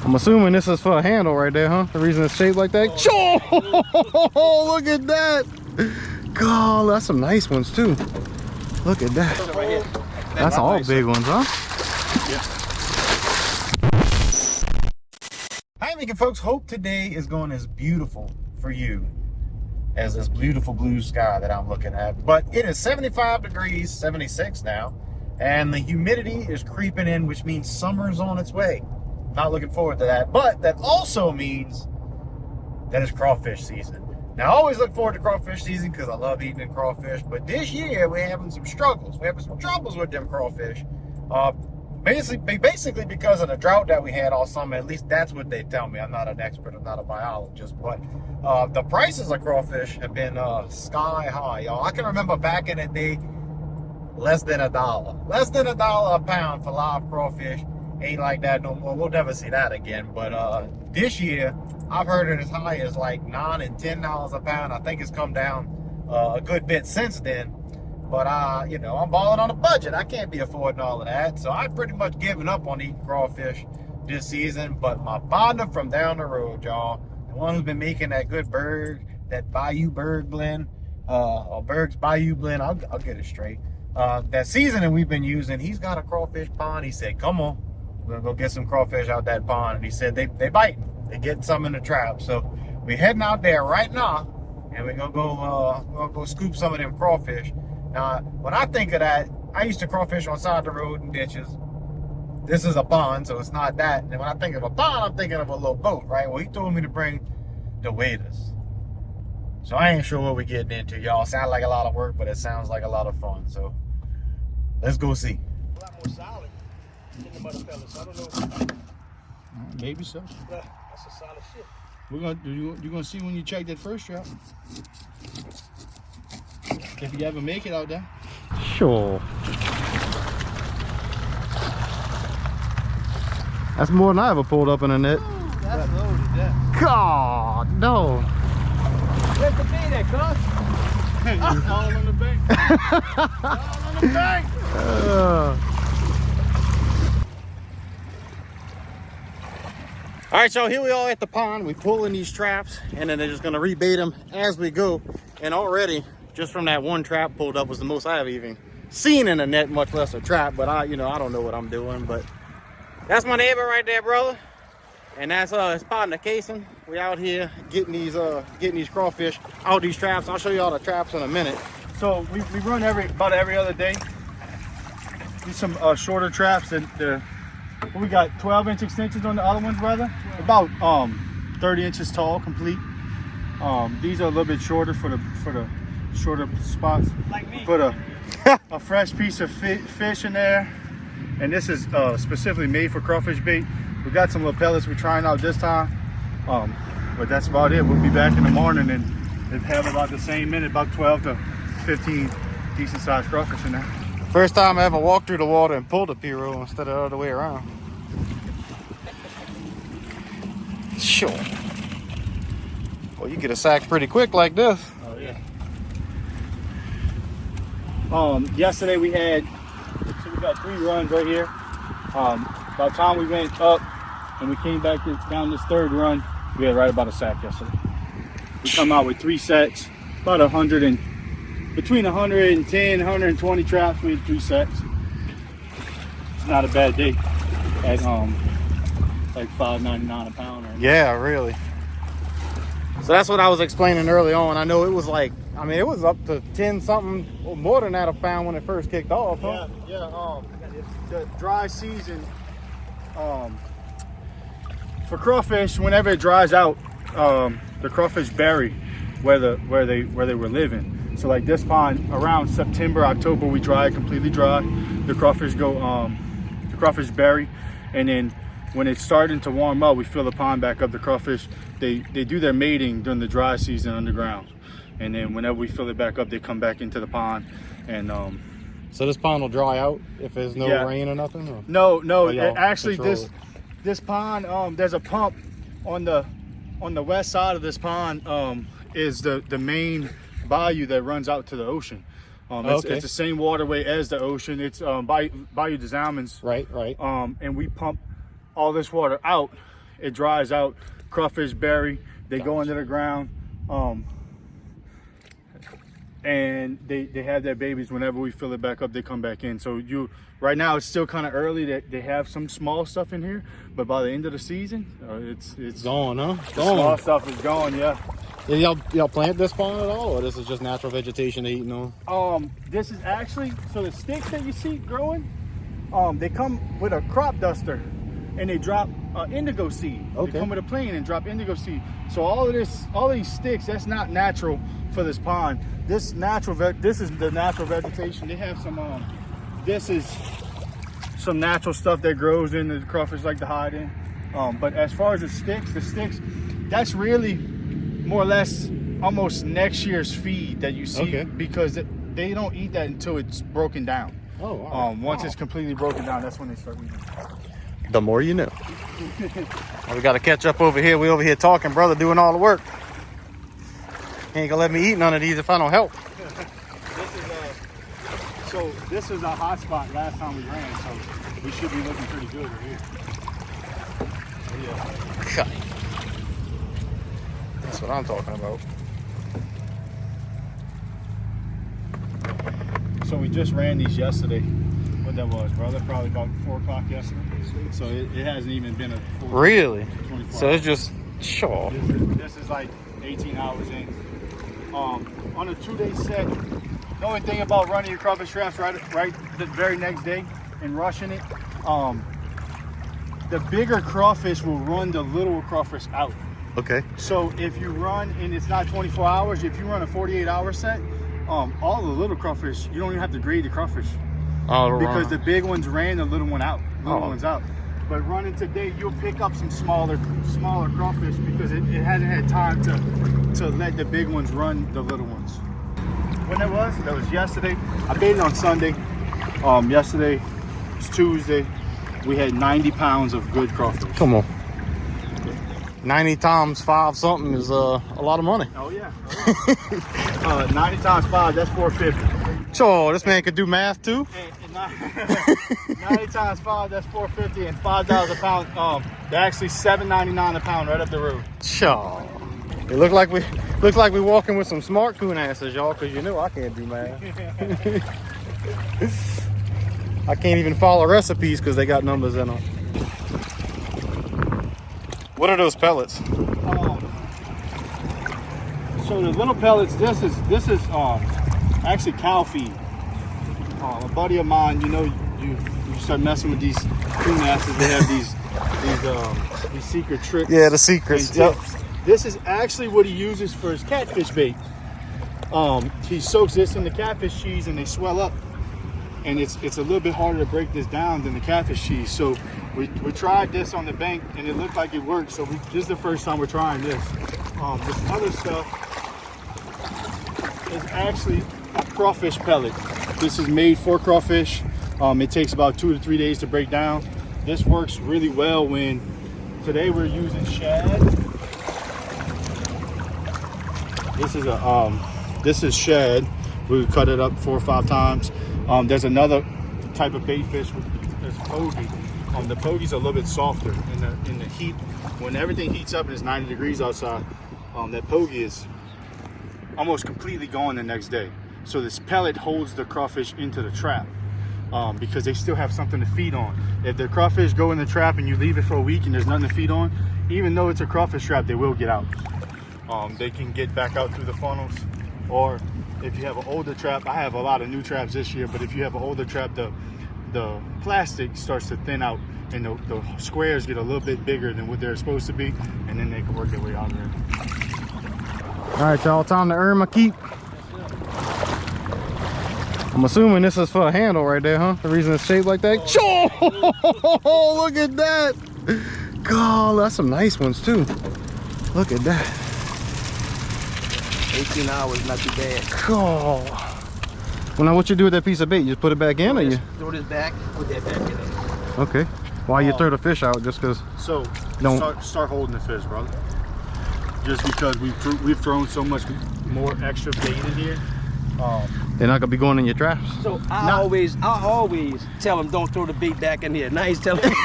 I'm assuming this is for a handle right there, huh? The reason it's shaped like that. Oh, look at that. God, that's some nice ones too. Look at that. That's all big ones, huh? Yeah. Hi, making folks. Hope today is going as beautiful for you as this beautiful blue sky that I'm looking at. But it is 75 degrees, 76 now, and the humidity is creeping in, which means summer's on its way. Not looking forward to that, but that also means that it's crawfish season. Now, I always look forward to crawfish season because I love eating crawfish, but this year we're having some struggles. We're having some troubles with them crawfish. Basically because of the drought that we had all summer. At least that's what they tell me. I'm not an expert, I'm not a biologist, but the prices of crawfish have been sky high, y'all. I can remember back in the day, less than $1. Less than $1 a pound for live crawfish. Ain't like that no more. We'll never see that again. But this year, I've heard it as high as like $9 and $10 a pound. I think it's come down a good bit since then. But you know, I'm balling on a budget. I can't be affording all of that. So I've pretty much given up on eating crawfish this season. But my partner from down the road, y'all, the one who's been making that good Berg, that Bayou Berg blend, or Berg's Bayou blend, I'll get it straight. That seasoning we've been using, he's got a crawfish pond. He said, come on, we're gonna go get some crawfish out that pond. And he said they biting. They getting some in the trap. So we're heading out there right now, and we're gonna go scoop some of them crawfish. Now, when I think of that, I used to crawfish on side of the road and ditches. This is a pond, so it's not that. And when I think of a pond, I'm thinking of a little boat, right? Well, he told me to bring the waders. So I ain't sure what we're getting into, y'all. Sounds like a lot of work, but it sounds like a lot of fun. So let's go see. A lot more solid than the mother fellas. I don't know. Maybe so. That's a solid shit. We're gonna you're gonna see when you check that first trap. If you ever make it out there. Sure. That's more than I ever pulled up in a net. Ooh, that's loaded, yeah. God, no. Where's the bait at, cuz? It's all on the bank. All on the bank. All right, y'all, here we are at the pond. We pulling these traps, and then they're just gonna rebait them as we go. And already, just from that one trap pulled up was the most I've even seen in a net, much less a trap. But I don't know what I'm doing. But that's my neighbor right there, brother. And that's his partner, Casey. We out here getting these crawfish out these traps. I'll show you all the traps in a minute. So we run about every other day. These some shorter traps that we got 12-inch extensions on the other ones, brother. About 30 inches tall, complete. These are a little bit shorter for the shorter spots. Like me. Put a fresh piece of fish in there, and this is specifically made for crawfish bait. We got some little pellets we're trying out this time, but that's about it. We'll be back in the morning and have about the same minute, about 12 to 15 decent sized crawfish in there. First time I ever walked through the water and pulled a P-roll instead of the other way around. Sure. Well, you get a sack pretty quick like this. Oh yeah. Yesterday we got 3 runs right here. By the time we went up and we came back down this 3rd run, we had right about a sack yesterday. We come out with 3 sets, about between 110, 120 traps. We had 3 sets. It's not a bad day at like $5.99 a pound. Yeah, really. So that's what I was explaining early on. I know it was like, I mean, it was up to 10 something or more than that a pound when it first kicked off, huh? Yeah. The dry season for crawfish, whenever it dries out, the crawfish bury where they were living. So like this pond, around September, October, we completely dry. The crawfish the crawfish bury, and then when it's starting to warm up, we fill the pond back up. The crawfish, they do their mating during the dry season underground, and then whenever we fill it back up, they come back into the pond. And so this pond will dry out if there's no rain or nothing? Or? No. Actually, this pond, there's a pump on the west side of this pond. Is the main bayou that runs out to the ocean. It's the same waterway as the ocean. It's Bayou des Allemands. Right. And we pump all this water out it dries out, crawfish bury, they go into the ground, and they have their babies. Whenever we fill it back up, they come back in. So right now it's still kind of early. They have some small stuff in here, but by the end of the season, it's gone, huh? The small stuff is gone. Yeah. Y'all plant this pond at all, or this is just natural vegetation they eating on? This is actually, so the sticks that you see growing, they come with a crop duster, and they drop indigo seed. Okay. They come with a plane and drop indigo seed. So all these sticks, that's not natural for this pond. This is the natural vegetation. They have some. This is some natural stuff that grows in the crawfish like to hide in. But as far as the sticks, that's really more or less almost next year's feed that you see. Okay. Because they don't eat that until it's broken down. Oh, wow. Once it's completely broken down, that's when they start eating. The more you know. Well, we got to catch up over here. We over here talking, brother, doing all the work. He ain't gonna let me eat none of these if I don't help. This is a hot spot last time we ran, so we should be looking pretty good right here. God. That's what I'm talking about. So we just ran these yesterday. What that was, brother? Probably about 4 o'clock yesterday. So it hasn't even been a full Really? 24 So hours. it's just sure. This is like 18 hours in. On a 2-day set, the only thing about running your crawfish traps right the very next day and rushing it, the bigger crawfish will run the little crawfish out. Okay. So if you run and it's not 24 hours, if you run a 48-hour set, all the little crawfish, you don't even have to grade the crawfish. Oh, Because the big ones ran the little ones out. But running today, you'll pick up some smaller crawfish because it hasn't had time to let the big ones run the little ones. When that was yesterday. I baited on Sunday. Yesterday was Tuesday. We had 90 pounds of good crawfish. Come on. 90 times 5 something is a lot of money. Oh yeah. 90 times 5, that's 450. Sure, this man could do math too. And 90 times 5, that's 450, and $5 a pound. They're actually $7.99 a pound right up the road. Sure. It looks like we walking with some smart coon asses, y'all, because you know I can't do math. I can't even follow recipes because they got numbers in them. What are those pellets? So the little pellets, this is actually cow feed. A buddy of mine, you start messing with these coon asses, they have these secret tricks. Yeah, the secrets. Yep. This is actually what he uses for his catfish bait. He soaks this in the catfish cheese and they swell up. And it's a little bit harder to break this down than the catfish cheese. So we tried this on the bank and it looked like it worked. So this is the first time we're trying this. This other stuff is actually a crawfish pellet. This is made for crawfish. It takes about 2 to 3 days to break down. This works really well when today we're using shad. This is shad. We cut it up 4 or 5 times. There's another type of bait fish. There's pogie. The pogie's a little bit softer in the heat. When everything heats up and it's 90 degrees outside, that pogie is almost completely gone the next day. So this pellet holds the crawfish into the trap because they still have something to feed on. If the crawfish go in the trap and you leave it for a week and there's nothing to feed on, even though it's a crawfish trap, they will get out. They can get back out through the funnels, or if you have an older trap, I have a lot of new traps this year, but if you have an older trap, the plastic starts to thin out and the squares get a little bit bigger than what they're supposed to be, and then they can work their way out there. All right, y'all, time to earn my keep. I'm assuming this is for a handle right there, huh? The reason it's shaped like that. Oh, look at that. God, that's some nice ones too. Look at that. 18 hours, not too bad. God. Well, now what you do with that piece of bait? You just put it back in, or you? Throw this back, put that back in it. Okay. Why you throw the fish out? Just because? So Don't start holding the fish, brother. Just because we've thrown so much more extra bait in here. They're not gonna be going in your traps. So I always tell them don't throw the bait back in here. Now he's telling me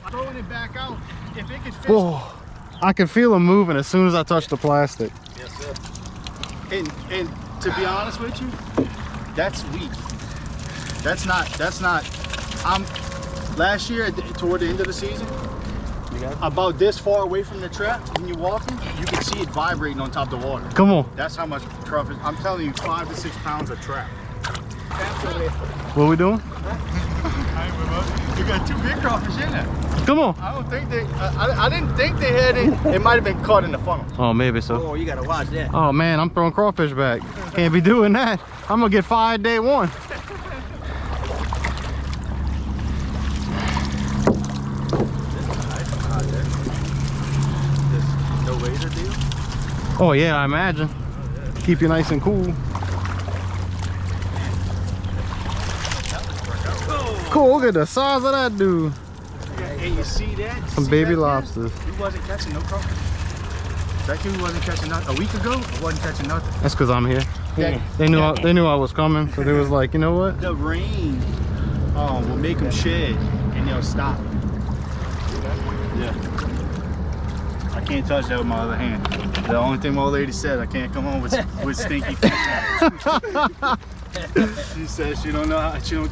Throwing it back out if it could fish. Whoa, I can feel them moving as soon as I touch the plastic. Yes, sir. And to be honest with you, that's weak. That's not. Last year toward the end of the season, about this far away from the trap, when you're walking, you can see it vibrating on top of the water. Come on. That's how much crawfish. I'm telling you, 5 to 6 pounds of trap. What are we doing? You got 2 big crawfish in there. Come on. I don't think they. I didn't think they had it. It might have been caught in the funnel. Oh, maybe so. Oh, you gotta watch that. Oh man, I'm throwing crawfish back. Can't be doing that. I'm gonna get fired day one. No laser deal. Oh yeah, I imagine. Keep you nice and cool. Cool, look at the size of that dude. And you see that? Some baby lobsters. He wasn't catching no crawfish. That kid wasn't catching nothing. A week ago, I wasn't catching nothing. That's because I'm here. Yeah. They knew I was coming, so they was like, you know what? The rain will make them shed and they'll stop. Yeah. I can't touch that with my other hand. The only thing my old lady said, I can't come home with stinky fish hands. She says she don't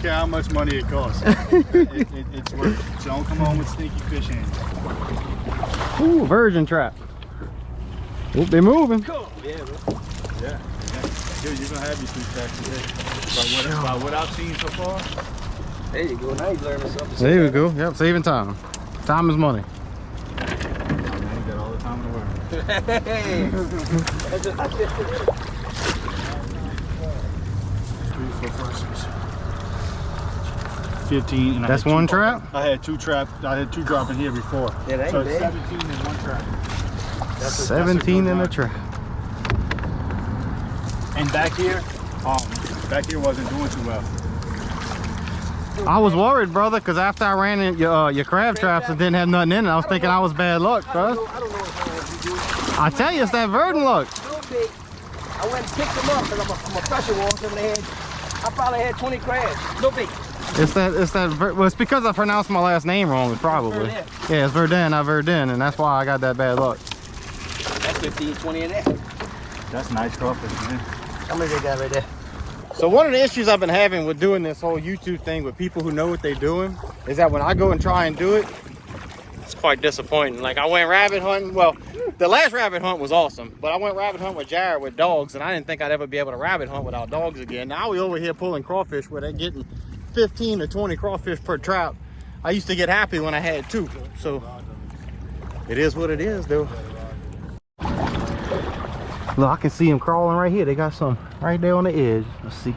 care how much money it costs. It's worth it. So don't come home with stinky fish hands. Ooh, virgin trap. Oop, they moving. Cool. Yeah, bro. Yeah. Dude, you're gonna have your 2 tracks today. By what I've seen so far. There you go. Now you learning something. There we go. Yep, saving time. Time is money. Man, you got all the time in the world. Hey. 15 and That's one trap? I had 2 dropping here before. Yeah, that so ain't it's bad. 17 in 1 trap. 17 in the trap. And back here wasn't doing too well. I was worried, brother, because after I ran in your crab traps and didn't have nothing in it, I was thinking I was bad luck, bro. I don't know how you do it. I tell you, it's that verdant luck. No big. I went and picked them up because I'm a pressure washer and I probably had 20 crabs. No big. Well, it's because I pronounced my last name wrong, probably. Verdun. Yeah, it's Verdun, not Verdun, and that's why I got that bad luck. That's 15, 20 in there. That's nice crawfish, man. How many they got right there? So one of the issues I've been having with doing this whole YouTube thing with people who know what they're doing is that when I go and try and do it, it's quite disappointing. Like I went rabbit hunting. Well, the last rabbit hunt was awesome, but I went rabbit hunting with Jared with dogs, and I didn't think I'd ever be able to rabbit hunt without dogs again. Now we over here pulling crawfish where they're getting 15 to 20 crawfish per trap. I used to get happy when I had 2. So it is what it is, though. Look, I can see them crawling right here. They got some right there on the edge. Let's see.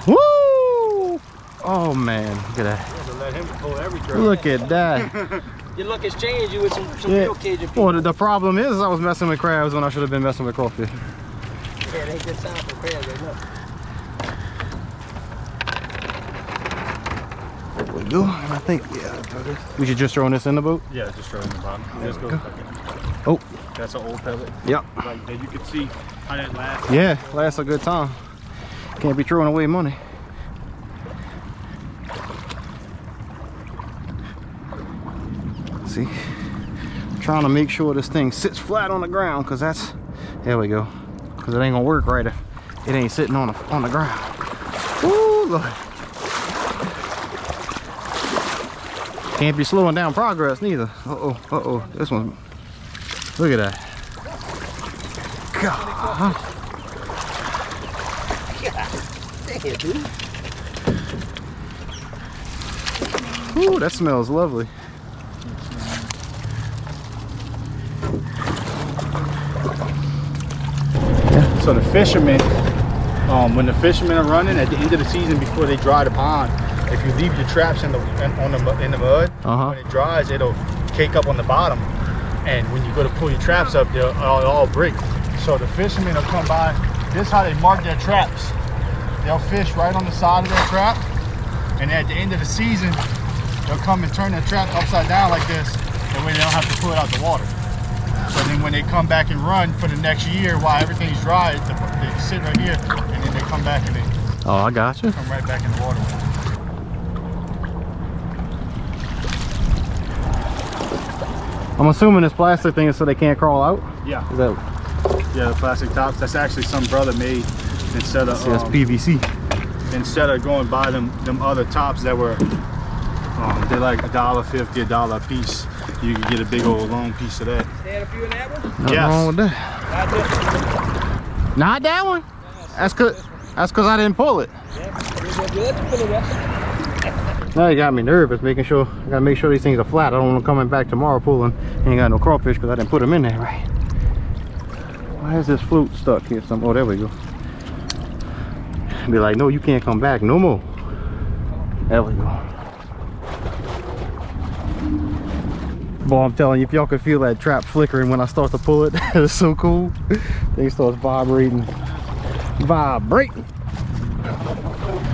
Woo! Oh man, look at that. Let him pull every trap. Look at that. Your luck has changed you with some Yeah. real Cajun people. Well, the problem is I was messing with crabs when I should have been messing with crawfish. Yeah, it ain't good time for crabs right now. There we go. And I think, we should just throw this in the boat. Yeah, just throw it in the bottom. Just go. Oh, That's an old pellet. yep. Like that, you can see how that lasts. Yeah, lasts a good time. Can't be throwing away money. See, trying to make sure this thing sits flat on the ground, because that's, there we go, because it ain't gonna work right if it ain't sitting on the ground. Ooh, Lord. Can't be slowing down progress neither. Uh-oh, this one, look at that. God. Damn, dude. Ooh, that smells lovely. So the fishermen, when the fishermen are running at the end of the season before they dry the pond, if you leave your traps in the mud, when it dries, it'll cake up on the bottom. And when you go to pull your traps up, they'll all break. So the fishermen will come by. This is how they mark their traps. They'll fish right on the side of their trap, and at the end of the season, they'll come and turn their trap upside down like this. That way they don't have to pull it out the water. So then when they come back and run for the next year while everything's dry, they sit right here, and then they come back and they I got you. come right back in the water. I'm assuming this plastic thing is so they can't crawl out. Yeah. Is that? Yeah, the plastic tops. That's actually some brother made instead of. See, that's PVC. Instead of going by them other tops that were, they're like $1.50, $1 a piece. You can get a big old long piece of that. Stand a few in that one? Nothing wrong with that. Not that one. That's cause I didn't pull it. Now you got me nervous, making sure I gotta make sure these things are flat. I don't want them coming back tomorrow pulling. Ain't got no crawfish because I didn't put them in there right. Why is this float stuck here? Oh, there we go. Be like, no, you can't come back no more. There we go. Boy, I'm telling you, if y'all could feel that trap flickering when I start to pull it, it's so cool. Thing starts vibrating. Vibrating.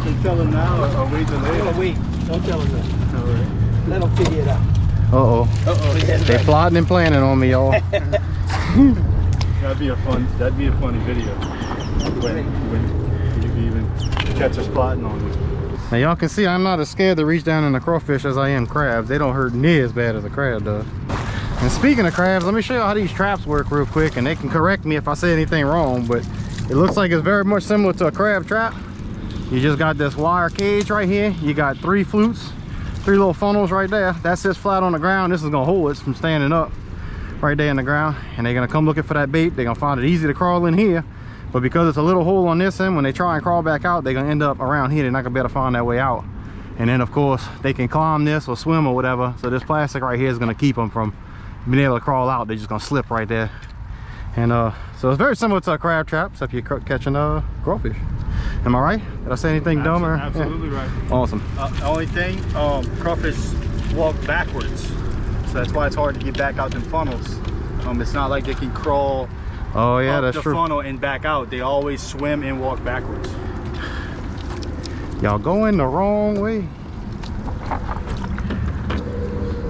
You tell them now or wait till later? Wait, don't tell them that. All right. Let them figure it out. Uh-oh. They plotting and planning on me, y'all. That'd be a funny video. When you can even catch us plotting on it. Now y'all can see I'm not as scared to reach down in the crawfish as I am crabs. They don't hurt near as bad as a crab does. And speaking of crabs, let me show you how these traps work real quick, and they can correct me if I say anything wrong, but it looks like it's very much similar to a crab trap. You just got this wire cage right here. You got 3 flutes, 3 little funnels right there. That sits flat on the ground. This is gonna hold it from standing up right there in the ground, and they're gonna come looking for that bait. They're gonna find it easy to crawl in here, but because it's a little hole on this end, when they try and crawl back out, they're gonna end up around here. They're not gonna be able to find their way out. And then of course they can climb this or swim or whatever, so this plastic right here is gonna keep them from being able to crawl out. They're just gonna slip right there. And so it's very similar to a crab trap, except you're catching crawfish. Am I right? Did I say anything dumb? Or? Absolutely right. Awesome. The only thing, crawfish walk backwards, so that's why it's hard to get back out them funnels. It's not like they can crawl Oh yeah, up that's the true. funnel and back out. They always swim and walk backwards. Y'all going the wrong way.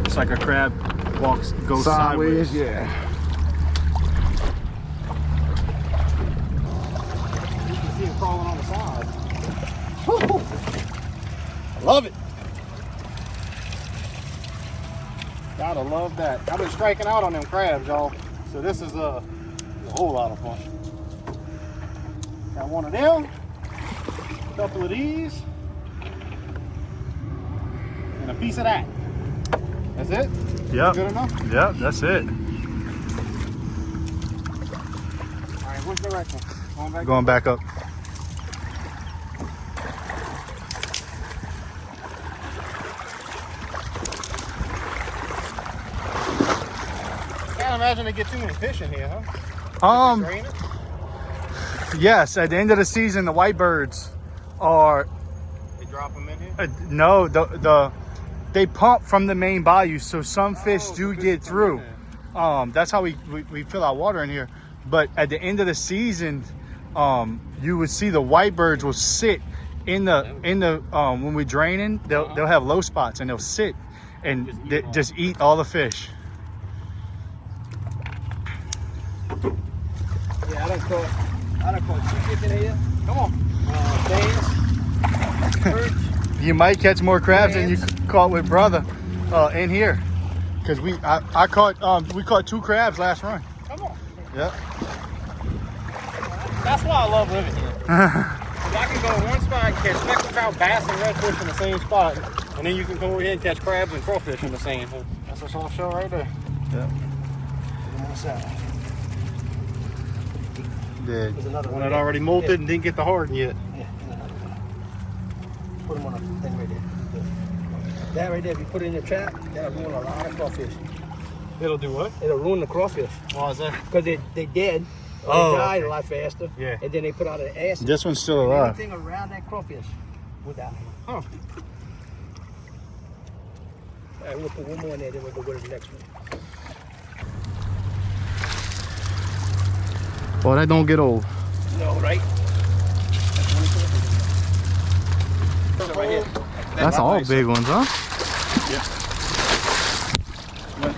It's like a crab goes sideways. Yeah. You can see it crawling on the side. I love it. Gotta love that. I've been striking out on them crabs, y'all. So this is a whole lot of fun. Got one of them, a couple of these, and a piece of that. That's it? Yep. Good enough? Yep, that's it. All right, which direction? Going back up. Can't imagine they get too many fish in here, huh? Drain it? Yes, at the end of the season, the whitebirds are They drop them in here? no, they pump from the main bayou, so some fish do get through. That's how we fill our water in here. But at the end of the season, you would see the whitebirds will sit in the when we're draining, they'll have low spots and they'll sit and just eat all the fish. Yeah, I done caught 2 fish in here. Come on. Bass, perch. You might catch more crabs than you caught with brother in here, because we caught 2 crabs last run. Come on. Yep. That's why I love living here. 'Cause I can go in one spot and catch speckled trout, bass, and redfish in the same spot, and then you can go over here and catch crabs and crawfish in the same. That's a soft shell right there. Yep. On the side. Did. There's another One one that already molted Yeah. and didn't get the harden yet. Yeah, another one. Put them on a thing right there. That right there, if you put it in the trap, that'll ruin a lot of crawfish. It'll do what? It'll ruin the crawfish. Why is that? Because they dead. Oh, They died okay. a lot faster. Yeah. And then they put out an acid. This one's still And alive. everything around that crawfish will die. Huh. All right, we'll put one more in there, then we'll go to the next one. Well, that don't get old. No, right? That's right here. That's all nice. big ones, huh?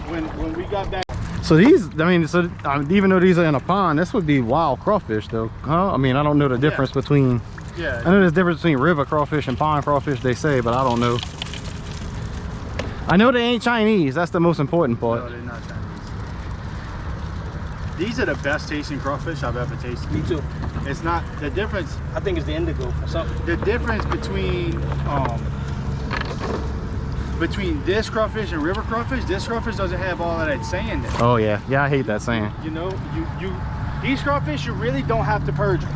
When we got back. So these, I mean, even though these are in a pond, this would be wild crawfish though, huh? I mean, I don't know the difference between, Yeah. I know there's a difference between river crawfish and pond crawfish, they say, but I don't know. I know they ain't Chinese, that's the most important part. No, they're not Chinese. These are the best tasting crawfish I've ever tasted. Me too. It's not the difference. I think it's the indigo or something. The difference between this crawfish and river crawfish, this crawfish doesn't have all of that sand in it. Oh yeah, I hate that sand. You know, these crawfish you really don't have to purge them.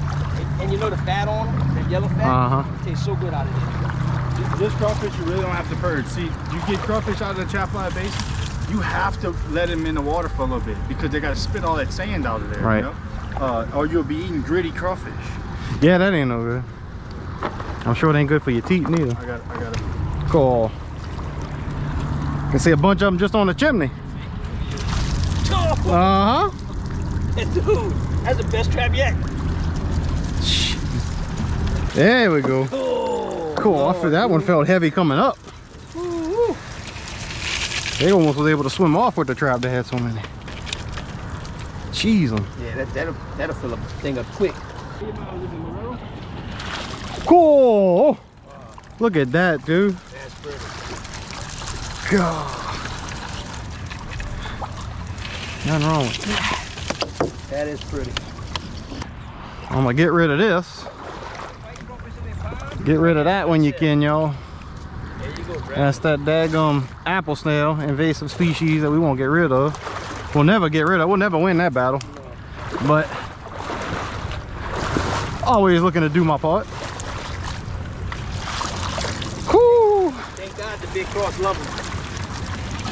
And you know the fat on them, that yellow fat, it tastes so good out of it. This crawfish you really don't have to purge. See, you get crawfish out of the Chapline Basin, you have to let them in the water for a little bit because they got to spit all that sand out of there. Right. You know? Or you'll be eating gritty crawfish. Yeah, that ain't no good. I'm sure it ain't good for your teeth neither. I got it. Cool. Can see a bunch of them just on the chimney. Uh-huh. Dude, that's the best trap yet. There we go. Oh, Cool. I feel that one felt heavy coming up. Woo. They almost was able to swim off with the trap. They had so many. Jeez. Yeah, that'll fill a thing up quick. Cool. Look at that, dude. That's pretty. God. Nothing wrong with that. That is pretty. I'm gonna get rid of this. Get rid of that when you can, y'all. There you go, bro. That's that daggum apple snail, invasive species that we won't get rid of. We'll never get rid of. We'll never win that battle. But always looking to do my part. Cool. Thank God the big cross love them.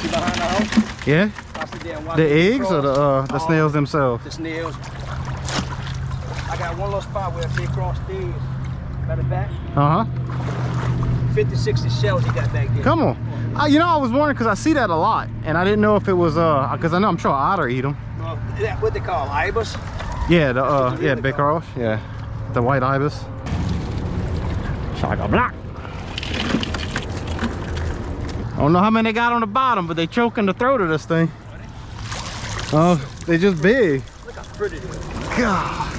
See behind the house? Yeah. I sit there and watch The big eggs or the snails themselves? The snails. I got one little spot where a big cross stays. Got it back. 50, 60 shells he got back there. Come on. You know, I was wondering because I see that a lot, and I didn't know if it was because I'm sure otter eat them. That what they call ibis? Yeah, the big cross. Yeah, the white ibis. Shaka block. I don't know how many they got on the bottom, but they choking the throat of this thing. Oh, they just big. Look how pretty it is. God.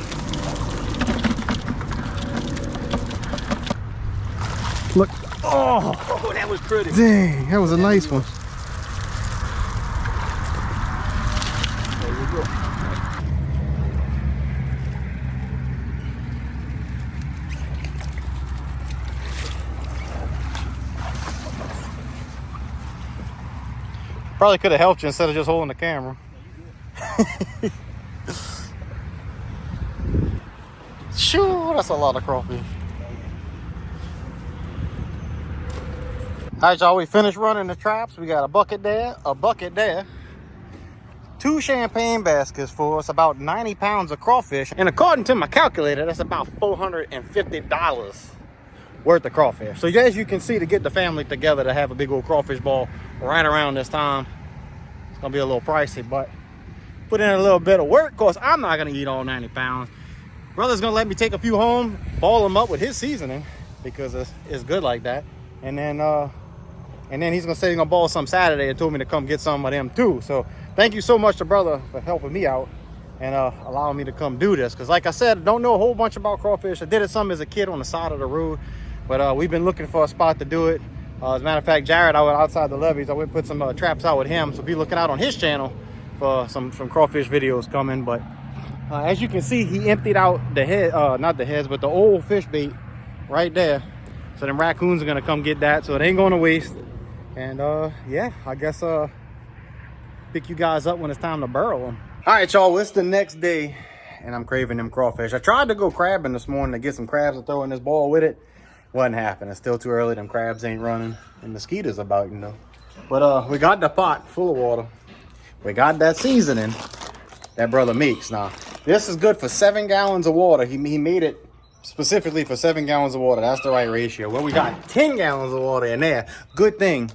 Look. Oh. Oh, that was pretty. Dang, that was a nice one. There you go. Probably could have helped you instead of just holding the camera. Sure, that's a lot of crawfish. All right, y'all, we finished running the traps. We got a bucket there, a bucket there. 2 champagne baskets for us, about 90 pounds of crawfish. And according to my calculator, that's about $450 worth of crawfish. So as you can see, to get the family together to have a big old crawfish ball right around this time, it's gonna be a little pricey, but put in a little bit of work. Of course, I'm not gonna eat all 90 pounds. Brother's gonna let me take a few home, ball them up with his seasoning because it's good like that. And then he's gonna say he's gonna ball some Saturday and told me to come get some of them too. So thank you so much to brother for helping me out and allowing me to come do this. Because like I said, I don't know a whole bunch about crawfish. I did it some as a kid on the side of the road, but we've been looking for a spot to do it. As a matter of fact, Jared, I went outside the levees. I went put some traps out with him. So be looking out on his channel for some crawfish videos coming. But as you can see, he emptied out the head, not the heads, but the old fish bait right there. So them raccoons are gonna come get that. So it ain't going to waste. And yeah, I guess pick you guys up when it's time to burrow them. All right, y'all, it's the next day and I'm craving them crawfish. I tried to go crabbing this morning to get some crabs and throw in this ball with it. Wasn't happening. It's still too early. Them crabs ain't running and mosquitoes about, you know. But we got the pot full of water. We got that seasoning that brother makes. Now this is good for 7 gallons of water. He made it specifically for 7 gallons of water. That's the right ratio. Well, we got 10 gallons of water in there. Good thing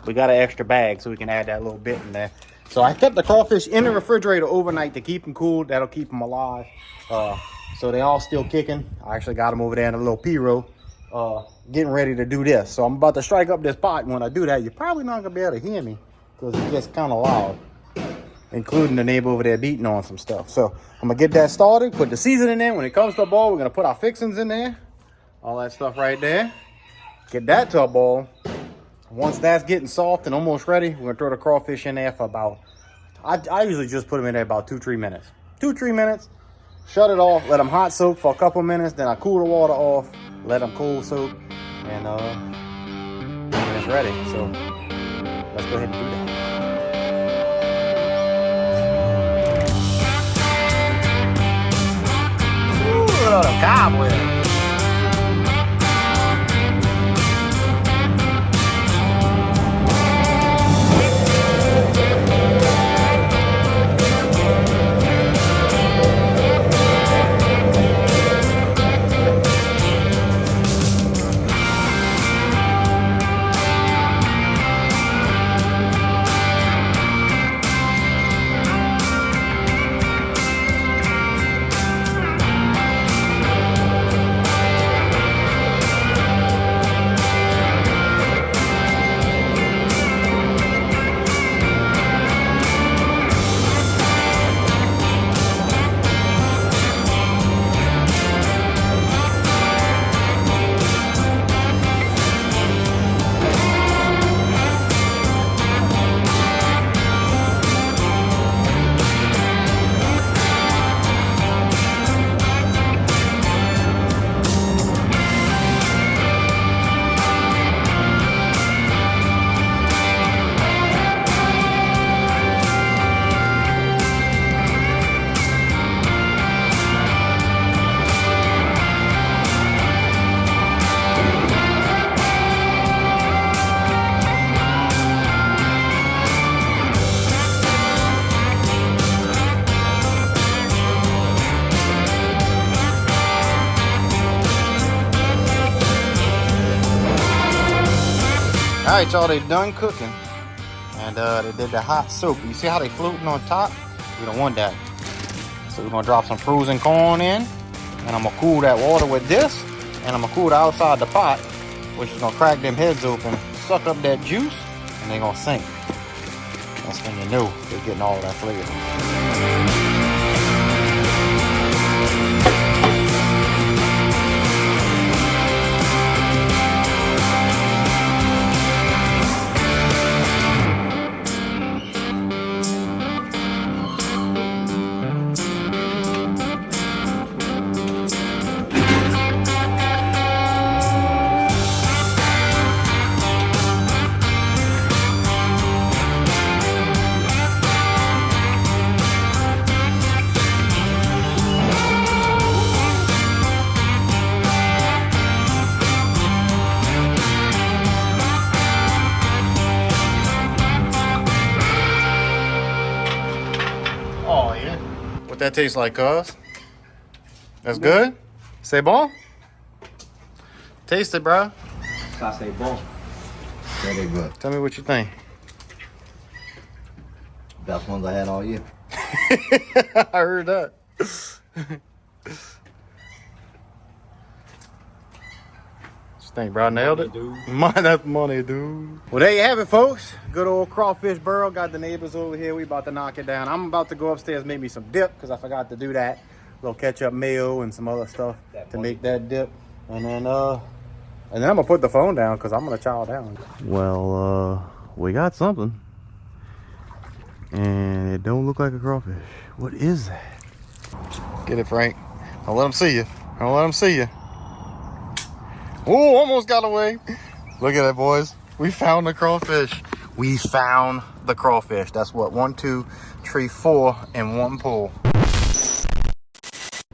we got an extra bag so we can add that little bit in there. So I kept the crawfish in the refrigerator overnight to keep them cool. That'll keep them alive. So they all still kicking. I actually got them over there in a little P-row, getting ready to do this. So I'm about to strike up this pot. And when I do that, you're probably not gonna be able to hear me because it gets kind of loud, including the neighbor over there beating on some stuff. So I'm gonna get that started, put the seasoning in. When it comes to a boil, we're gonna put our fixings in there, all that stuff right there. Get that to a boil. Once that's getting soft and almost ready, we're gonna throw the crawfish in there for about I usually just put them in there about 2-3 minutes. 2-3 minutes, shut it off, let them hot soak for a couple minutes, then I cool the water off, let them cool soak, and it's ready. So let's go ahead and do that. Ooh, look at the cobweb. All right, y'all, they done cooking, and they did the hot soak. You see how they floating on top? We don't want that. So we're gonna drop some frozen corn in, and I'm gonna cool that water with this, and I'm gonna cool the outside the pot, which is gonna crack them heads open, suck up that juice, and they're gonna sink. That's when you know they're getting all of that flavor. What that tastes like, cuz? That's good? C'est bon? Taste it, bro. Ça c'est bon. Very good. Tell me what you think. Best ones I had all year. I heard that. Think, bro, nailed it. That's money, dude. Well, there you have it, folks. Good old crawfish burrow. Got the neighbors over here. We about to knock it down. I'm about to go upstairs, make me some dip because I forgot to do that. A little ketchup, mayo, and some other stuff to make that dip. And then I'm gonna put the phone down because I'm gonna chow down. Well, we got something, and it don't look like a crawfish. What is that? Get it, Frank. Don't let him see you. Don't let him see you. Oh, almost got away. Look at that, boys. We found the crawfish. We found the crawfish. That's what, 1, 2, 3, 4 in one pull.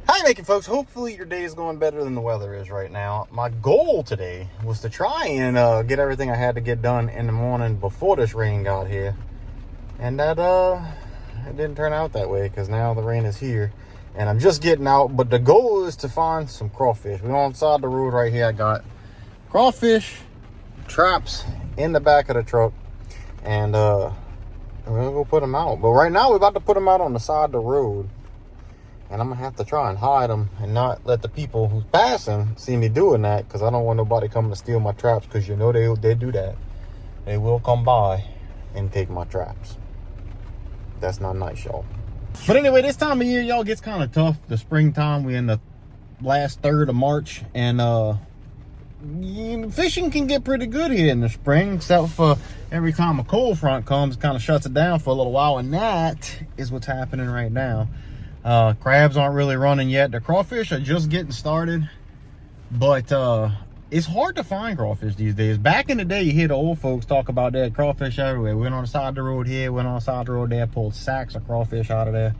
How you making, folks? Hopefully your day is going better than the weather is right now. My goal today was to try and get everything I had to get done in the morning before this rain got here. And that it didn't turn out that way because now the rain is here. And I'm just getting out, but the goal is to find some crawfish. We're on the side of the road right here. I got crawfish traps in the back of the truck, and we're gonna go put them out. But right now we're about to put them out on the side of the road, and I'm gonna have to try and hide them and not let the people who's passing see me doing that, because I don't want nobody coming to steal my traps, because you know they do that. They will come by and take my traps. That's not nice, y'all. But anyway, this time of year, y'all, gets kind of tough. The springtime, we're in the last third of March, and fishing can get pretty good here in the spring, except for every time a cold front comes, it kind of shuts it down for a little while, and that is what's happening right now. Crabs aren't really running yet. The crawfish are just getting started, but it's hard to find crawfish these days. Back in the day, you hear the old folks talk about that crawfish everywhere. Went on the side of the road here, went on the side of the road there, pulled sacks of crawfish out of there.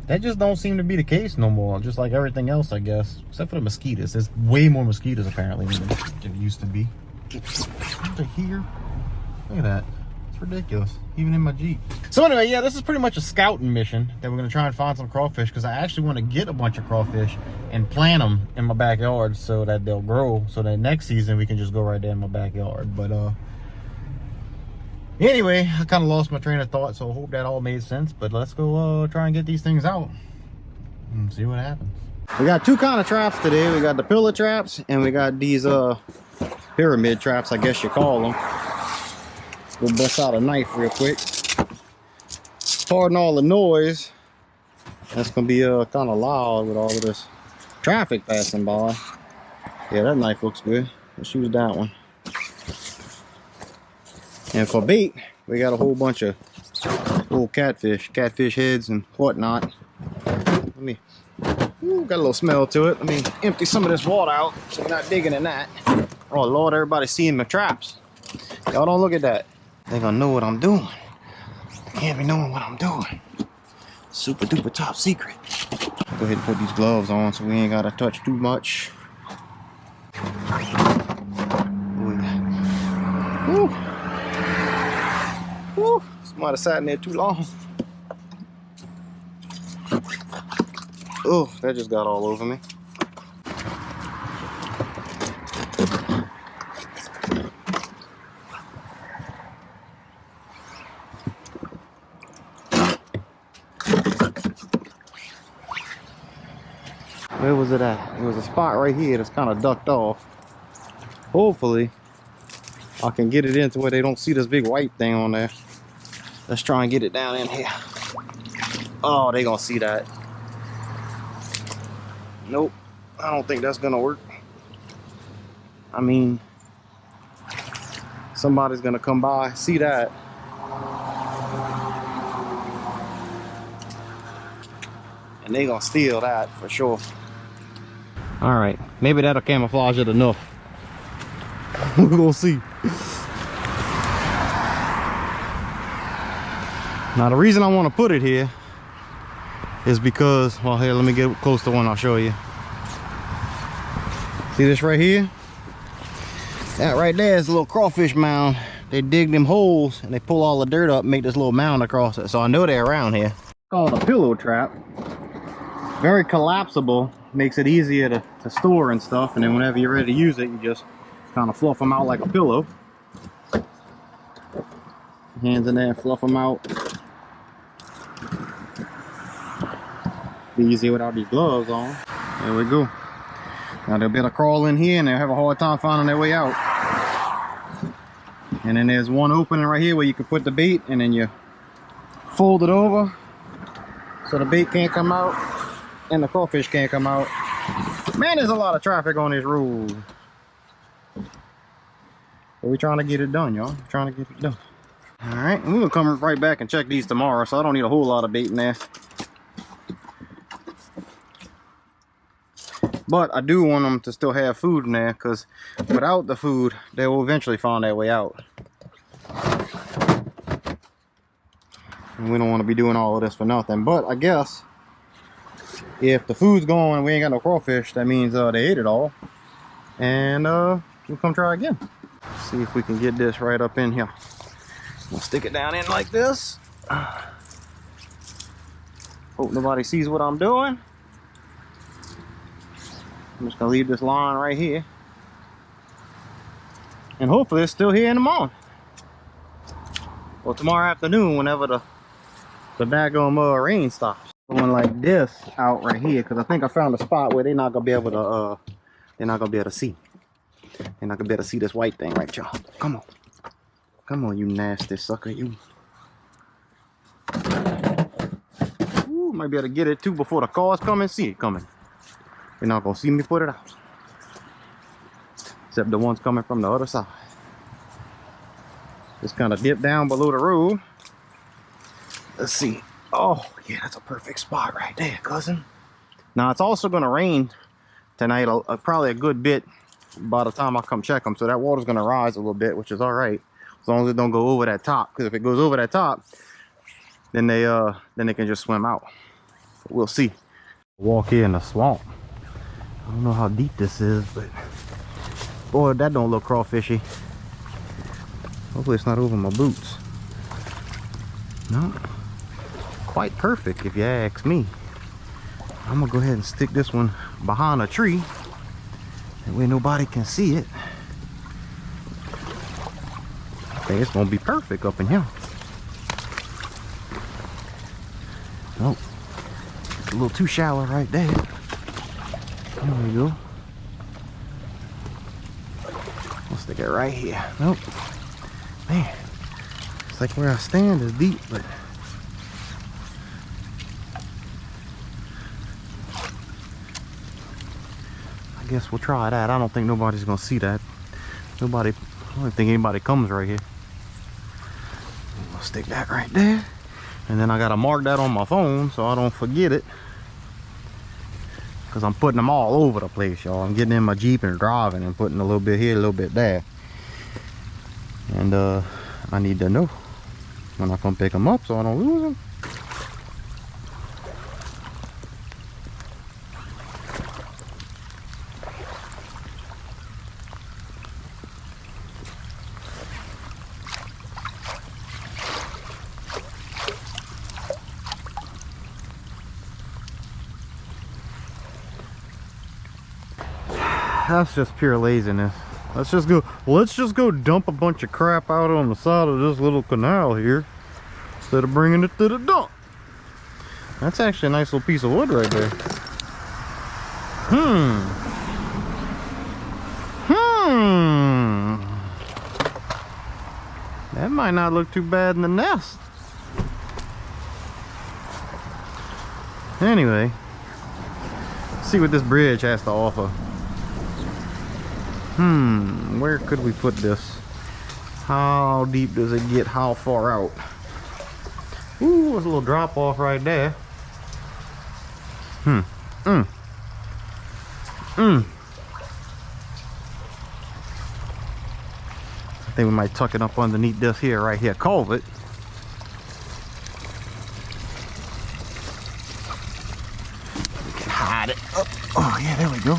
That just don't seem to be the case no more, just like everything else, I guess, except for the mosquitoes. There's way more mosquitoes apparently than there used to be. Over here, look at that. It's ridiculous, even in my Jeep. So anyway, yeah, this is pretty much a scouting mission that we're gonna try and find some crawfish, because I actually want to get a bunch of crawfish and plant them in my backyard so that they'll grow, so that next season we can just go right there in my backyard. But anyway, I kind of lost my train of thought, so I hope that all made sense. But let's go try and get these things out and see what happens. We got two kind of traps today. We got the pillar traps and we got these pyramid traps, I guess you call them. We'll bust out a knife real quick. Pardon all the noise. That's gonna be kind of loud with all of this traffic passing by. Yeah, that knife looks good. Let's use that one. And for bait, we got a whole bunch of little catfish heads and whatnot. Let me, ooh, got a little smell to it. Let me empty some of this water out so we're not digging in that. Oh Lord, everybody's seeing my traps. Y'all don't look at that. They gonna know what I'm doing. They can't be knowing what I'm doing. Super duper top secret. Go ahead and put these gloves on so we ain't gotta touch too much. Ooh. Woo, somebody sat in there too long. Oh, that just got all over me. Where was it at? It was a spot right here that's kind of ducked off. Hopefully, I can get it into where they don't see this big white thing on there. Let's try and get it down in here. Oh, they gonna see that. Nope, I don't think that's gonna work. I mean, somebody's gonna come by, see that. And they gonna steal that for sure. All right, maybe that'll camouflage it enough. We're gonna see. Now the reason I want to put it here is because, well, here, let me get close to one, I'll show you. See this right here? That right there is a little crawfish mound. They dig them holes and they pull all the dirt up and make this little mound across it. So I know they're around here. It's called a pillow trap. Very collapsible, makes it easier to store and stuff, and then whenever you're ready to use it, you just kind of fluff them out like a pillow. Hands in there, fluff them out. Be easier without these gloves on. There we go. Now they'll be able to crawl in here and they'll have a hard time finding their way out. And then there's one opening right here where you can put the bait, and then you fold it over so the bait can't come out and the crawfish can't come out. Man, there's a lot of traffic on this road. But we're trying to get it done, y'all. Trying to get it done. All right, and we're gonna come right back and check these tomorrow, so I don't need a whole lot of bait in there. But I do want them to still have food in there, because without the food, they will eventually find their way out. And we don't want to be doing all of this for nothing. But I guess if the food's gone and we ain't got no crawfish, that means they ate it all. And we'll come try again. See if we can get this right up in here. We'll stick it down in like this. Hope nobody sees what I'm doing. I'm just gonna leave this line right here. And hopefully it's still here in the morning. Or tomorrow afternoon, whenever the daggone rain stops. Going like this out right here, because I think I found a spot where they're not gonna be able to see. They're not gonna be able to see this white thing, right, y'all? Come on. Come on, you nasty sucker, you. Ooh, might be able to get it too before the cars come and see it coming. They're not gonna see me put it out. except the ones coming from the other side. Just kind of dip down below the road. Let's see. Oh yeah, that's a perfect spot right there, cousin. Now it's also going to rain tonight, probably a good bit by the time I come check them. So that water's going to rise a little bit, which is all right, as long as it don't go over that top. Because if it goes over that top, then they can just swim out. But we'll see. Walk here in the swamp. I don't know how deep this is, but boy, that don't look crawfishy. Hopefully it's not over my boots. No, quite perfect if you ask me. I'm gonna go ahead and stick this one behind a tree, that way nobody can see it. I think it's gonna be perfect up in here. Oh, it's a little too shallow right there. There we go. We'll stick it right here. Nope. Man, it's like where I stand is deep, but I guess we'll try that. I don't think nobody's gonna see that. I don't think anybody comes right here. We'll stick that right there. And then I gotta mark that on my phone so I don't forget it. Because I'm putting them all over the place, y'all. I'm getting in my Jeep and driving and putting a little bit here, a little bit there. And I need to know when I come pick them up so I don't lose them. That's just pure laziness. Let's just go dump a bunch of crap out on the side of this little canal here instead of bringing it to the dump. That's actually a nice little piece of wood right there. That might not look too bad in the nest. Anyway, let's see what this bridge has to offer. Where could we put this? How deep does it get? How far out? Ooh, there's a little drop off right there. I think we might tuck it up underneath this here, right here, culvert. We can hide it up. Oh yeah, there we go.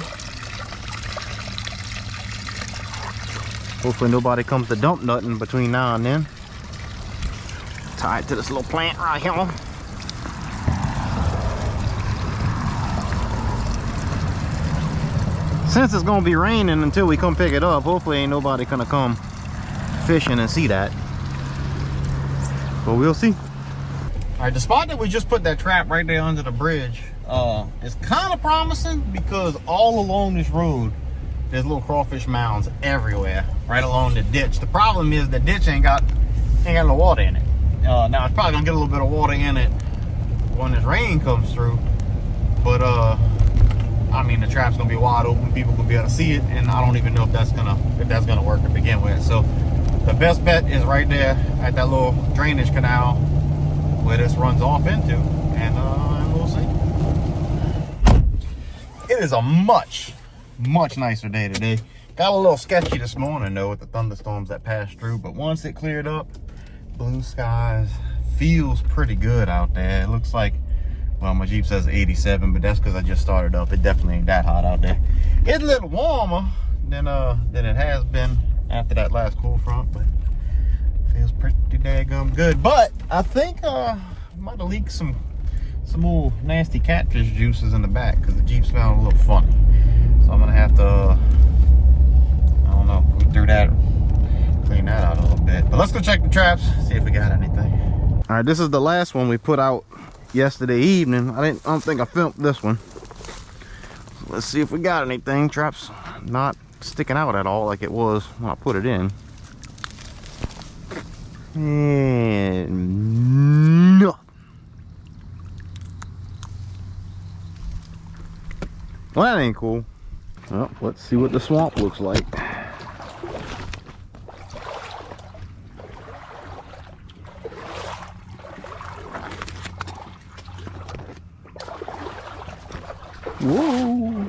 Hopefully nobody comes to dump nothing between now and then. Tie it to this little plant right here. Since it's gonna be raining until we come pick it up, hopefully ain't nobody gonna come fishing and see that. But we'll see. All right, the spot that we just put that trap right there under the bridge is kind of promising, because all along this road there's little crawfish mounds everywhere, right along the ditch. The problem is the ditch ain't got no water in it. Now it's probably gonna get a little bit of water in it when this rain comes through, but I mean, the trap's gonna be wide open. People gonna be able to see it, and I don't even know if that's gonna work to begin with. So the best bet is right there at that little drainage canal where this runs off into, and we'll see. It is a much nicer day today. Got a little sketchy this morning though with the thunderstorms that passed through, but once it cleared up, blue skies, feels pretty good out there. It looks like, well, my Jeep says 87, but that's because I just started up. It definitely ain't that hot out there. It's a little warmer than it has been after that last cool front, but feels pretty daggum good. But I think I might have leaked some old nasty catfish juices in the back because the Jeep smelled a little funny. So I'm gonna have to, I don't know, go through that, clean that out a little bit. But let's go check the traps, see if we got anything. All right, this is the last one we put out yesterday evening. I don't think I filmed this one. So let's see if we got anything. Traps not sticking out at all like it was when I put it in. And no. Well, that ain't cool. Well, let's see what the swamp looks like. Whoa.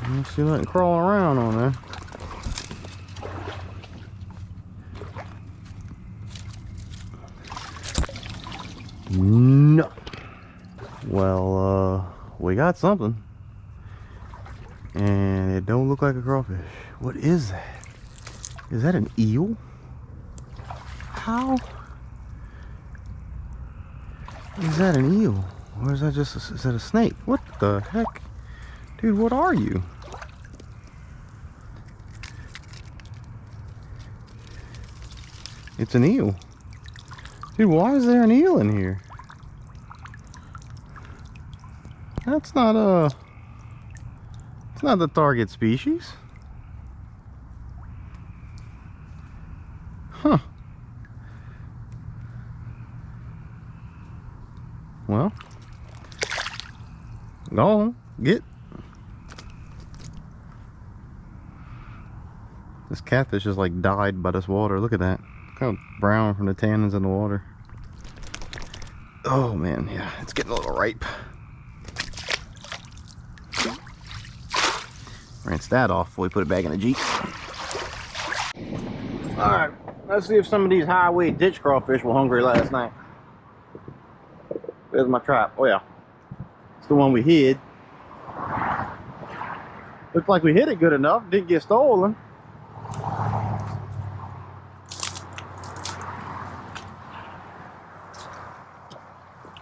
I don't see nothing crawling around on there. No. Well, we got something. And it don't look like a crawfish. What is that? Is that an eel? How? Is that an eel? Or is that just is that a snake? What the heck? Dude, what are you? It's an eel. Dude, why is there an eel in here? That's not it's not the target species. Huh. Well, go on, get. This catfish is like dyed by this water. Look at that. Kind of brown from the tannins in the water. Oh man, yeah, it's getting a little ripe. Rinse that off before we put it back in the Jeep. Alright, let's see if some of these highway ditch crawfish were hungry last night. There's my trap. Oh yeah. It's the one we hid. Looks like we hit it good enough. Didn't get stolen.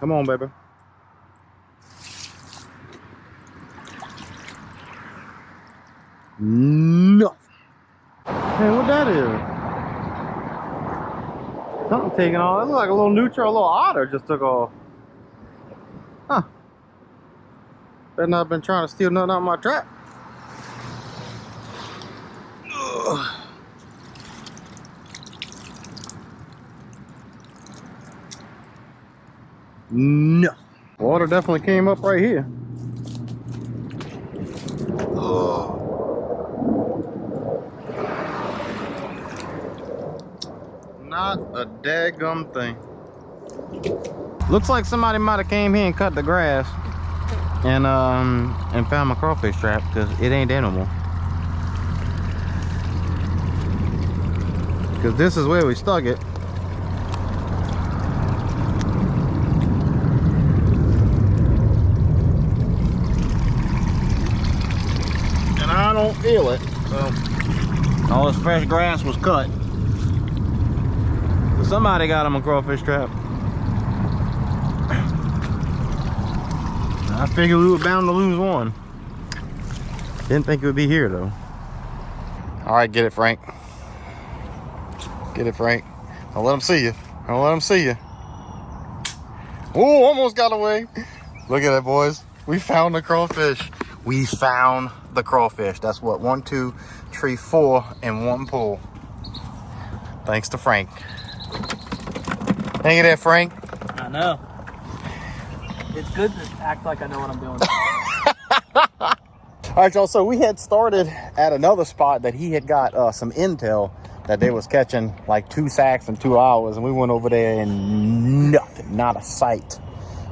Come on, baby. No. Man, what that is? Something taking off. It looks like a little nutria, a little otter just took off. Huh. Better not have been trying to steal nothing out of my trap. Ugh. No. Water definitely came up right here. Ugh. Not a daggum thing. Looks like somebody might have came here and cut the grass and found my crawfish trap, because it ain't there no more. Because this is where we stuck it. And I don't feel it. So all this fresh grass was cut. So somebody got him a crawfish trap. I figured we were bound to lose one. Didn't think it would be here though. All right, get it, Frank. Get it, Frank. Don't let him see you. Don't let him see you. Oh, almost got away. Look at that, boys. We found the crawfish. We found the crawfish. That's what, 1, 2, 3, 4 in one pull. Thanks to Frank. Hang it there, Frank. I know. It's good to act like I know what I'm doing. All right, y'all, so we had started at another spot that he had got some intel that they was catching like 2 sacks in 2 hours, and we went over there and nothing, not a sight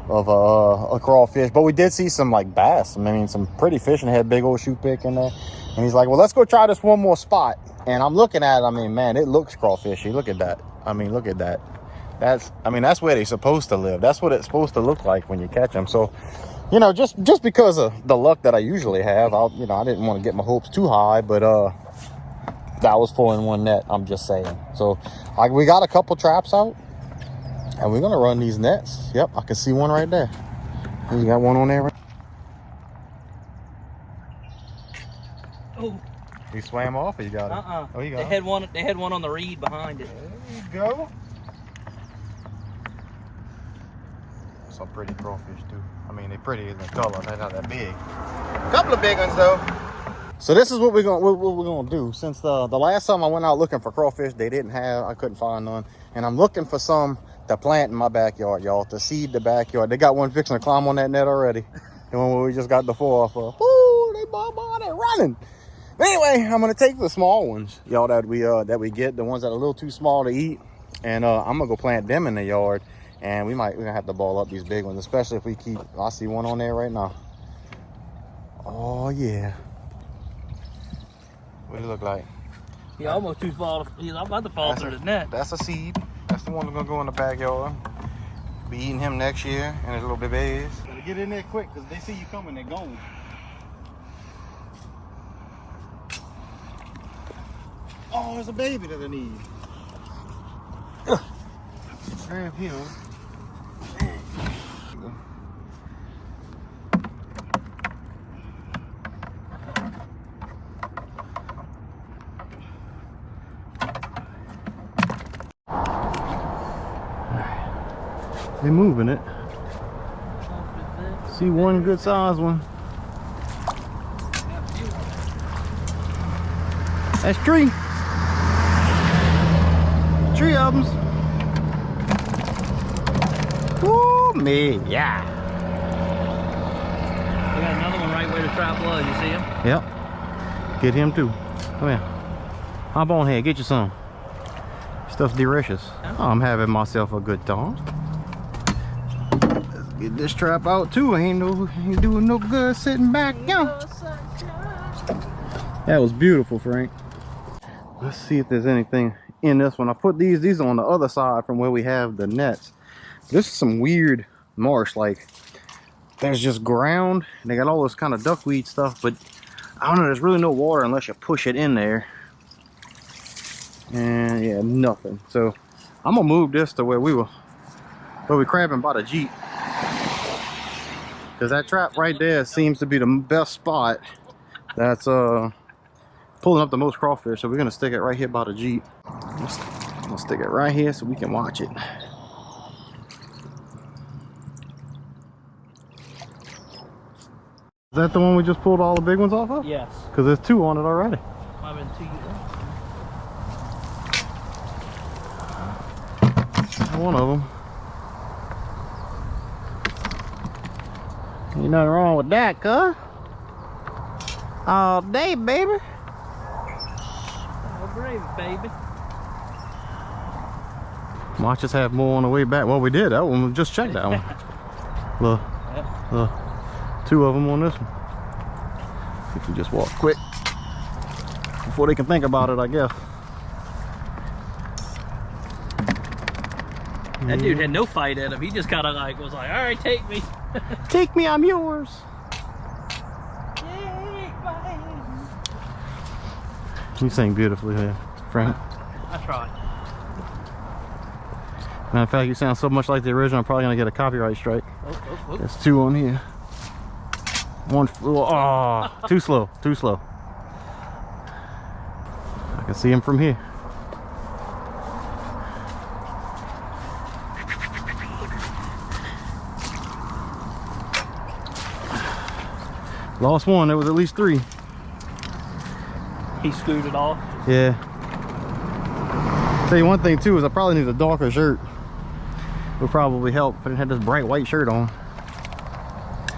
of a crawfish. But we did see some like bass. I mean, some pretty fish, and had big old shoe pick in there. And he's like, well, let's go try this one more spot. And I'm looking at it, I mean, man, it looks crawfishy. Look at that. I mean, look at that. That's where they're supposed to live. That's what it's supposed to look like when you catch them. So, you know, just because of the luck that I usually have, I didn't want to get my hopes too high, but that was 4 in 1 net, I'm just saying. So we got a couple traps out, and we're gonna run these nets. Yep, I can see one right there. You got one on there, right? Oh. You swam off, or you got it? Oh, you got it. They had one on the reed behind it. There you go. Some pretty crawfish too. I mean, they're pretty in the color. They're not that big. A couple of big ones though. So this is what we're gonna do. Since the last time I went out looking for crawfish, I couldn't find none, and I'm looking for some to plant in my backyard, y'all, to seed the backyard. They got one fixing to climb on that net already. The one where we just got the 4 off of. Ooh, they're running. Anyway, I'm gonna take the small ones, y'all, that we get, the ones that are a little too small to eat, and I'm gonna go plant them in the yard. And we're gonna have to ball up these big ones, especially if we keep, I see one on there right now. Oh yeah. What does it look like? He almost too fall. He's about to fall through the net. That's a seed. That's the one that's gonna go in the backyard. Be eating him next year and his little babies. Gotta get in there quick because they see you coming, they're going. Oh, there's a baby that I need. Grab him. They're moving it. See one good sized one. That's three. 3 of them. Ooh, me, yeah. We got another one right where the trap was. You see him? Yep. Get him too. Come here. Hop on here. Get you some. Stuff's delicious. Oh, I'm having myself a good time. Let's get this trap out too. Ain't doing no good sitting back. Yeah. That was beautiful, Frank. Let's see if there's anything in this one. I put these on the other side from where we have the nets. This is some weird marsh, like there's just ground and they got all this kind of duckweed stuff, but I don't know, there's really no water unless you push it in there. And yeah, nothing. So I'm gonna move this to where we're crabbing by the Jeep, because that trap right there seems to be the best spot that's pulling up the most crawfish. So we're gonna stick it right here by the Jeep. I'm gonna stick it right here so we can watch it. Is that the one we just pulled all the big ones off of? Yes. Because there's 2 on it already. I've been 2 years. One of them. Ain't nothing wrong with that, cuz. All day, baby. Oh, gravy, baby. Watch us have more on the way back. Well, we did. That one, we just checked that one. Look, look. 2 of them on this one. If we just walk quick before they can think about it, I guess. That dude had no fight in him. He just kind of like was like, all right, take me. Take me, I'm yours. You sing beautifully here, Frank. I tried. Matter of fact, you sound so much like the original, I'm probably gonna get a copyright strike. Oh. There's 2 on here. One flew. Oh, too slow, too slow. I can see him from here. Lost one. There was at least 3. He scooted off. Yeah. Tell you one thing too is I probably need a darker shirt. Would probably help if I didn't have this bright white shirt on.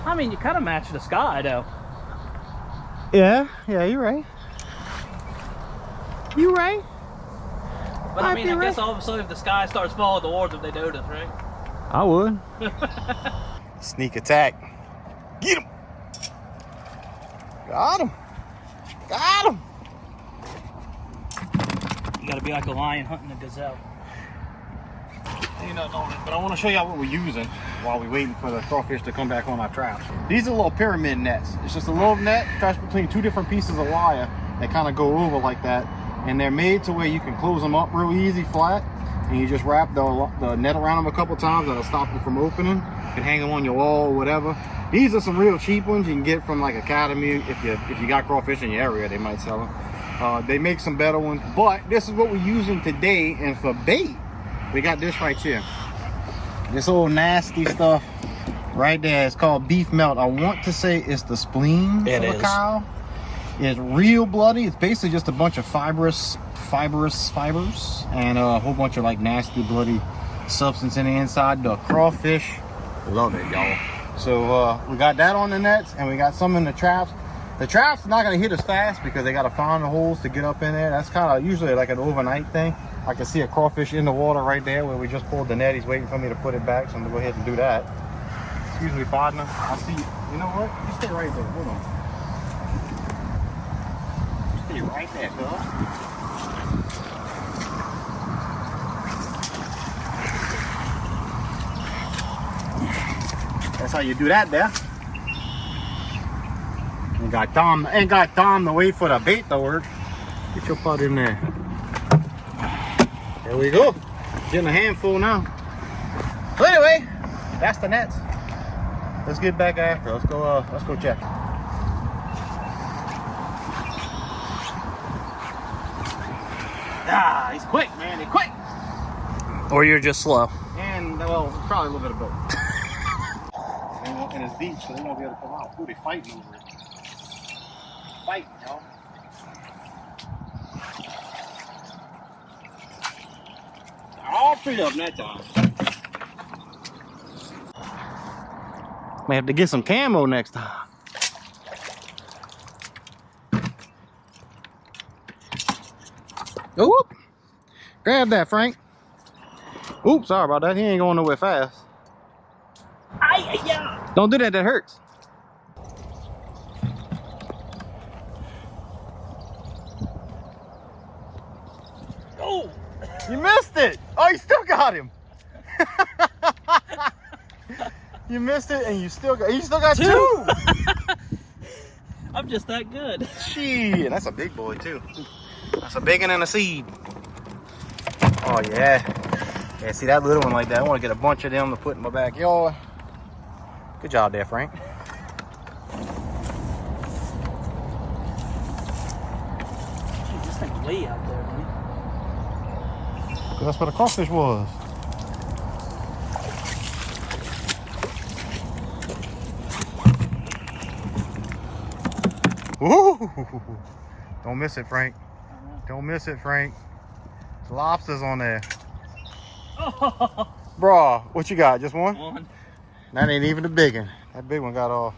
I mean, you kind of match the sky, though. Yeah, you're right. You right. But I mean, I guess all of a sudden if the sky starts falling towards them, they notice, right? I would. Sneak attack. Get him. Got him. Got him. You gotta be like a lion hunting a gazelle. Ain't nothing on it, but I want to show y'all what we're using while we're waiting for the crawfish to come back on our traps. These are little pyramid nets. It's just a little net attached between 2 different pieces of wire that kind of go over like that, and they're made to where you can close them up real easy flat, and you just wrap the net around them a couple times. That'll stop them from opening. You can hang them on your wall or whatever. These are some real cheap ones you can get from like Academy. If you got crawfish in your area, they might sell them. They make some better ones, but this is what we're using today. And for bait, we got this right here. This old nasty stuff right there. It's called beef melt. I want to say it's the spleen of a cow. It's real bloody. It's basically just a bunch of fibrous fibers and a whole bunch of like nasty bloody substance in the inside. The crawfish love it, y'all. So we got that on the nets, and we got some in the traps. The trap's not gonna hit as fast because they gotta find the holes to get up in there. That's kind of usually like an overnight thing. I can see a crawfish in the water right there where we just pulled the net. He's waiting for me to put it back, so I'm gonna go ahead and do that. It's usually partner. I see, you know what? You stay right there, hold on. Stay right there, cuz. That's how you do that there. Ain't got time to wait for the bait to work. Get your butt in there. There we go. Getting a handful now. So anyway, that's the nets. Let's get back after. Let's go check. Ah, he's quick, man. He's quick. Or you're just slow. And well, probably a little bit of both. And it's deep, so they won't be able to come out. Ooh, they fighting over it. Fighting, y'all. All three of them that time. May have to get some camo next time. Oh, whoop. Grab that, Frank. Oops, sorry about that. He ain't going nowhere fast. Don't do that, that hurts. Oh! You missed it! Oh, you still got him! You missed it and you still got two! I'm just that good. Gee, that's a big boy too. That's a big one and a seed. Oh yeah. Yeah, see that little one like that. I want to get a bunch of them to put in my backyard. Good job there, Frank. Gee, this thing's way out there, man. That's where the crawfish was. Ooh. Don't miss it, Frank. Don't miss it, Frank. There's lobsters on there. Oh. Bro, what you got? Just one? One. That ain't even the big one. That big one got off.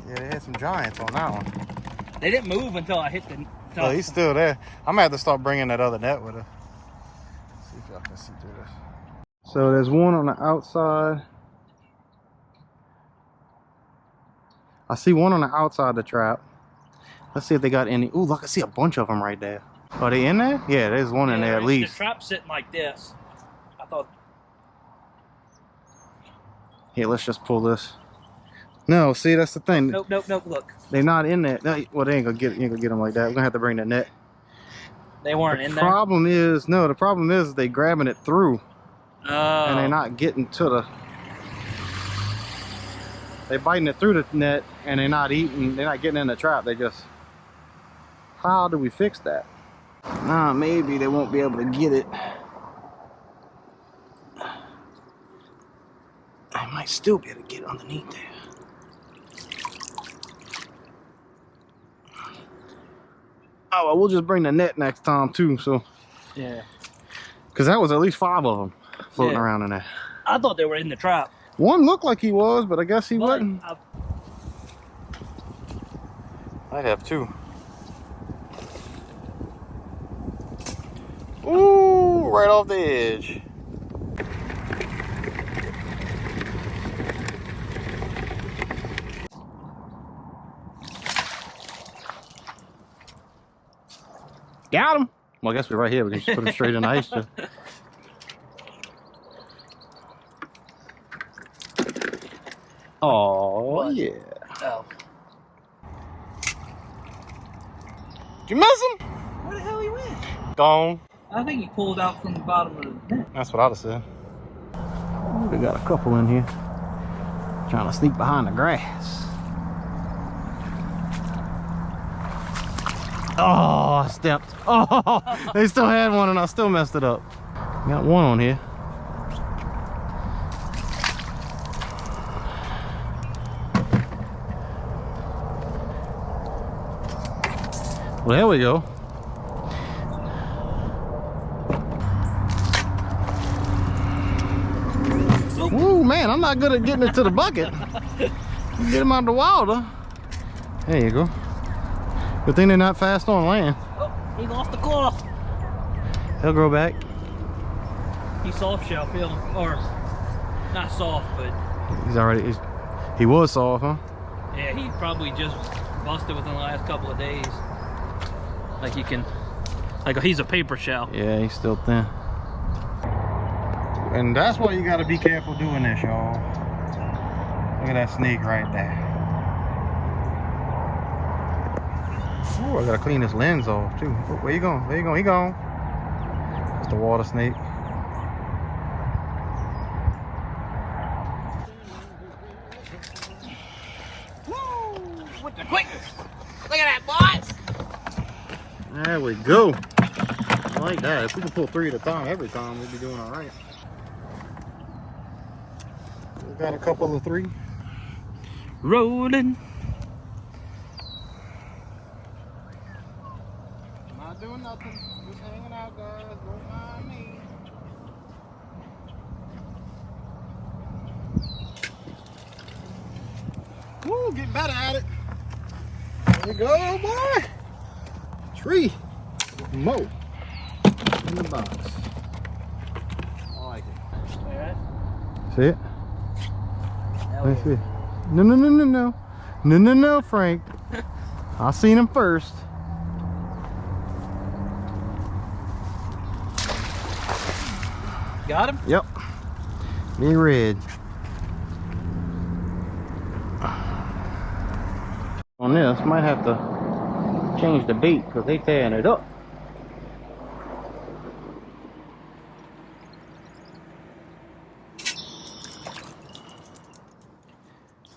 Yeah, they had some giants on that one. They didn't move until I hit the top. Oh, he's still there. I'm gonna have to start bringing that other net with her. See if y'all can see through this. So there's one on the outside. I see one on the outside of the trap. Let's see if they got any. Ooh, look, I see a bunch of them right there. Are they in there? Yeah, there's one in there at least. The trap's sitting like this. I thought. Here, let's just pull this. No, see, that's the thing. Nope, nope, nope. Look, They're not in there. No, well, they ain't gonna get them like that. We're gonna have to bring the net. they weren't in there. Problem is, no, the problem is they grabbing it through Oh. and they're not getting to the. They're biting it through the net and they're not eating. They're not getting in the trap. They just. How do we fix that? Nah, maybe they won't be able to get it. I might still be able to get underneath there. Oh, well, we'll just bring the net next time too, so. Yeah. Because that was at least 5 of them floating Yeah. around in there. I thought they were in the trap. One looked like he was, but I guess he wasn't. I'd have two. Ooh, right off the edge. Got him. Well, I guess we're right here. We can just put him straight in the ice. Too. Oh, yeah. Oh. Did you miss him? Where the hell he went? Gone. I think he pulled out from the bottom of the net. That's what I'd have said. We got a couple in here. Trying to sneak behind the grass. Oh, I stepped. Oh, they still had one and I still messed it up. Got one on here. Well, there we go. Ooh, man, I'm not good at getting it to the bucket. Get him out of the water. There you go. Good thing they're not fast on land. Oh, he lost the claw. He'll grow back. He's soft shell feeling, or not soft, but He was soft, huh? yeah, he probably just busted within the last couple of days. Like he's a paper shell. Yeah, he's still thin. And that's why you gotta be careful doing this, y'all. Look at that snake right there. Oh, I gotta clean this lens off too. Oh, where you going? There you go. He gone. It's the water snake. Woo! With the quickness. Look at that, boys. There we go. I like that. If we can pull 3 at a time every time, we'd be doing all right. We got a couple of 3. Rolling. Not doing nothing. Just hanging out, guys. Don't mind me. Woo, getting better at it. There you go, boy. 3 more in the box. I like it. Alright. See it? Let's see. No, no, no, no, no. No, no, no, Frank. I seen him first. Got him? Yep. Big red. On this, might have to change the bait because they tearing it up.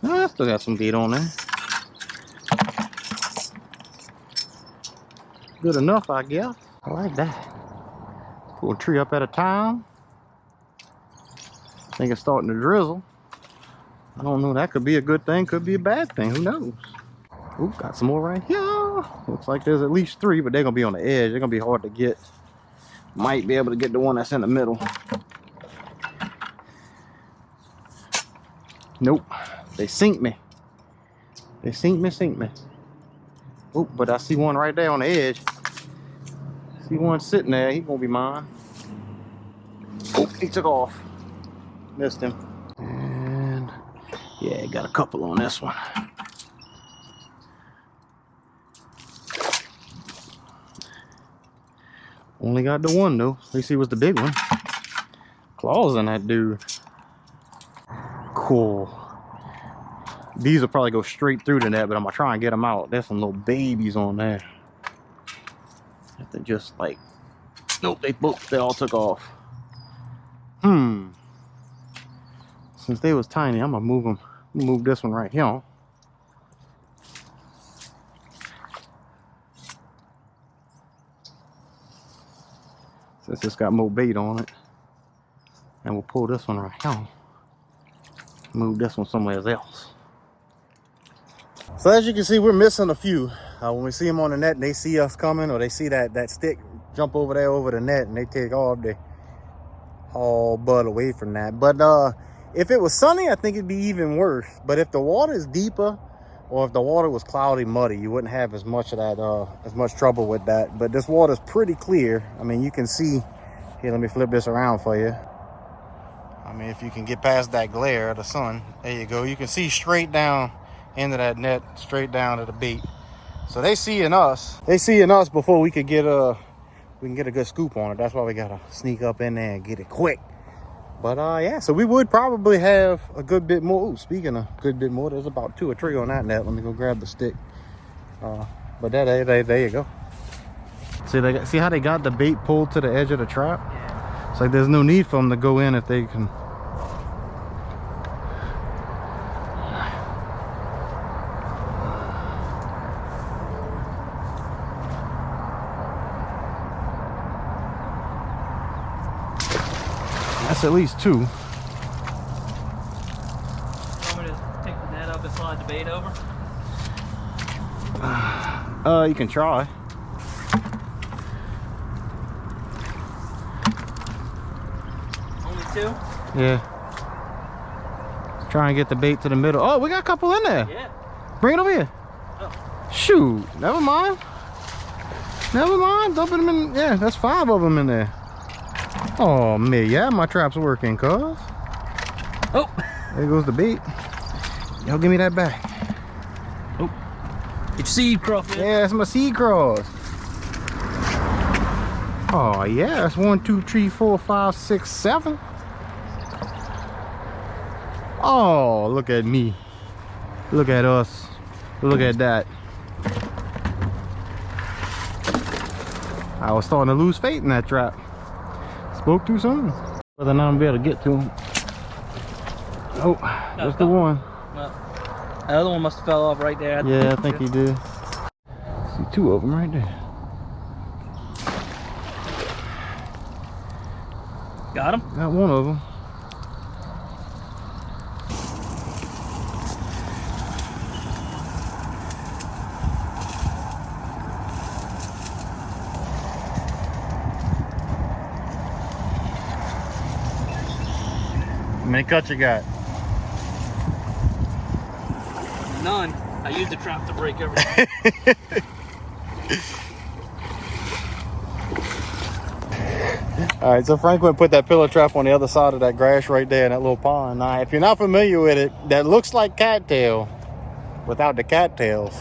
I still got some bait on there. Good enough, I guess. I like that. Pull a tree up at a time. I think it's starting to drizzle. I don't know, that could be a good thing, could be a bad thing, who knows? Ooh, got some more right here. Looks like there's at least 3, but they're gonna be on the edge. They're gonna be hard to get. Might be able to get the one that's in the middle. Nope, they sink me. They sink me. Oh, but I see one right there on the edge. See one sitting there, he's gonna be mine. Oh, he took off. Missed him. And yeah, got a couple on this one. Only got the one though. At least he was the big one. Claws in that dude. Cool. These will probably go straight through the net, but I'm gonna try and get them out. There's some little babies on there. Have to just like, nope, they all took off. Since they was tiny, I'm gonna move them. Move this one right here. Since it's got more bait on it, and we'll pull this one right here. Move this one somewhere else. So as you can see, we're missing a few. When we see them on the net and they see us coming, or they see that stick jump over there over the net, and they take all the butt away from that. But if it was sunny, I think it'd be even worse. But if the water is deeper, or if the water was cloudy, muddy, you wouldn't have as much of that, as much trouble with that. But this water's pretty clear. I mean, you can see here. Let me flip this around for you. I mean, if you can get past that glare of the sun, there you go. You can see straight down into that net, straight down to the bait. So they seeing us. They seeing us before we could get a good scoop on it. That's why we gotta sneak up in there and get it quick. But yeah, so we would probably have a good bit more. Ooh, speaking of good bit more, there's about 2 or 3 on that net. Let me go grab the stick. But there you go. See how they got the bait pulled to the edge of the trap? Yeah. It's like there's no need for them to go in if they can. That's at least 2. You want me to take the net up and slide the bait over? You can try. Only 2? Yeah. Let's try and get the bait to the middle. Oh, we got a couple in there. Yeah. Bring it over here. Oh. Shoot, never mind. Never mind, dumping them in, yeah, that's 5 of them in there. Oh man, yeah, my trap's working, cuz. Oh. There goes the bait. Y'all give me that back. Oh. It's seed crawfish. Yeah, that's my seed cross. Oh yeah, that's 1, 2, 3, 4, 5, 6, 7. Oh, look at me. Look at us. Look at that. I was starting to lose faith in that trap. Spoke too soon. Whether or not I'm able to get to him. Oh, that's the one. Well, the other one must have fell off right there. Yeah, I think he did. See 2 of them right there. Got him? Got 1 of them. How many cuts you got? None. I used the trap to break everything. All right, so Frank went put that pillow trap on the other side of that grass right there in that little pond. Now, if you're not familiar with it, that looks like cattail without the cattails.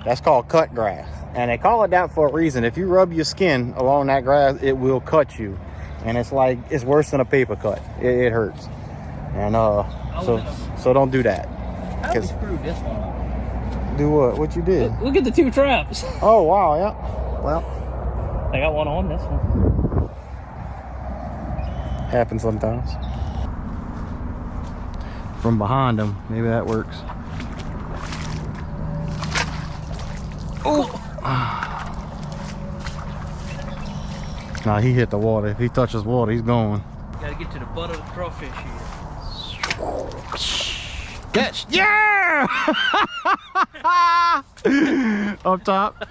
That's called cut grass. And they call it that for a reason. If you rub your skin along that grass, it will cut you. And it's like, it's worse than a paper cut. It hurts. And so don't do that. How did we screw this one up? Do what? What you did? Look at the 2 traps. Oh, wow, yeah. Well, I got one on this one. happens sometimes. From behind them, maybe that works. Oh! Nah, he hit the water. If he touches water, he's going. Gotta get to the butt of the crawfish here. Catch! Yeah! Up top.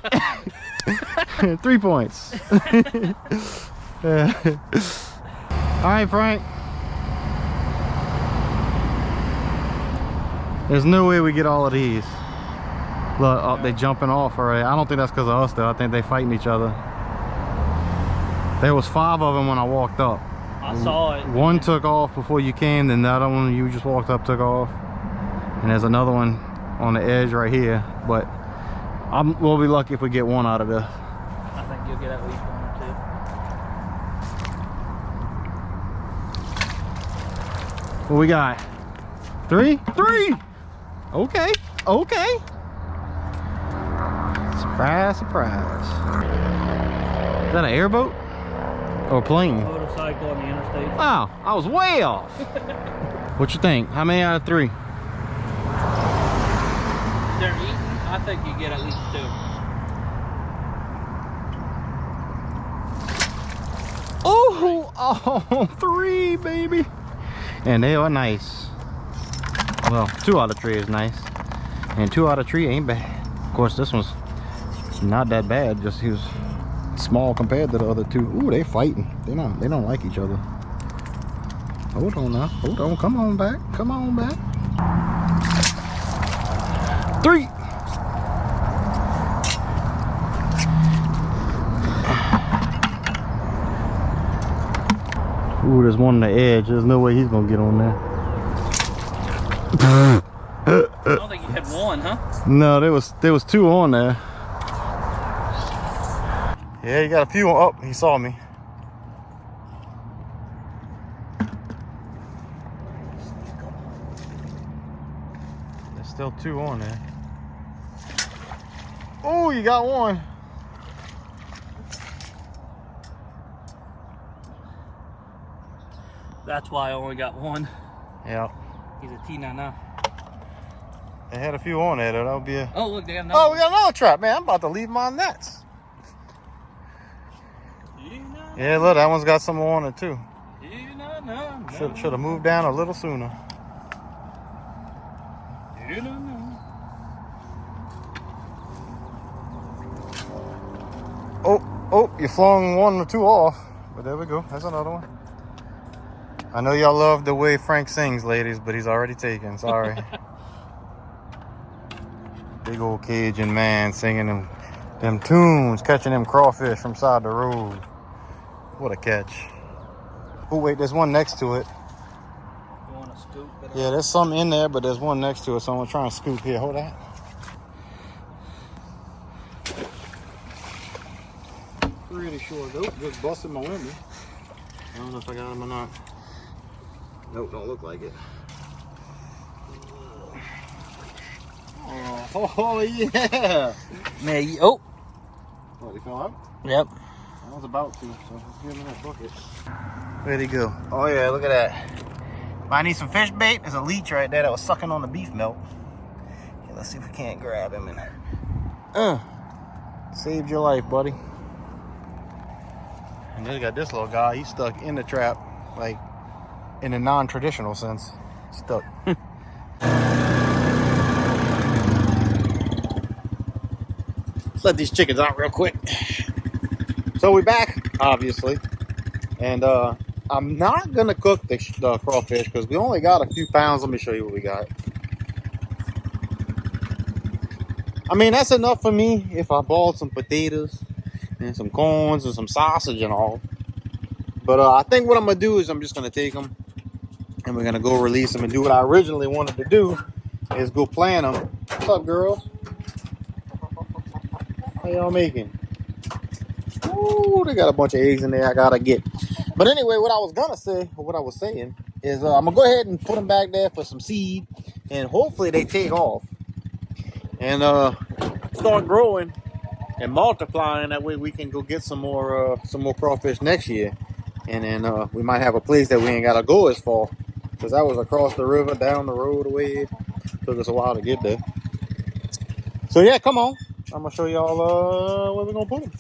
3 points. All right, Frank. There's no way we get all of these. Look, oh, they jumping off already. I don't think that's because of us though. I think they fighting each other. There was 5 of them when I walked up. I saw it. One took off before you came, then the other one you just walked up took off. And there's another one on the edge right here. But we'll be lucky if we get 1 out of this. I think you'll get at least 1 or 2. What we got? 3? 3! Okay, okay. Surprise, surprise. Is that an airboat? Or a plane? Motorcycle on the interstate. Wow, I was way off. What you think? How many out of 3? They're eating. I think you get at least 2. Oh, 3, baby. And they are nice. Well, 2 out of 3 is nice. And 2 out of 3 ain't bad. Of course, this one's not that bad. Just he was small compared to the other 2. Ooh, they fighting. They don't like each other. Hold on now. Hold on. Come on back. Come on back. 3. Ooh, there's one on the edge. There's no way he's gonna get on there. I don't think you had 1, huh? No, there was 2 on there. Yeah, you got a few on. Oh, he saw me. There's still 2 on there. Oh, you got 1. That's why I only got 1. Yeah. He's a T99. They had a few on there though. That would be a. Oh, look, they got another. Oh, we got another trap, man. I'm about to leave my nets. Yeah, look, that one's got some on it too. Should have moved down a little sooner. Oh, you flung 1 or 2 off. But there we go. That's another one. I know y'all love the way Frank sings, ladies, but he's already taken. Sorry. Big old Cajun man singing them tunes, catching them crawfish from side the road. What a catch. Oh wait, there's one next to it. You want to scoop it? Yeah, there's some in there, but there's one next to it, so I'm gonna try and scoop here. Hold that. Pretty sure. Nope, just busted my window. I don't know if I got him or not. Nope, don't look like it. Oh yeah! Man, oh. What, he fell out? Yep. I was about to, so let's give him that bucket. Where'd he go? Oh yeah, look at that. If I need some fish bait, there's a leech right there that was sucking on the beef milk. Okay, let's see if we can't grab him and saved your life, buddy. And then we got this little guy, he's stuck in the trap, like in a non-traditional sense. Stuck. Let's let these chickens out real quick. So we're back, obviously, and I'm not gonna cook the crawfish because we only got a few pounds. Let me show you what we got. I mean, that's enough for me if I boiled some potatoes and some corns and some sausage and all. But I think what I'm gonna do is I'm just gonna take them and we're gonna go release them and do what I originally wanted to do, is go plant them. What's up, girls? How y'all making? Ooh, they got a bunch of eggs in there I gotta get. But anyway, what I was gonna say, or what I was saying, is I'm gonna go ahead and put them back there for some seed, and hopefully they take off and start growing and multiplying. That way we can go get some more crawfish next year, and then we might have a place that we ain't gotta go as far, because that was across the river, down the road away. Took us a while to get there. So yeah, come on. I'm gonna show y'all where we're gonna put them.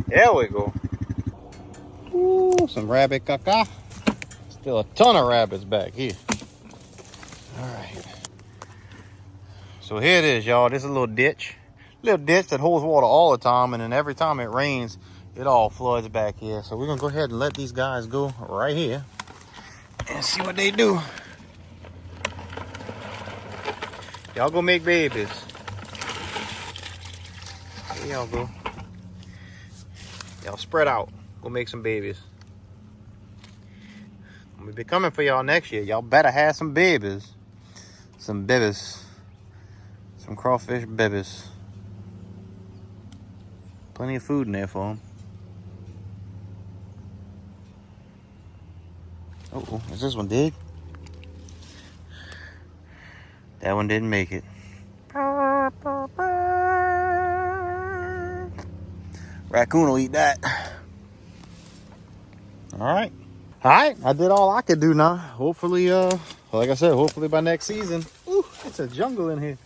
There we go. Ooh, some rabbit caca. Still a ton of rabbits back here. All right. So here it is, y'all. This is a little ditch. Little ditch that holds water all the time, and then every time it rains, it all floods back here. So we're gonna go ahead and let these guys go right here and see what they do. Y'all go make babies. Here y'all go. Y'all spread out. Go make some babies. We'll be coming for y'all next year. Y'all better have some babies. Some babies. Some crawfish babies. Plenty of food in there for them. Oh, is this one dead? That one didn't make it. Raccoon will eat that. All right, I did all I could do now. Hopefully, like I said, hopefully by next season. Ooh, it's a jungle in here.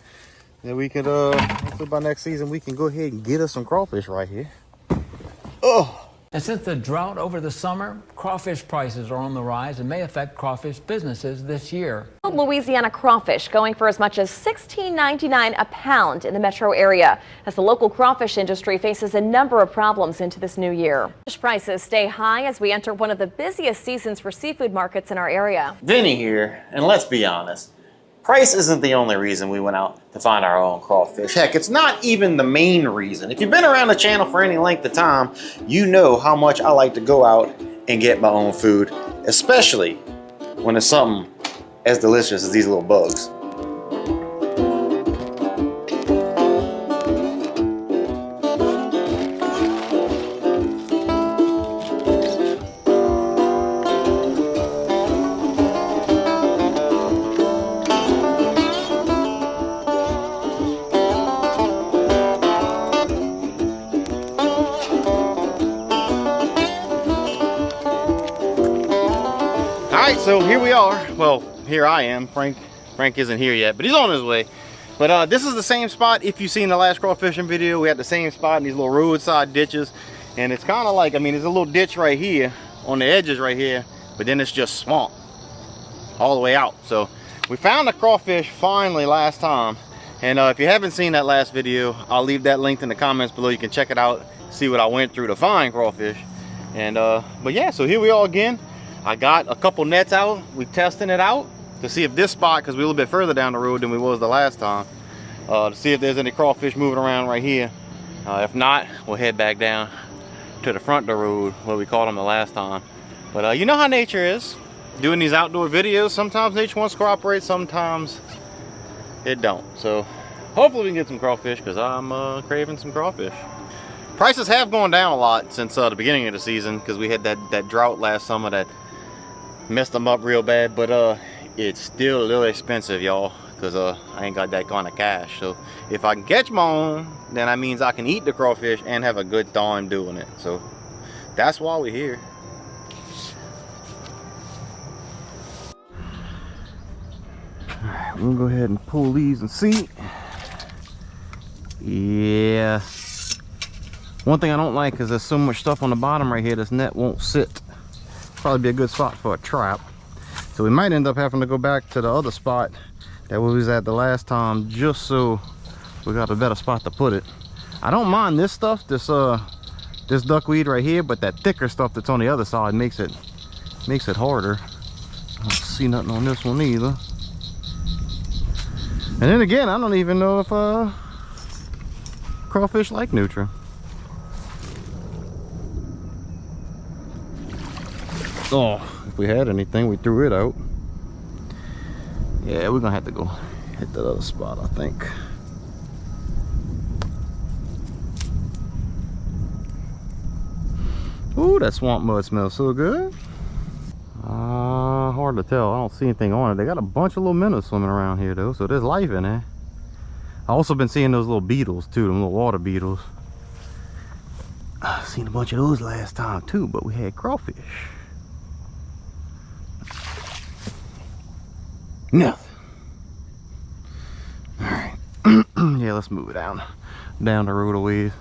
That we could, hopefully by next season we can go ahead and get us some crawfish right here. Oh. And since the drought over the summer, crawfish prices are on the rise and may affect crawfish businesses this year. Louisiana crawfish going for as much as $16.99 a pound in the metro area as the local crawfish industry faces a number of problems into this new year. Fish prices stay high as we enter one of the busiest seasons for seafood markets in our area. Vinny here, and let's be honest, price isn't the only reason we went out to find our own crawfish. Heck, it's not even the main reason. If you've been around the channel for any length of time, you know how much I like to go out and get my own food, especially when it's something as delicious as these little bugs. So here we are. Well, here I am. Frank isn't here yet, but he's on his way. But this is the same spot. If you've seen the last crawfishing video, we had the same spot in these little roadside ditches. And it's kind of like, I mean, there's a little ditch right here on the edges right here, but but then it's just swamp all the way out. So we found the crawfish finally last time, and if you haven't seen that last video, I'll leave that linked in the comments below. You can check it out, see what I went through to find crawfish. And but yeah, so here we are again. I got a couple nets out. We're testing it out to see if this spot, because we're a little bit further down the road than we was the last time, to see if there's any crawfish moving around right here. If not, we'll head back down to the front of the road where we caught them the last time. But you know how nature is. Doing these outdoor videos, sometimes nature wants to cooperate, sometimes it don't. So hopefully we can get some crawfish, because I'm craving some crawfish. Prices have gone down a lot since the beginning of the season, because we had that drought last summer that messed them up real bad. But it's still a little expensive, y'all, because I ain't got that kind of cash. So if I can catch my own, then that means I can eat the crawfish and have a good time doing it. So that's why we're here. Alright, we'll go ahead and pull these and see. Yeah. One thing I don't like is there's so much stuff on the bottom right here. This net won't sit. Probably be a good spot for a trap. So we might end up having to go back to the other spot that we was at the last time, just so we got a better spot to put it. I don't mind this stuff, this duckweed right here, but that thicker stuff that's on the other side makes it harder. I don't see nothing on this one either. And then again, I don't even know if crawfish like Nutra. Oh, if we had anything, we threw it out. Yeah, we're gonna have to go hit that other spot, I think. Ooh, that swamp mud smells so good. Hard to tell. I don't see anything on it. They got a bunch of little minnows swimming around here though, so there's life in there. I also been seeing those little beetles too, them little water beetles. I seen a bunch of those last time too, but we had crawfish. Nothing. All right. Yeah, let's move it down the road a ways.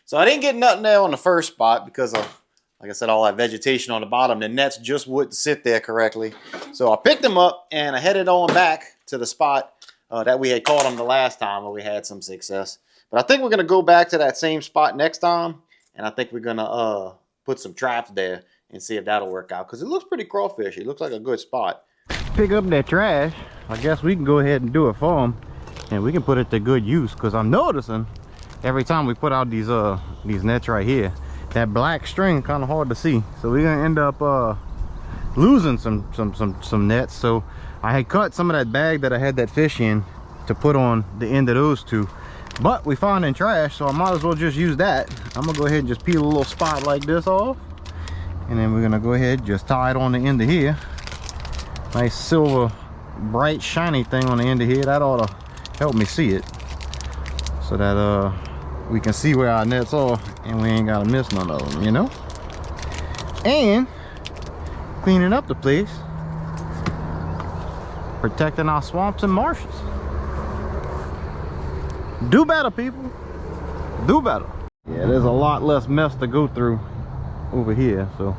So I didn't get nothing there on the first spot because of, like I said, all that vegetation on the bottom. The nets just wouldn't sit there correctly. So I picked them up and I headed on back to the spot that we had caught them the last time where we had some success. But I think we're gonna go back to that same spot next time, and I think we're gonna put some traps there and see if that'll work out, because it looks pretty crawfishy. It looks like a good spot. Pick up that trash. I guess we can go ahead and do it for them, and we can put it to good use, because I'm noticing every time we put out these nets right here, that black string kind of hard to see, so we're gonna end up losing some nets. So I had cut some of that bag that I had that fish in to put on the end of those two, but we found in trash, so I might as well just use that. I'm gonna go ahead and just peel a little spot like this off, and then we're gonna go ahead and just tie it on the end of here. Nice silver bright shiny thing on the end of here. That ought to help me see it, so that we can see where our nets are and we ain't gotta miss none of them, you know. And cleaning up the place, protecting our swamps and marshes. Do better, people. Do better. Yeah, there's a lot less mess to go through over here, so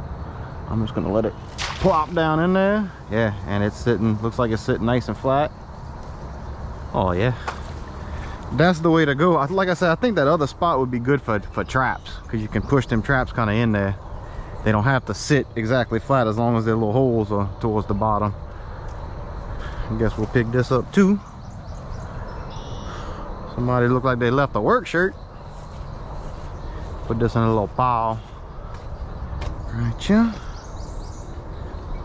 I'm just gonna let it plop down in there. Yeah, and it's sitting, looks like it's sitting nice and flat. Oh yeah, that's the way to go. Like I said, I think that other spot would be good for traps, because you can push them traps kind of in there. They don't have to sit exactly flat as long as their little holes are towards the bottom. I guess we'll pick this up too. Somebody looked like they left a work shirt. Put this in a little pile right here.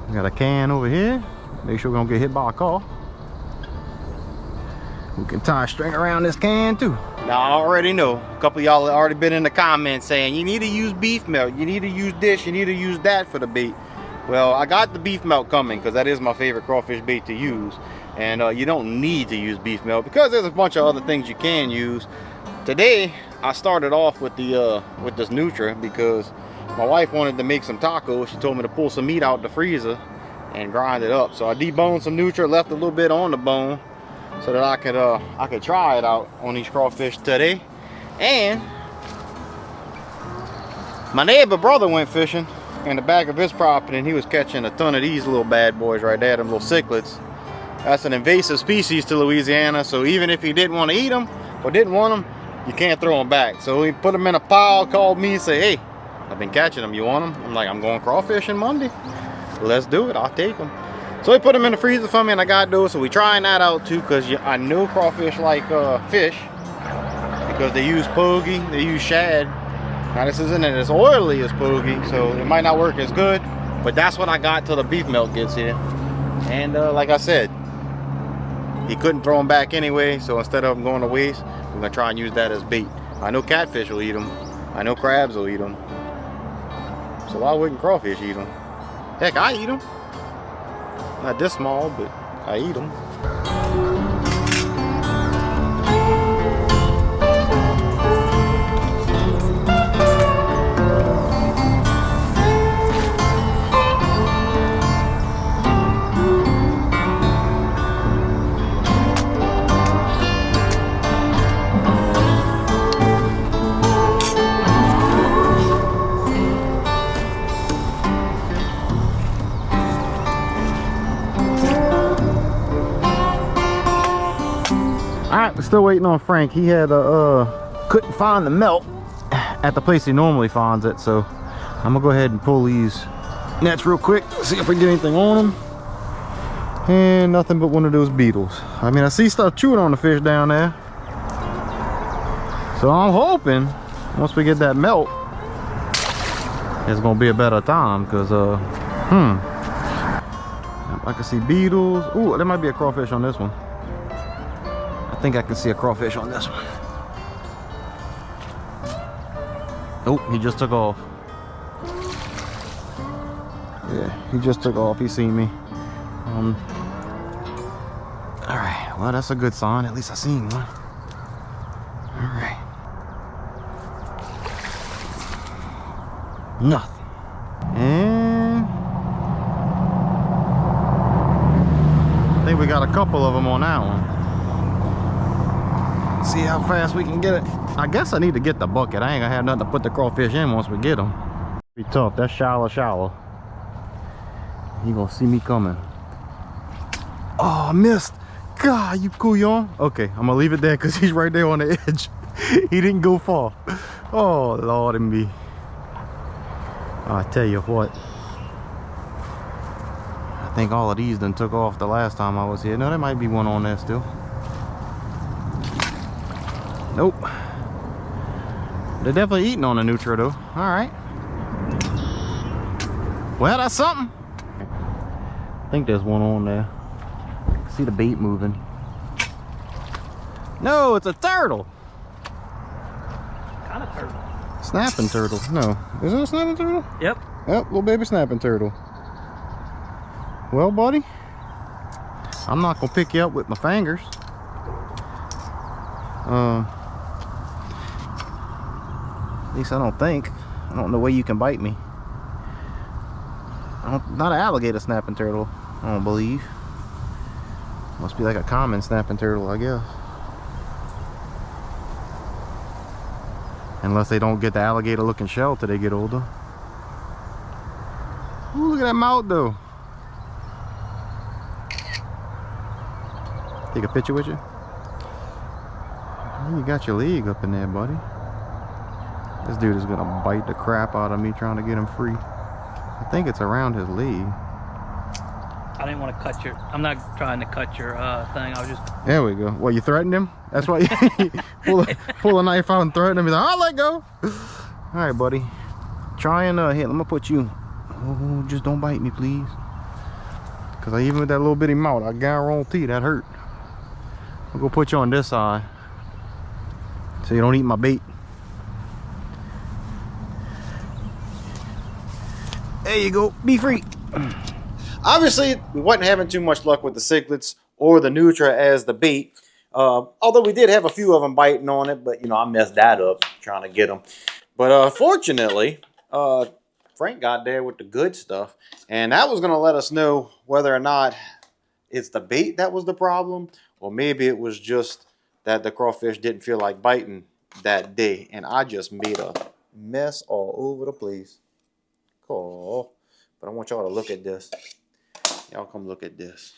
We got a can over here. Make sure we don't get hit by a car. We can tie a string around this can too. Now I already know, a couple of y'all have already been in the comments saying you need to use beef milk, you need to use this, you need to use that for the bait. Well, I got the beef milk coming, because that is my favorite crawfish bait to use. And you don't need to use beef milk, because there's a bunch of other things you can use. Today I started off with the with this Nutra, because my wife wanted to make some tacos. She told me to pull some meat out the freezer and grind it up. So I deboned some Nutra, left a little bit on the bone, so that I could try it out on these crawfish today. And my neighbor brother went fishing, in the back of his property, and he was catching a ton of these little bad boys right there, them little cichlids. That's an invasive species to Louisiana, so even if he didn't want to eat them or didn't want them, you can't throw them back. So he put them in a pile, called me and said, hey, I've been catching them, you want them? I'm like, I'm going crawfishing Monday. Let's do it, I'll take them. So he put them in the freezer for me, and I got those. So we trying that out too, because I know crawfish like fish, because they use pogie, they use shad. Now this isn't as oily as pogie, so it might not work as good, but that's what I got till the beef milk gets here. And like I said, he couldn't throw them back anyway, so instead of them going to waste, we're gonna try and use that as bait. I know catfish will eat them. I know crabs will eat them. So why wouldn't crawfish eat them? Heck, I eat them. Not this small, but I eat them. Alright, we're still waiting on Frank. He had couldn't find the melt at the place he normally finds it, so I'm gonna go ahead and pull these nets real quick, see if we can get anything on them. And nothing but one of those beetles. I mean, I see stuff chewing on the fish down there, so I'm hoping once we get that melt, it's gonna be a better time, because I can see beetles. Ooh, there might be a crawfish on this one. I think I can see a crawfish on this one. Oh, he just took off. Yeah, he just took off. He seen me. All right, well, that's a good sign. At least I seen one. All right. Nothing. And I think we got a couple of them on that one. See how fast we can get it. I guess I need to get the bucket. I ain't gonna have nothing to put the crawfish in once we get them. Be tough. That's shallow. You gonna see me coming. Oh, I missed. God, you cool, y'all. Okay, I'm gonna leave it there because he's right there on the edge. He didn't go far. Oh, Lord and me. I tell you what. I think all of these done took off the last time I was here. No, there might be one on there still. Nope. They're definitely eating on the Nutra though. All right. Well, that's something. I think there's one on there. See the bait moving. No, it's a turtle. Kind of turtle. Snapping turtle. No. Is it a snapping turtle? Yep. Yep, little baby snapping turtle. Well, buddy, I'm not gonna pick you up with my fingers. At least I don't think. I don't know where you can bite me. Not an alligator snapping turtle, I don't believe. Must be like a common snapping turtle, I guess. Unless they don't get the alligator looking shell till they get older. Ooh, look at that mouth though. Take a picture with you. You got your leg up in there, buddy. This dude is gonna bite the crap out of me trying to get him free. I think it's around his leg. I didn't want to cut your, I'm not trying to cut your thing. I was just. There we go. Well, you threatened him? That's why you pull a knife out and threaten him. He's like, I'll let go. All right, buddy. Try and, here, let me put you. Oh, just don't bite me, please. Because even with that little bitty mouth, I guarantee that hurt. I'll go put you on this side so you don't eat my bait. There you go. Be free. Obviously, we wasn't having too much luck with the cichlids or the Nutra as the bait. Although we did have a few of them biting on it, but, you know, I messed that up trying to get them. But fortunately, Frank got there with the good stuff. And that was going to let us know whether or not it's the bait that was the problem, or maybe it was just that the crawfish didn't feel like biting that day. And I just made a mess all over the place. Oh, but I want y'all to look at this. Y'all come look at this.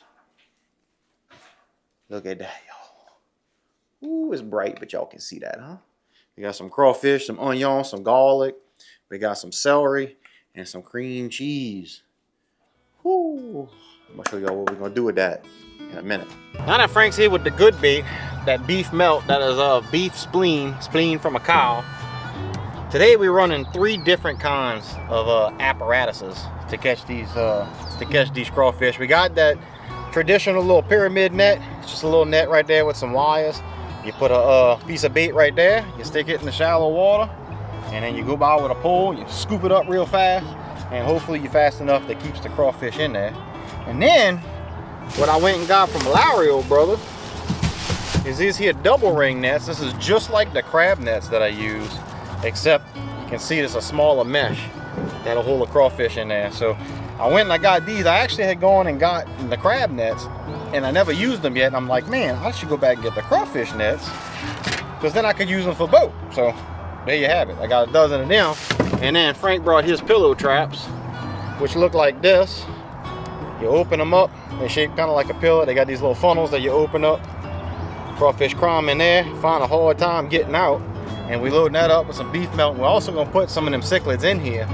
Look at that, y'all. Ooh, it's bright, but y'all can see that, huh? We got some crawfish, some onions, some garlic. We got some celery and some cream cheese. Woo! I'm gonna show y'all what we're gonna do with that in a minute. Now that Frank's here with the good bait, that beef melt, that is beef spleen from a cow. Today we're running 3 different kinds of apparatuses to catch these crawfish. We got that traditional little pyramid net. It's just a little net right there with some wires. You put a piece of bait right there, you stick it in the shallow water, and then you go by with a pole, you scoop it up real fast, and hopefully you're fast enough that keeps the crawfish in there. And then, what I went and got from Lario Brothers is these here double ring nets. This is just like the crab nets that I use, except you can see there's a smaller mesh that'll hold a crawfish in there. So I went and I got these. I actually had gone and got the crab nets, and I never used them yet. And I'm like, man, I should go back and get the crawfish nets, because then I could use them for boat. So there you have it. I got a dozen of them. And then Frank brought his pillow traps, which look like this. You open them up, they shape kind of like a pillow. They got these little funnels that you open up. Crawfish crumb in there, find a hard time getting out. And we load that up with some beef melt. We're also gonna put some of them cichlids in here,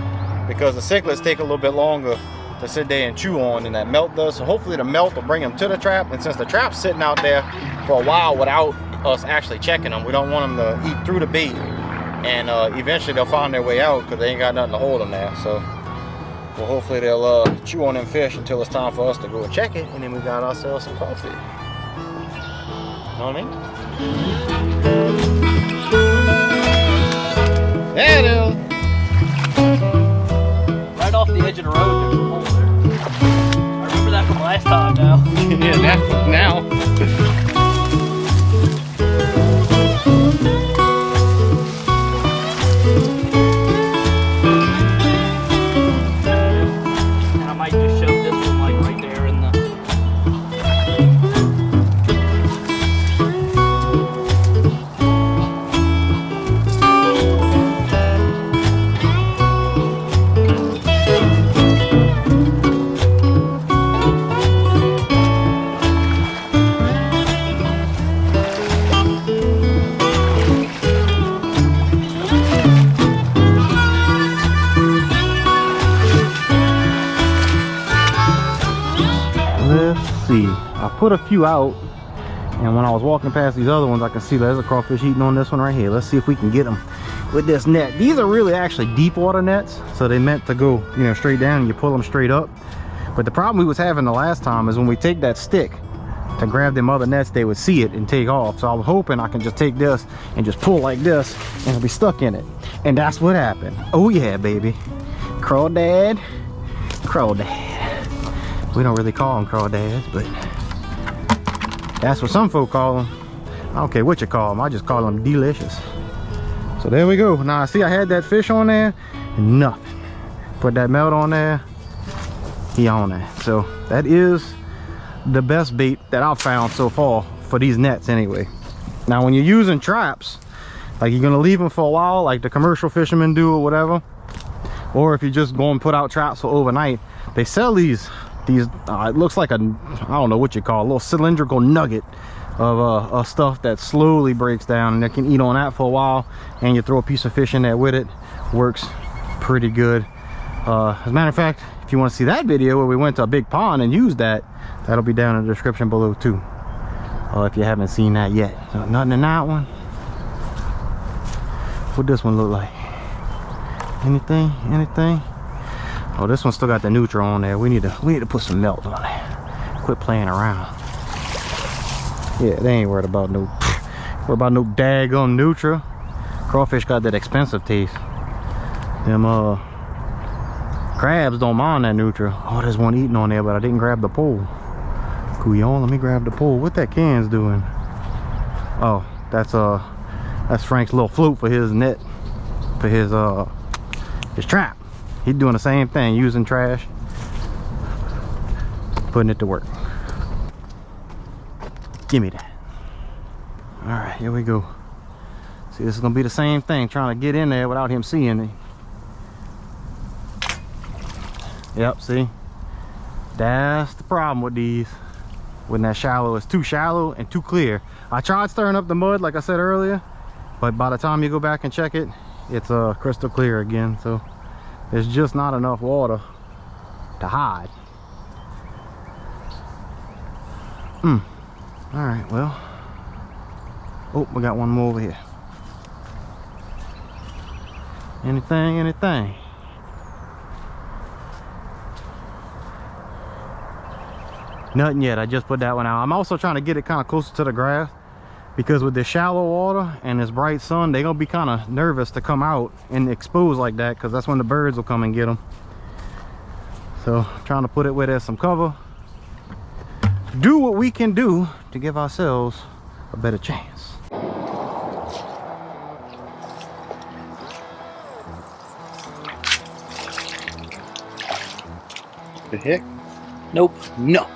because the cichlids take a little bit longer to sit there and chew on than that melt does. So hopefully the melt will bring them to the trap. And since the trap's sitting out there for a while without us actually checking them, we don't want them to eat through the bait. And eventually they'll find their way out because they ain't got nothing to hold them there. So well, hopefully they'll chew on them fish until it's time for us to go and check it. And then we got ourselves some crawfish. You know what I mean? There it is. Right off the edge of the road, there's a hole there. I remember that from last time now. Yeah, that's now. And I might just shove this one like right there in the... See, I put a few out, and when I was walking past these other ones, I can see there's a crawfish eating on this one right here. Let's see if we can get them with this net. These are really actually deep water nets, so they meant to go, you know, straight down and you pull them straight up. But the problem we was having the last time is when we take that stick to grab them other nets, they would see it and take off. So I was hoping I can just take this and just pull like this and it'll be stuck in it. And that's what happened. Oh yeah, baby. Crawdad, crawdad. We don't really call them crawdads, but that's what some folk call them. I don't care what you call them, I just call them delicious. So there we go. Now see, I had that fish on there and nothing. Put that melt on there, he on there. So that is the best bait that I've found so far for these nets anyway. Now when you're using traps, like you're gonna leave them for a while like the commercial fishermen do or whatever, or if you just go and put out traps for overnight, they sell these it looks like a, I don't know what you call it, a little cylindrical nugget of stuff that slowly breaks down, and they can eat on that for a while, and you throw a piece of fish in there with it. Works pretty good. As a matter of fact, if you want to see that video where we went to a big pond and used that, that'll be down in the description below too, if you haven't seen that yet. So nothing in that one. What this one look like? Anything? Oh, this one still got the neutral on there. We need to put some melt on there. Quit playing around. Yeah, they ain't worried about no daggone neutral. Crawfish got that expensive taste. Them crabs don't mind that neutral. Oh, there's one eating on there, but I didn't grab the pole. Couillon, let me grab the pole. What that can's doing? Oh, that's Frank's little float for his net, for his trap. He's doing the same thing, using trash, putting it to work. Give me that. All right, here we go. See, this is gonna be the same thing, trying to get in there without him seeing me. Yep, see? That's the problem with these. When that shallow, it's too shallow and too clear. I tried stirring up the mud like I said earlier, but by the time you go back and check it, it's crystal clear again. So there's just not enough water to hide. All right, well. Oh, we got one more over here. Anything? Nothing yet. I just put that one out. I'm also trying to get it kind of closer to the grass, because with the shallow water and this bright sun, they're gonna be kind of nervous to come out and expose like that, because that's when the birds will come and get them. So I'm trying to put it where there's some cover. Do what we can do to give ourselves a better chance. The heck? Nope. No.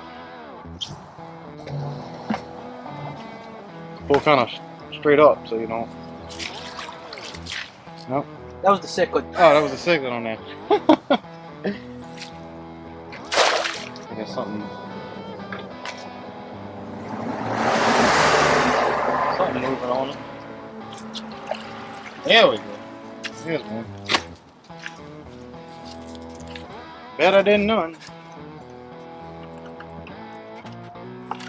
Pull kind of straight up so you don't. Nope. That was the second. Oh, that was the second on that. I got something. Something moving on it. There we go. Here's one. Better than none.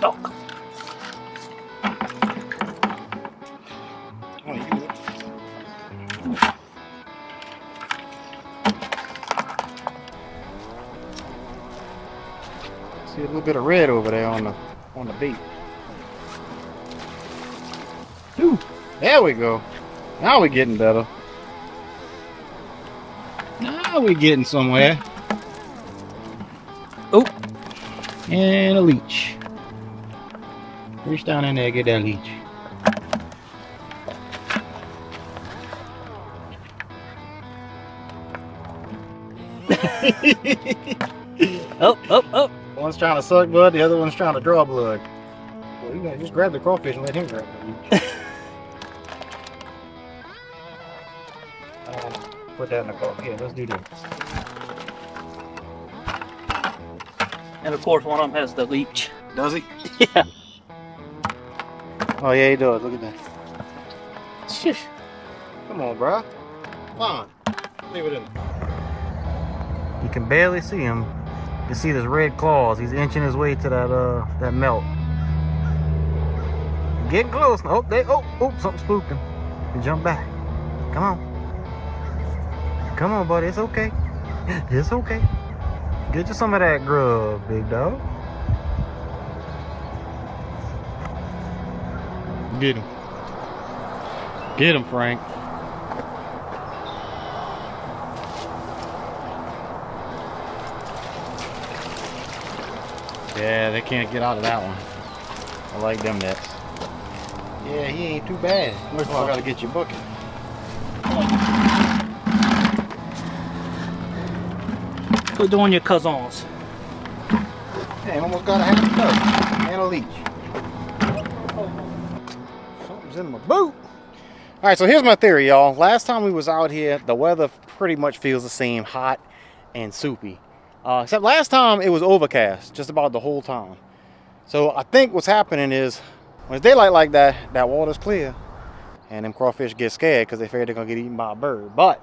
Oh. See a little bit of red over there on the bait. Ooh, there we go. Now we're getting better. Now we're getting somewhere. Oh, and a leech. Reach down in there, get that leech. Oh. One's trying to suck blood, the other one's trying to draw blood. Well, you gotta just grab the crawfish and let him grab the leech. Put that in the car. Here, let's do this. And of course, one of them has the leech. Does he? Yeah. Oh yeah, he does. Look at that. Shush. Come on, bro. Come on. Leave it in. You can barely see him. You can see his red claws. He's inching his way to that melt. Getting close. Oh, something spooked him. He jumped back. Come on. Come on, buddy. It's okay. It's okay. Get you some of that grub, big dog. Get him. Get him, Frank. Yeah, they can't get out of that one. I like them nets. Yeah, he ain't too bad. First of all, I gotta get your bucket. Quit doing your cousins. Hey, almost got a half a tub and a leech. Something's in my boot. All right, so here's my theory, y'all. Last time we was out here, the weather pretty much feels the same, hot and soupy. Except last time it was overcast just about the whole time. So I think what's happening is when it's daylight like that, that water's clear and them crawfish get scared because they fear they're gonna get eaten by a bird. But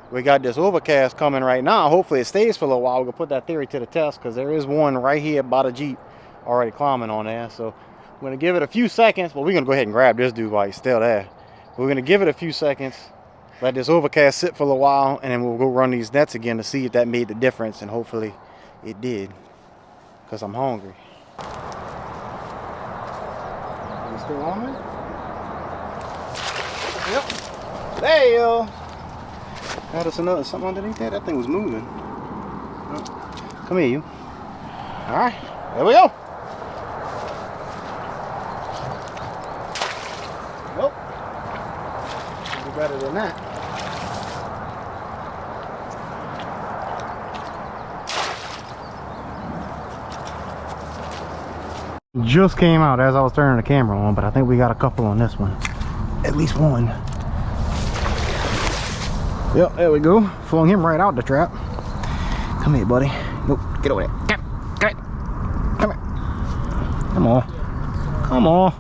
we got this overcast coming right now. Hopefully it stays for a little while. We're gonna put that theory to the test because there is one right here by the Jeep already climbing on there. So I'm gonna give it a few seconds. Well, we're gonna go ahead and grab this dude while he's still there. We're gonna give it a few seconds, let this overcast sit for a little while, and then we'll go run these nets again to see if that made the difference, and hopefully it did, because I'm hungry. Are you still on there? Yep. There you go. Got us another something underneath there. That thing was moving. Come here, you. All right, there we go. Nope. Better than that. Just came out as I was turning the camera on, but I think we got a couple on this one. At least one. Yep, there we go. Flung him right out the trap. Come here, buddy. Get over there. Come here. Come on. Come on.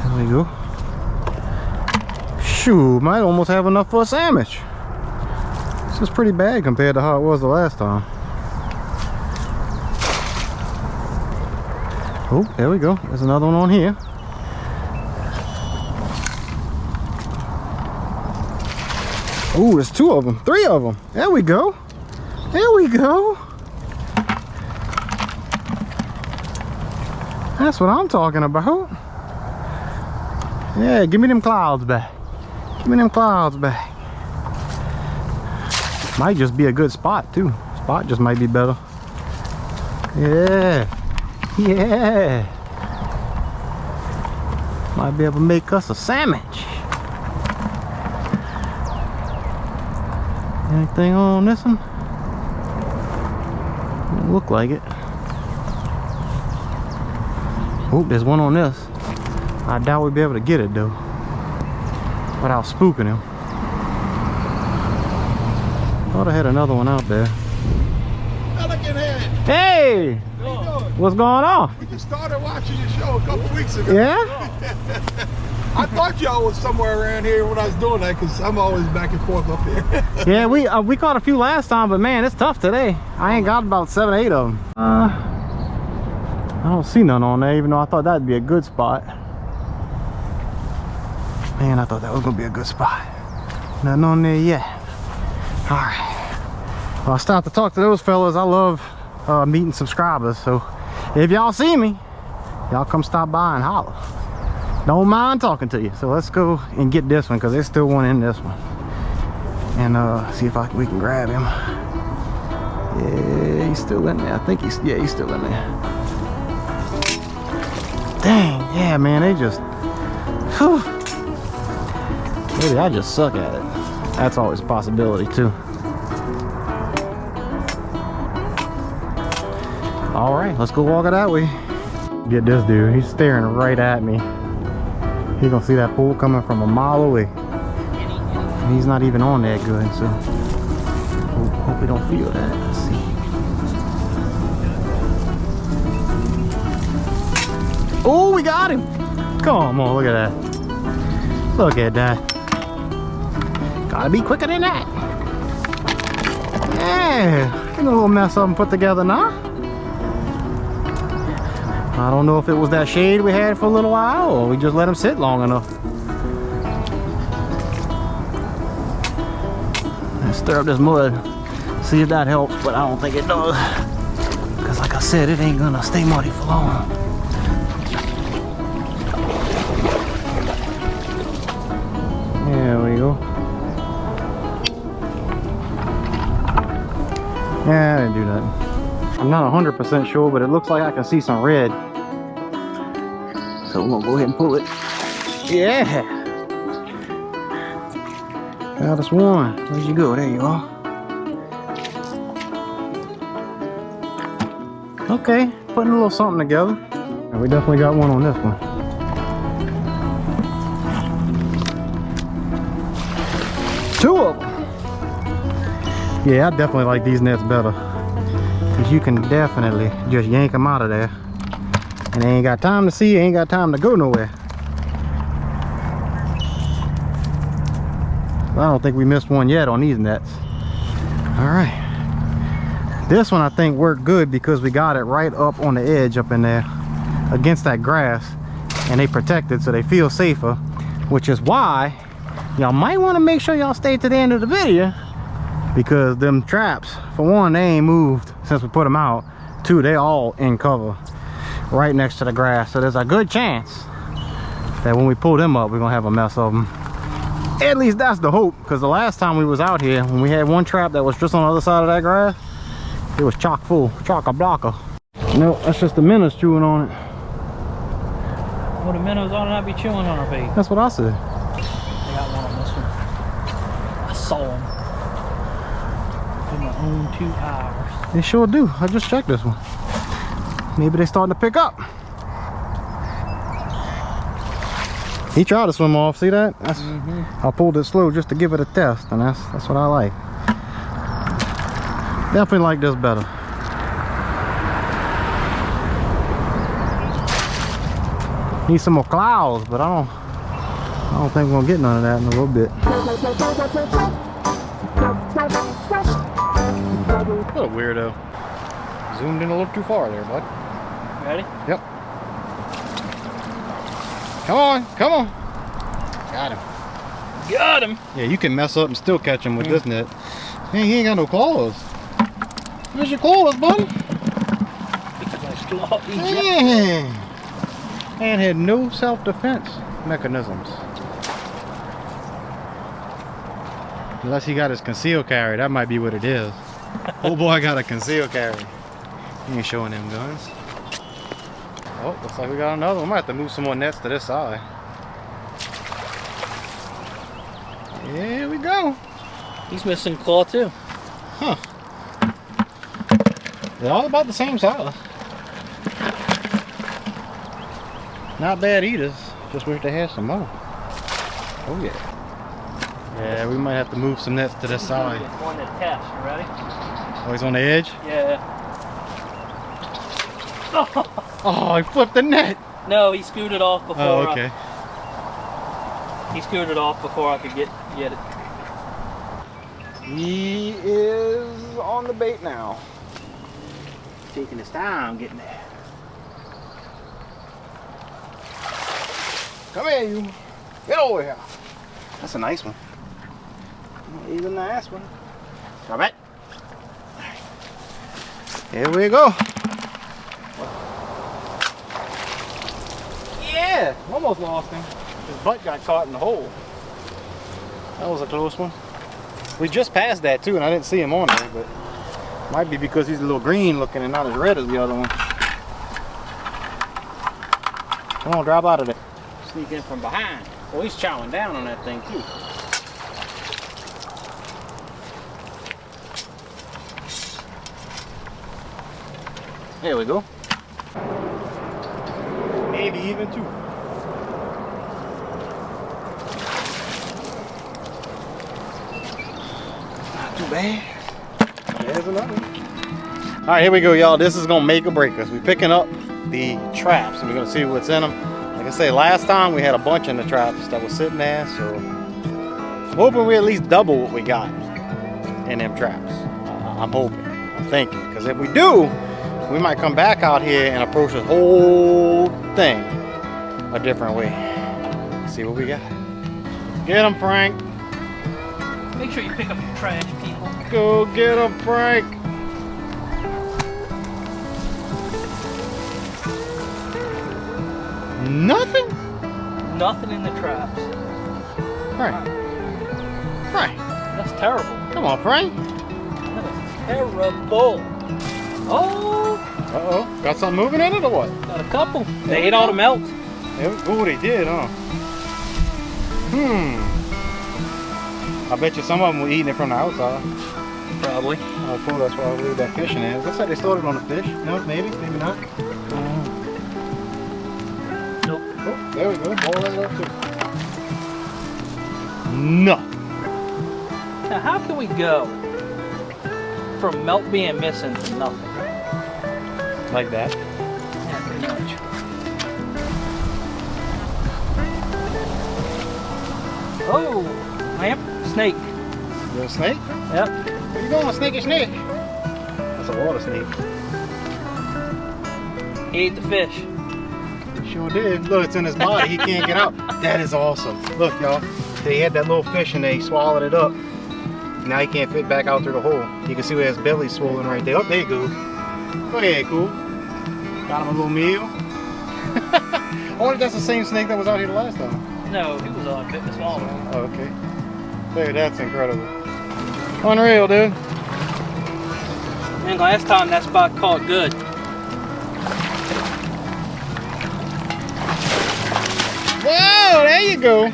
There we go. Shoot, might almost have enough for a sandwich. This is pretty bad compared to how it was the last time. Oh, there we go. There's another one on here. Oh, there's 2 of them. 3 of them. There we go. There we go. That's what I'm talking about. Yeah, give me them clouds back. Give me them clouds back. Might just be a good spot too. Spot just might be better. Yeah. Yeah. Might be able to make us a sandwich. Anything on this one? Doesn't look like it. Oh, there's one on this. I doubt we'll be able to get it though, without spooking him. Thought I had another one out there. Hey! What's going on? We just started watching your show a couple weeks ago. Yeah? I thought y'all was somewhere around here when I was doing that, because I'm always back and forth up here. Yeah, we caught a few last time, but man, it's tough today. I ain't got about 7 or 8 of them. I don't see none on there, even though I thought that'd be a good spot. Man, I thought that was gonna be a good spot. Nothing on there yet. All right. Well, it's time to talk to those fellas. I love meeting subscribers, so if y'all see me, y'all come stop by and holler. Don't mind talking to you. So let's go and get this one, because there's still one in this one, and see if we can grab him. Yeah, he's still in there. I think he's still in there. Dang, yeah, man, they just, whew. Maybe I just suck at it. That's always a possibility too. All right, let's go walk it that way. Get this dude, he's staring right at me. He's gonna see that pool coming from a mile away. And he's not even on that good, so hope we don't feel that. Let's see. Oh, we got him. Come on, look at that. Look at that. Gotta be quicker than that. Yeah, get a little mess up and put together now. I don't know if it was that shade we had for a little while, or we just let him sit long enough. Let's stir up this mud, see if that helps, but I don't think it does. Because like I said, it ain't gonna stay muddy for long. There we go. Yeah, I didn't do nothing. I'm not 100% sure, but it looks like I can see some red. So we're gonna go ahead and pull it. Yeah! Got us one. Where'd you go? There you are. Okay, putting a little something together. And we definitely got one on this one. Two of them. Yeah, I definitely like these nets better. Cause you can definitely just yank them out of there. And they ain't got time to see, ain't got time to go nowhere. I don't think we missed one yet on these nets. All right. This one I think worked good because we got it right up on the edge up in there against that grass. And they protected so they feel safer. Which is why y'all might want to make sure y'all stay to the end of the video. Because them traps, for one, they ain't moved since we put them out. Two, they all in cover right next to the grass. So there's a good chance that when we pull them up, we're gonna have a mess of them. At least that's the hope, because the last time we was out here, when we had one trap that was just on the other side of that grass, it was chock full, chock-a-blocker. No, that's just the minnows chewing on it. Well, the minnows ought not be chewing on our bait. That's what I said. I got one on this one. I saw them with my own 2 eyes. They sure do. I just checked this one. Maybe they starting to pick up. He tried to swim off. See that? That's, I pulled it slow just to give it a test, and that's what I like. Definitely like this better. Need some more clouds, but I don't think we're gonna get none of that in a little bit. What a weirdo. Zoomed in a little too far there, bud. Ready? Yep. Come on, come on. Got him. Got him. Yeah, you can mess up and still catch him with this net. Man, he ain't got no claws. Where's your claws, bud? Man. Man had no self-defense mechanisms. Unless he got his concealed carry, that might be what it is. Oh boy, got a concealed carry. He ain't showing them guns. Oh, looks like we got another one. We might have to move some more nets to this side. Here we go. He's missing claw too. Huh. They're all about the same size. Not bad eaters. Just wish they had some more. Oh yeah. Yeah, we might have to move some nets to this side. One that test. You ready? Oh, he's on the edge? Yeah. Oh, he flipped the net. No, he scooted off before. Oh, okay. He scooted off before I could get it. He is on the bait now. Taking his time getting there. Come here, you. Get over here. That's a nice one. He's a nice one. Come back. Here we go. Yeah, almost lost him. His butt got caught in the hole. That was a close one. We just passed that too, and I didn't see him on there, but might be because he's a little green looking and not as red as the other one. Come on, drop out of there. Sneak in from behind. Oh, he's chowing down on that thing too. There we go. Maybe even two. Not too bad. There's another one. All right, here we go, y'all. This is gonna make or break us. We're picking up the traps, and we're gonna see what's in them. Like I say, last time we had a bunch in the traps that was sitting there, so I'm hoping we at least double what we got in them traps. I'm hoping, I'm thinking, because if we do, we might come back out here and approach this whole thing a different way. See what we got. Get him, Frank. Make sure you pick up your trash, people. Go get him, Frank. Nothing? Nothing in the traps. Frank. Frank. That's terrible. Come on, Frank. That is terrible. Oh. Uh-oh. Got something moving in it or what? Got a couple. They ate all the melt. Oh, they did, huh? I bet you some of them were eating it from the outside. Probably. Oh, cool. That's why I believe that fishing is. Looks like they started on a fish. No, maybe not. Nope. Oh, there we go. All that up too. No. Now, how can we go from melt being missing to nothing? Like that. Yeah, pretty much. Oh, lamp, snake. You a snake? Yep. Where you going, snakey snake? That's a water snake. He ate the fish. Sure did. Look, it's in his body. He can't get out. That is awesome. Look, y'all. They had that little fish and they swallowed it up. Now he can't fit back out through the hole. You can see where his belly's swollen right there. Oh, there you go. Go ahead, cool. Got him a little meal. I wonder if that's the same snake that was out here the last time. No, he was on a bit smaller. Oh, okay. Dude, that's incredible. Unreal, dude. And last time that spot caught good. Whoa, there you go.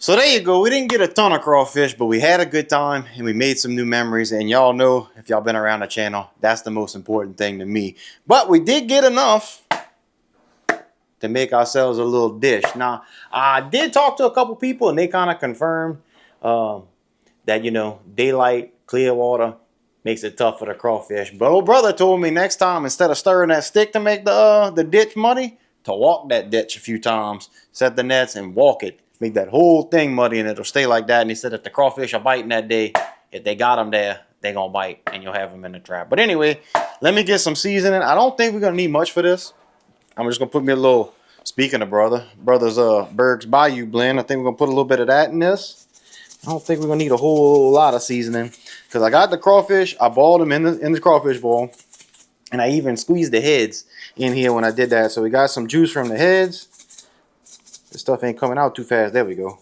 So there you go. We didn't get a ton of crawfish, but we had a good time and we made some new memories. And y'all know, if y'all been around the channel, that's the most important thing to me. But we did get enough to make ourselves a little dish. Now, I did talk to a couple people and they kind of confirmed that, you know, daylight, clear water makes it tough for the crawfish. But old brother told me next time, instead of stirring that stick to make the ditch muddy, to walk that ditch a few times, set the nets and walk it. Make that whole thing muddy and it'll stay like that. And he said if the crawfish are biting that day, if they got them there, they're going to bite and you'll have them in the trap. But anyway, let me get some seasoning. I don't think we're going to need much for this. I'm just going to put me a little, speaking of brother's Berg's Bayou blend. I think we're going to put a little bit of that in this. I don't think we're going to need a whole lot of seasoning. Because I got the crawfish. I boiled them in the crawfish bowl. And I even squeezed the heads in here when I did that. So we got some juice from the heads. This stuff ain't coming out too fast. There we go.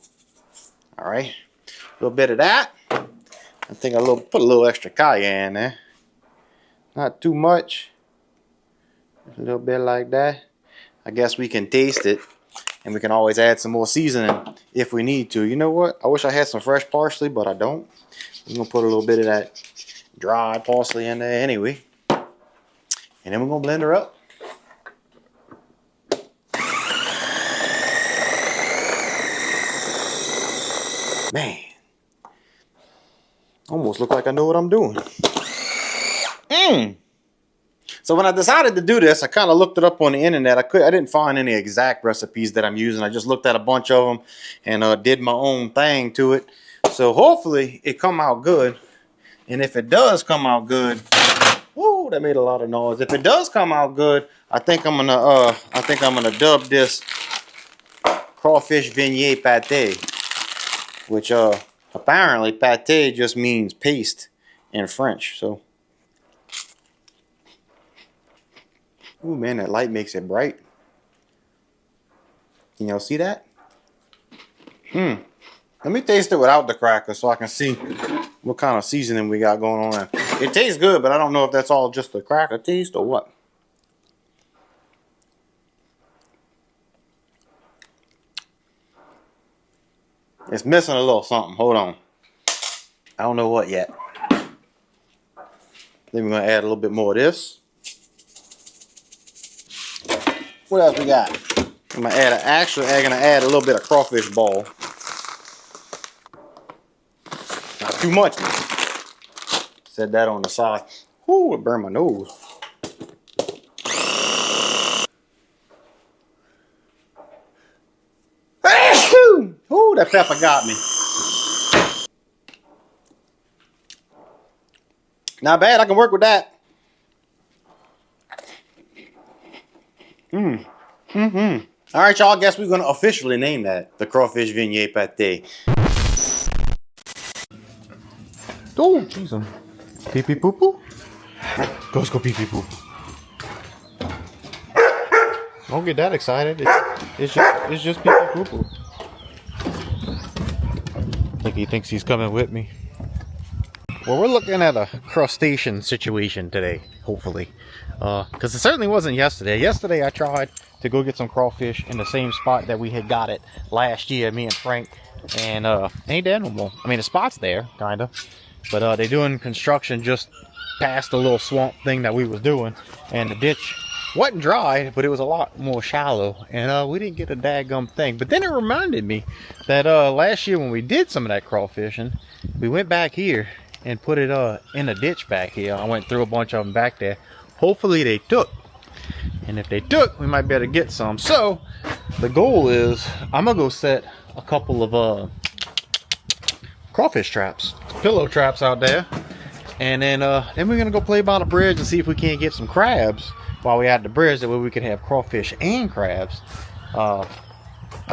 All right. A little bit of that. I think I put a little extra cayenne there. Not too much. A little bit like that. I guess we can taste it. And we can always add some more seasoning if we need to. You know what? I wish I had some fresh parsley, but I don't. I'm going to put a little bit of that dry parsley in there anyway. And then we're going to blend her up. Man, almost look like I know what I'm doing. So when I decided to do this, I kind of looked it up on the internet. I didn't find any exact recipes that I'm using. I just looked at a bunch of them and did my own thing to it. So hopefully it come out good. And if it does come out good, woo, that made a lot of noise. If it does come out good, I think I'm gonna dub this crawfish vignette pate. Which apparently pate just means paste in French. So, ooh man, that light makes it bright. Can y'all see that? Let me taste it without the cracker so I can see what kind of seasoning we got going on. It tastes good, but I don't know if that's all just the cracker taste or what. It's missing a little something. Hold on. I don't know what yet. Then we're going to add a little bit more of this. What else we got? I'm going to add a little bit of crawfish ball. Not too much now. Set that on the side. Ooh, it burned my nose. Ooh, that pepper got me. Not bad, I can work with that. All right, y'all, I guess we're going to officially name that the crawfish vignette pate. Oh, jeez. Pee pee poo poo. Let's go pee pee poo. Don't get that excited. It's just pee pee poo poo. I think he thinks he's coming with me. Well, we're looking at a crustacean situation today, hopefully. Because it certainly wasn't yesterday. Yesterday I tried to go get some crawfish in the same spot that we had got it last year, me and Frank. And ain't there no more. I mean, the spot's there, kind of. But they're doing construction just past the little swamp thing that we was doing. And the ditch wasn't dry, but it was a lot more shallow. And we didn't get a daggum thing. But then it reminded me that last year when we did some of that crawfishing, we went back here and put it in a ditch back here. I went through a bunch of them back there. Hopefully they took. And if they took, we might be able to get some. So the goal is I'm gonna go set a couple of crawfish traps, pillow traps out there. And then we're gonna go play by the bridge and see if we can't get some crabs while we're at the bridge. That way we can have crawfish and crabs. I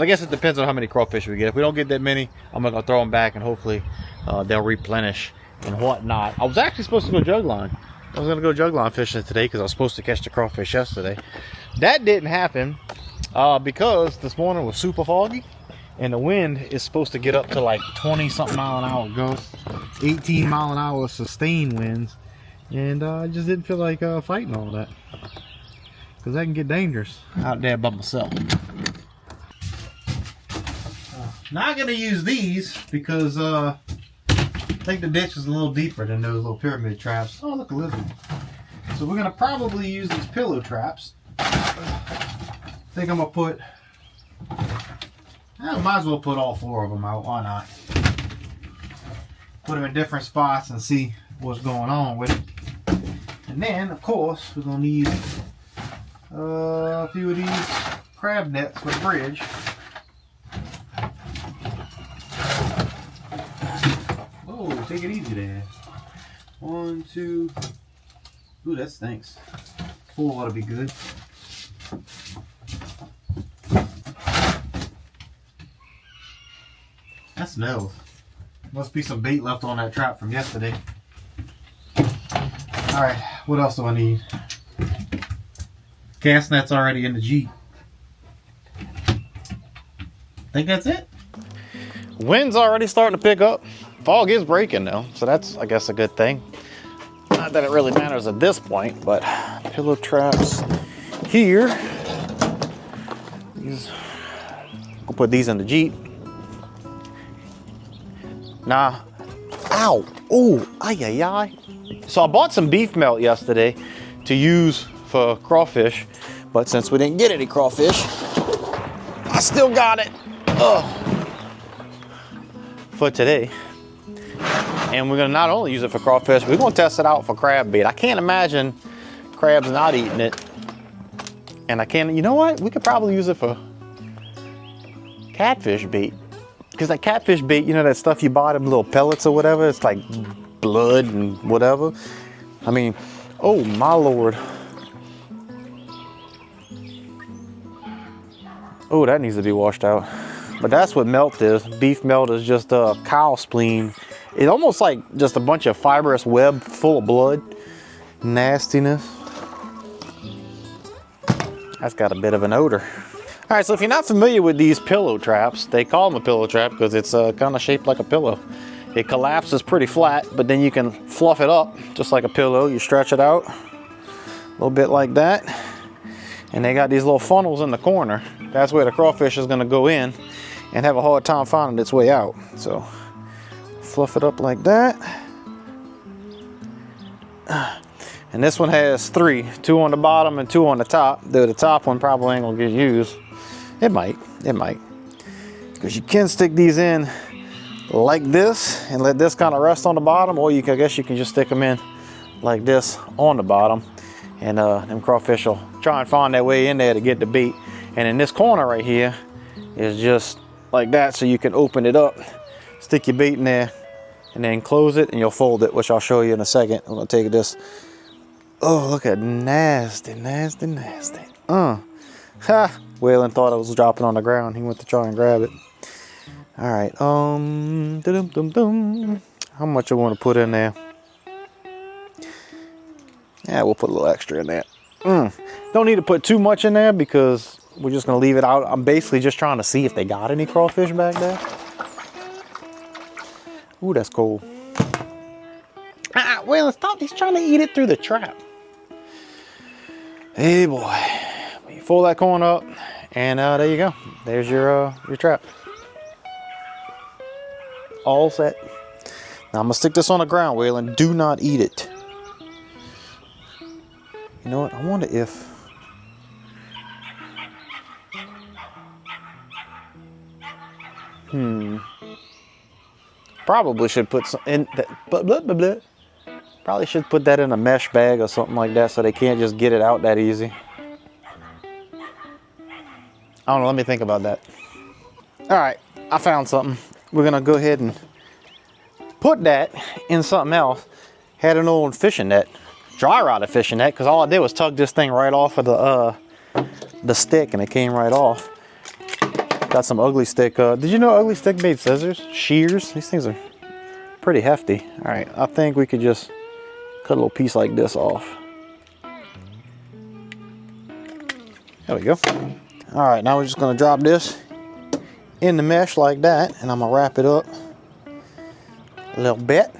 guess it depends on how many crawfish we get. If we don't get that many, I'm gonna throw them back and hopefully they'll replenish and whatnot. I was actually supposed to go jug line. I was gonna go jug line fishing today because I was supposed to catch the crawfish yesterday. That didn't happen because this morning was super foggy and the wind is supposed to get up to like 20 something mile an hour gusts, 18 mile an hour sustained winds, and I just didn't feel like fighting all that because that can get dangerous out there by myself. Not gonna use these because I think the ditch is a little deeper than those little pyramid traps. Oh, look, a lizard. So we're gonna probably use these pillow traps. I think I'm gonna put, I might as well put all 4 of them out, why not? Put them in different spots and see what's going on with it. And then, of course, we're gonna need a few of these crab nets for the bridge. Oh, take it easy there. 1, 2. Ooh, that stinks. 4 ought to be good. That smells. Must be some bait left on that trap from yesterday. Alright, what else do I need? Cast net's already in the Jeep. Think that's it? Wind's already starting to pick up. Fog is breaking though, so that's, I guess, a good thing. Not that it really matters at this point, but pillow traps here. I'll put these in the Jeep. Nah. Ow. Oh, ay, ay, ay. So I bought some beef melt yesterday to use for crawfish, but since we didn't get any crawfish, I still got it for today. And we're gonna not only use it for crawfish, we're gonna test it out for crab bait. I can't imagine crabs not eating it. And I can't, you know what? We could probably use it for catfish bait. Because that catfish bait, you know that stuff you buy, them little pellets or whatever, it's like blood and whatever. I mean, oh my Lord. Oh, that needs to be washed out. But that's what melt is. Beef melt is just a cow spleen. It's almost like just a bunch of fibrous web full of blood. Nastiness. That's got a bit of an odor. All right, so if you're not familiar with these pillow traps, they call them a pillow trap because it's kind of shaped like a pillow. It collapses pretty flat, but then you can fluff it up just like a pillow. You stretch it out a little bit like that. And they got these little funnels in the corner. That's where the crawfish is gonna go in and have a hard time finding its way out. So fluff it up like that. And this one has 3, 2 on the bottom and 2 on the top. Though the top one probably ain't gonna get used. It might. Because you can stick these in like this and let this kind of rest on the bottom, or I guess you can just stick them in like this on the bottom, and them crawfish will try and find their way in there to get the bait. And in this corner right here is just like that, so you can open it up, stick your bait in there, and then close it, and you'll fold it, which I'll show you in a second. I'm gonna take this. Oh, look at nasty. Ha! Waylon thought I was dropping on the ground. He went to try and grab it. All right. How much I want to put in there? Yeah, we'll put a little extra in there. Don't need to put too much in there because we're just gonna leave it out. I'm basically just trying to see if they got any crawfish back there. Ooh, that's cool. Waylon, stop! He's trying to eat it through the trap. Hey, boy. You fold that corn up, and there you go. There's your trap. All set. Now I'm gonna stick this on the ground, Waylon. Do not eat it. You know what? I wonder if. Probably should put some in that. Probably should put that in a mesh bag or something like that so they can't just get it out that easy. I don't know, let me think about that. All right, I found something. We're gonna go ahead and put that in something else. Had an old fishing net, dry rotted fishing net, because all I did was tug this thing right off of the stick and it came right off. Got some ugly stick. Did you know ugly stick made scissors? Shears? These things are pretty hefty. All right, I think we could just cut a little piece like this off. There we go. All right, now we're just gonna drop this in the mesh like that, and I'm gonna wrap it up a little bit.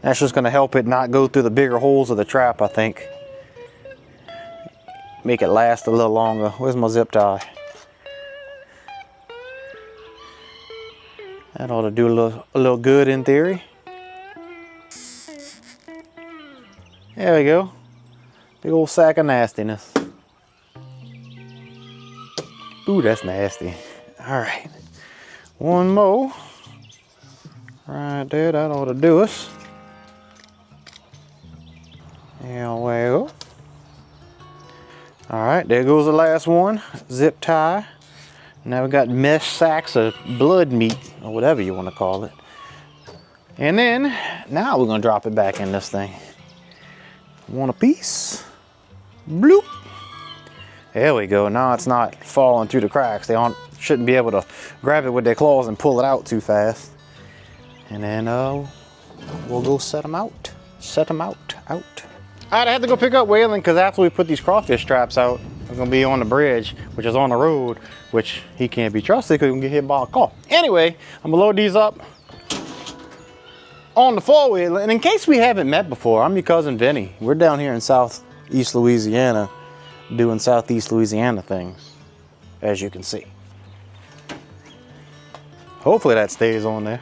That's just gonna help it not go through the bigger holes of the trap, I think. Make it last a little longer. Where's my zip tie? That ought to do a little good in theory. There we go. Big old sack of nastiness. Ooh, that's nasty. All right, one more. Right there, that ought to do us. There we go. All right, there goes the last one. Zip tie. Now we got mesh sacks of blood meat, or whatever you want to call it. And then, now we're gonna drop it back in this thing. Want a piece? Bloop. There we go. Now it's not falling through the cracks. They shouldn't be able to grab it with their claws and pull it out too fast. And then we'll go set them out. Set them out. All right, I had to go pick up Waylon because after we put these crawfish traps out, we're gonna be on the bridge, which is on the road, which he can't be trusted because he can get hit by a car. Anyway, I'm gonna load these up on the four-wheeler. And in case we haven't met before, I'm your cousin Vinny. We're down here in Southeast Louisiana doing Southeast Louisiana things, as you can see. Hopefully that stays on there.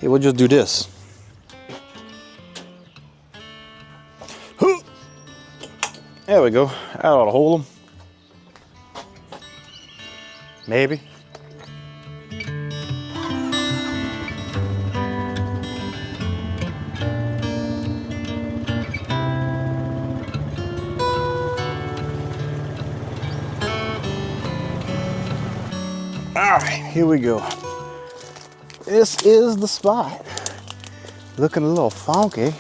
Hey, we'll just do this. There we go. That ought to hold them. Maybe. All right, here we go. This is the spot. Looking a little funky.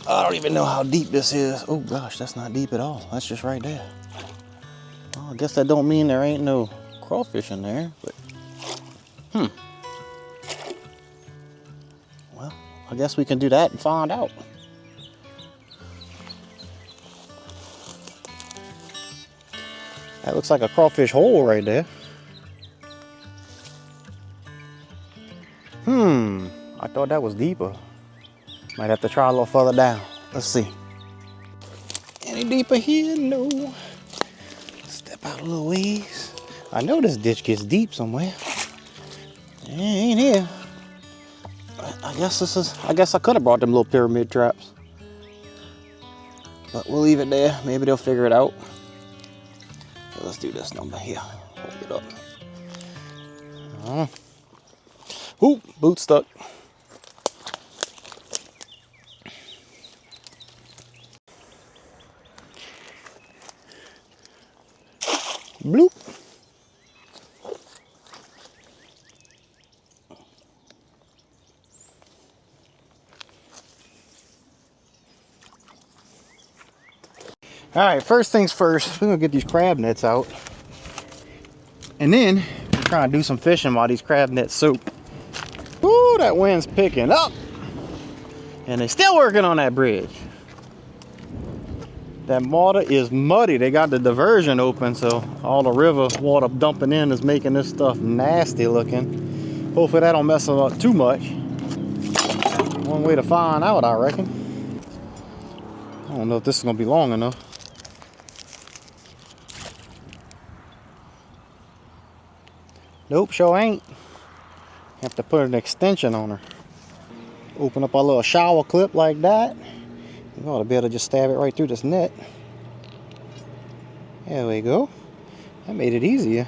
I don't even know how deep this is. Oh gosh, that's not deep at all. That's just right there. Well, I guess that don't mean there ain't no crawfish in there, but well, I guess we can do that and find out. That looks like a crawfish hole right there. I thought that was deeper. Might have to try a little further down. Let's see. Any deeper here? No. Step out a little ways. I know this ditch gets deep somewhere. It ain't here. I guess I could have brought them little pyramid traps. But we'll leave it there. Maybe they'll figure it out. So let's do this number here. Hold it up. Ooh, boot stuck. Bloop. All right, first things first, we're gonna get these crab nets out. And then we're trying to do some fishing while these crab nets soak. Ooh, that wind's picking up. And they're still working on that bridge. That water is muddy. They got the diversion open, so all the river water dumping in is making this stuff nasty looking. Hopefully that don't mess it up too much. One way to find out, I reckon. I don't know if this is gonna be long enough. Nope, sure ain't. Have to put an extension on her. Open up our little shower clip like that. You ought to be able to just stab it right through this net. There we go. That made it easier.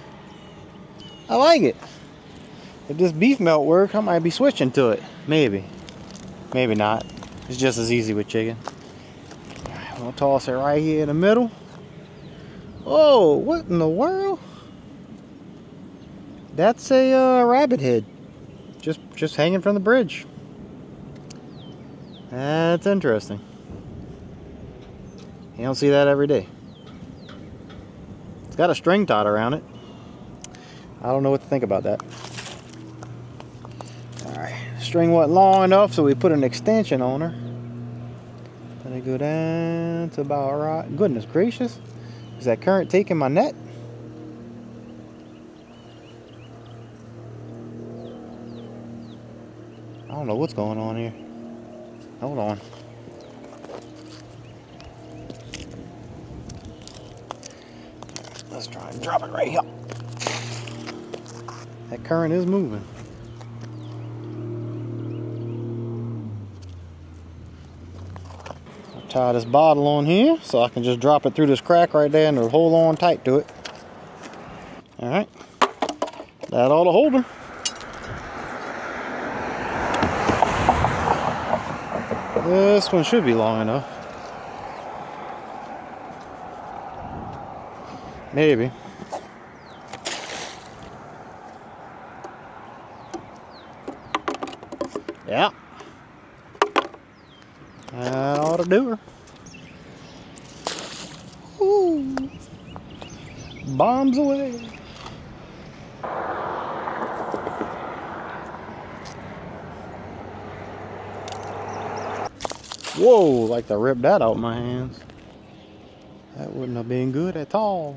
I like it. If this beef melt work, I might be switching to it. Maybe. Maybe not. It's just as easy with chicken. Alright, we'll toss it right here in the middle. Oh, what in the world? That's a rabbit head. Just hanging from the bridge. That's interesting. You don't see that every day. It's got a string tied around it. I don't know what to think about that. Alright, string wasn't long enough, so we put an extension on her. Let it go down to about right. Goodness gracious. Is that current taking my net? I don't know what's going on here. Hold on. Let's try and drop it right here. That current is moving. I'll tie this bottle on here so I can just drop it through this crack right there and it'll hold on tight to it. All right, that ought to hold her. This one should be long enough. Maybe. Yeah. That ought to do her. Ooh. Bombs away. Whoa, like to rip that out of my hands. That wouldn't have been good at all.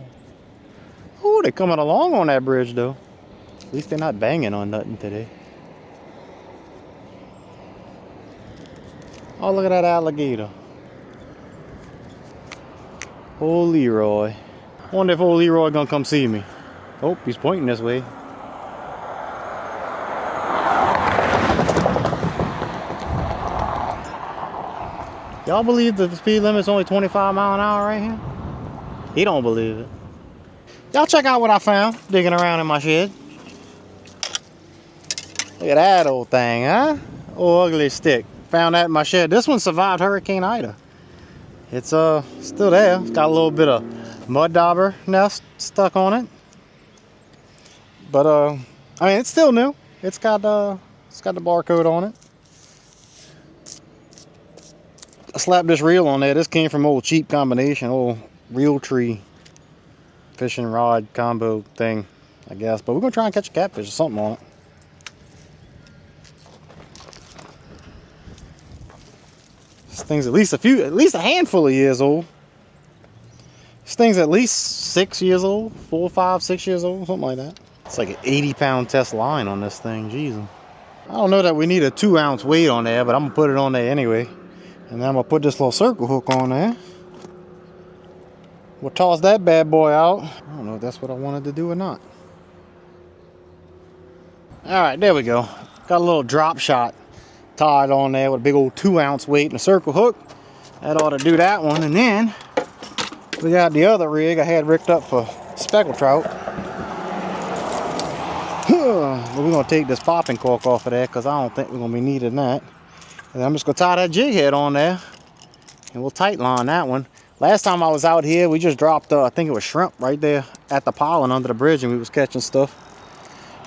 Oh, they're coming along on that bridge though. At least they're not banging on nothing today. Oh, look at that alligator. Old Leroy. I wonder if old Leroy gonna come see me. Oh, he's pointing this way. Y'all believe the speed limit's only 25 miles an hour right here? He don't believe it. Y'all check out what I found digging around in my shed. Look at that old thing, huh? Oh, ugly stick. Found that in my shed. This one survived Hurricane Ida. It's still there. It's got a little bit of mud dauber nest stuck on it. But I mean, it's still new. It's got the barcode on it. I slapped this reel on there. This came from old cheap combination, old reel tree fishing rod combo thing, I guess. But we're gonna try and catch a catfish or something on it. This thing's at least a handful of years old. This thing's at least 6 years old, 4, 5, 6 years old, something like that. It's like an 80-pound test line on this thing, jeez. I don't know that we need a 2-ounce weight on there, but I'm gonna put it on there anyway. And then I'm gonna put this little circle hook on there. We'll toss that bad boy out. I don't know if that's what I wanted to do or not. All right, there we go. Got a little drop shot tied on there with a big old 2-ounce weight and a circle hook. That ought to do that one. And then we got the other rig I had rigged up for speckled trout. But we're gonna take this popping cork off of that because I don't think we're gonna be needing that. And I'm just gonna tie that jig head on there and we'll tight line that one. Last time I was out here, we just dropped, I think it was shrimp right there at the pollen under the bridge and we was catching stuff.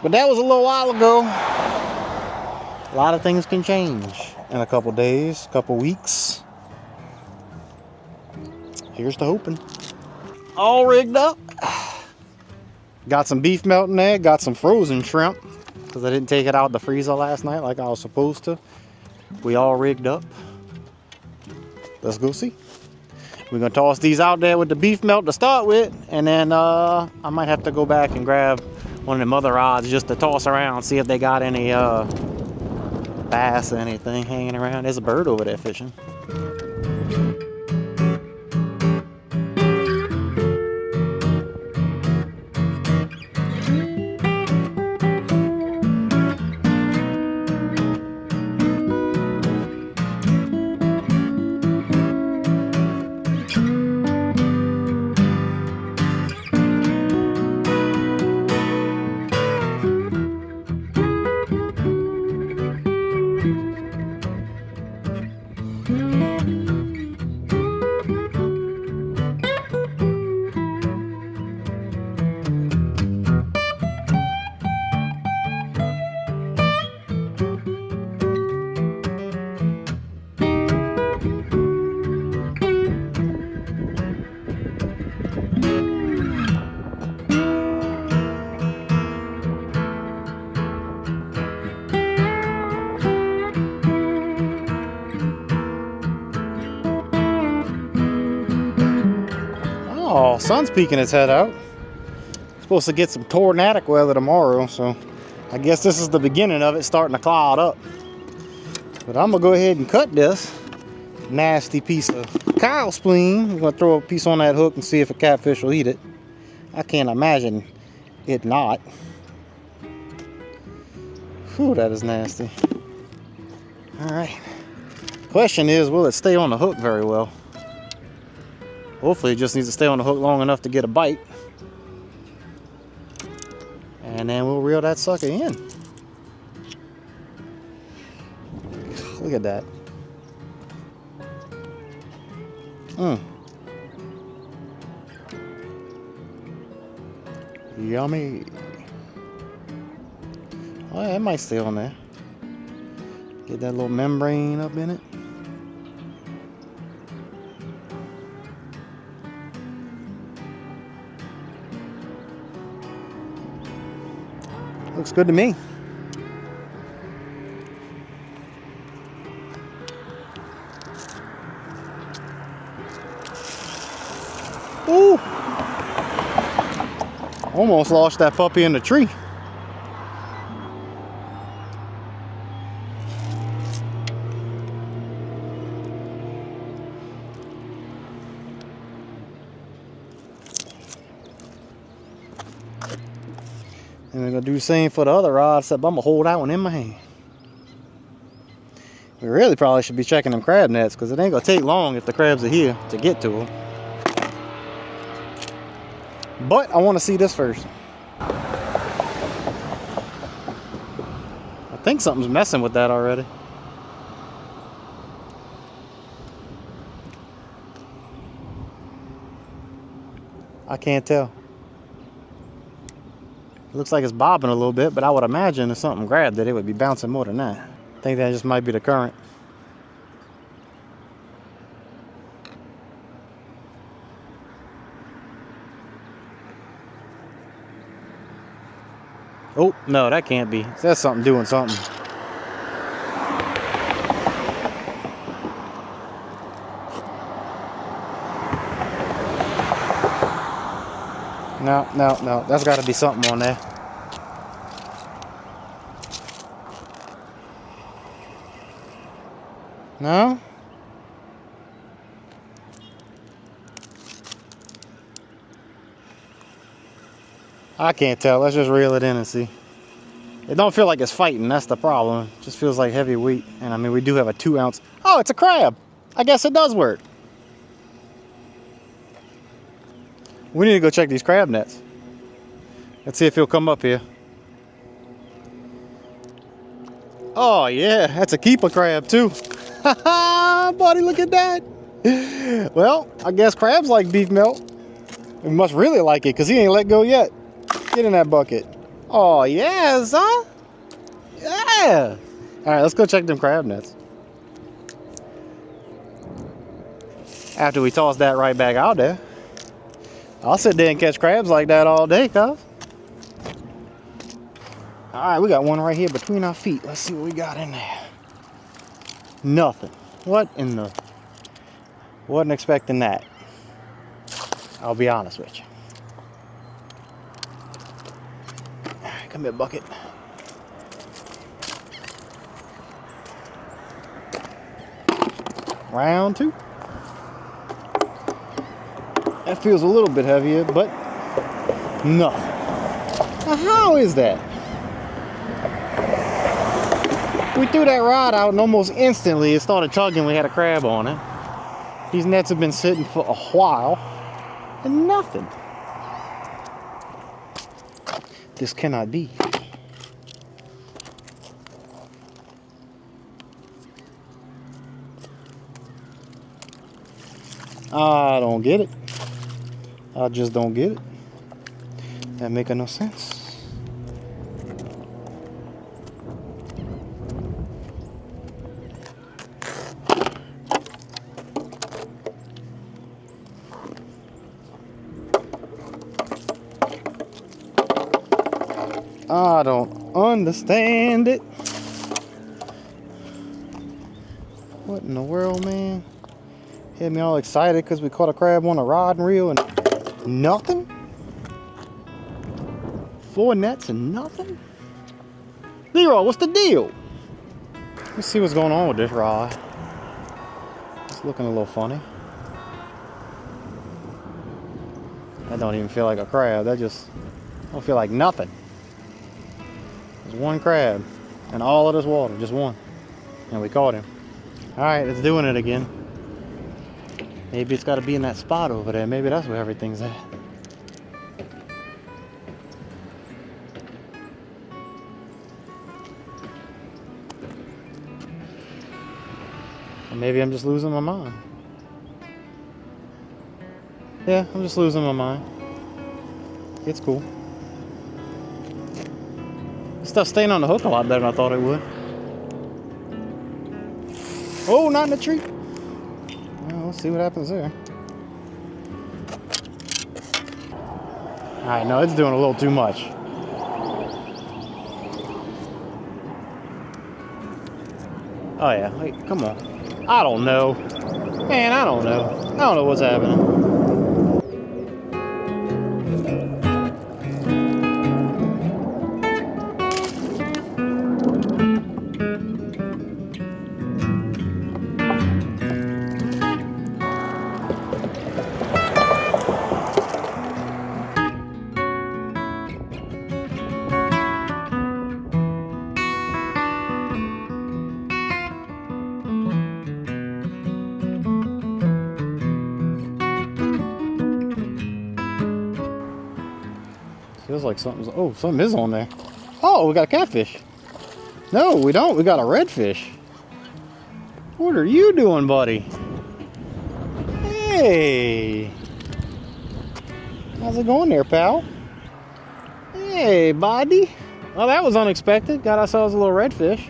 But that was a little while ago. A lot of things can change in a couple days, couple weeks. Here's to hoping. All rigged up. Got some beef melt in there, got some frozen shrimp because I didn't take it out the freezer last night like I was supposed to. We all rigged up. Let's go see. We're gonna toss these out there with the beef melt to start with, and then I might have to go back and grab one of them other rods just to toss around, see if they got any bass or anything hanging around. There's a bird over there fishing. Oh, sun's peeking its head out. Supposed to get some tornadic weather tomorrow, so I guess this is the beginning of it starting to cloud up. But I'm gonna go ahead and cut this nasty piece of cow spleen. I'm gonna throw a piece on that hook and see if a catfish will eat it. I can't imagine it not. Whew, that is nasty. All right. Question is, will it stay on the hook very well? Hopefully it just needs to stay on the hook long enough to get a bite. And then we'll reel that sucker in. Look at that. Yummy. Oh yeah, it might stay on there. Get that little membrane up in it. Looks good to me. Ooh! Almost lost that puppy in the tree. And we're gonna do the same for the other rod, except I'm gonna hold that one in my hand. We really probably should be checking them crab nets, because it ain't gonna take long if the crabs are here to get to them. But I want to see this first. I think something's messing with that already. I can't tell. It looks like it's bobbing a little bit, but I would imagine if something grabbed it, it would be bouncing more than that. I think that just might be the current. Oh, no, that can't be. That's something doing something. No, no, no. That's got to be something on there. No? I can't tell. Let's just reel it in and see. It don't feel like it's fighting. That's the problem. It just feels like heavy weight. And I mean, we do have a 2 ounce. Oh, it's a crab. I guess it does work. We need to go check these crab nets. Let's see if he'll come up here. Oh yeah, that's a keeper crab too. Buddy, look at that. Well, I guess crabs like beef melt. We must really like it because he ain't let go yet. Get in that bucket. Oh yes, huh? Yeah. All right, let's go check them crab nets. After we toss that right back out there. I'll sit there and catch crabs like that all day, cuz. All right, we got one right here between our feet. Let's see what we got in there. Nothing. What in the... Wasn't expecting that. I'll be honest with you. All right, come here, bucket. Round 2. That feels a little bit heavier, but nothing. Now, how is that? We threw that rod out and almost instantly it started tugging. We had a crab on it. These nets have been sitting for a while and nothing. This cannot be. I don't get it. I just don't get it. That make no sense. I don't understand it. What in the world, man? Had me all excited because we caught a crab on a rod and reel and nothing? 4 nets and nothing? Leroy, what's the deal? Let's see what's going on with this rod. It's looking a little funny. That don't even feel like a crab. That just don't feel like nothing. There's one crab in all of this water, just one. And we caught him. All right, it's doing it again. Maybe it's got to be in that spot over there. Maybe that's where everything's at. Or maybe I'm just losing my mind. Yeah, I'm just losing my mind. It's cool. This stuff's staying on the hook a lot better than I thought it would. Oh, not in the tree. Well, let's see what happens there. Alright, no, it's doing a little too much. Oh yeah, wait, come on. I don't know. Man, I don't know. I don't know what's happening. Feels like something's, oh, something is on there. Oh, we got a catfish. No, we don't. We got a redfish. What are you doing, buddy? Hey. How's it going there, pal? Hey, buddy. Well, that was unexpected. Got ourselves a little redfish.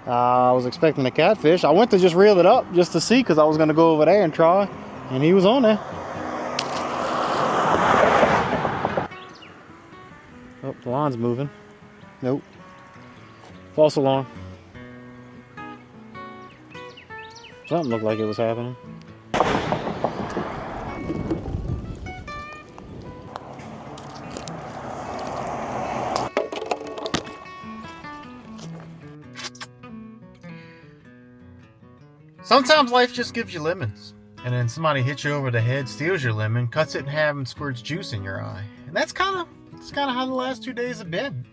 I was expecting a catfish. I went to just reel it up just to see because I was going to go over there and try. And he was on there. Oh, the line's moving. Nope. False alarm. Something looked like it was happening. Sometimes life just gives you lemons. And then somebody hits you over the head, steals your lemon, cuts it in half, and squirts juice in your eye. And that's kind of how the last 2 days have been.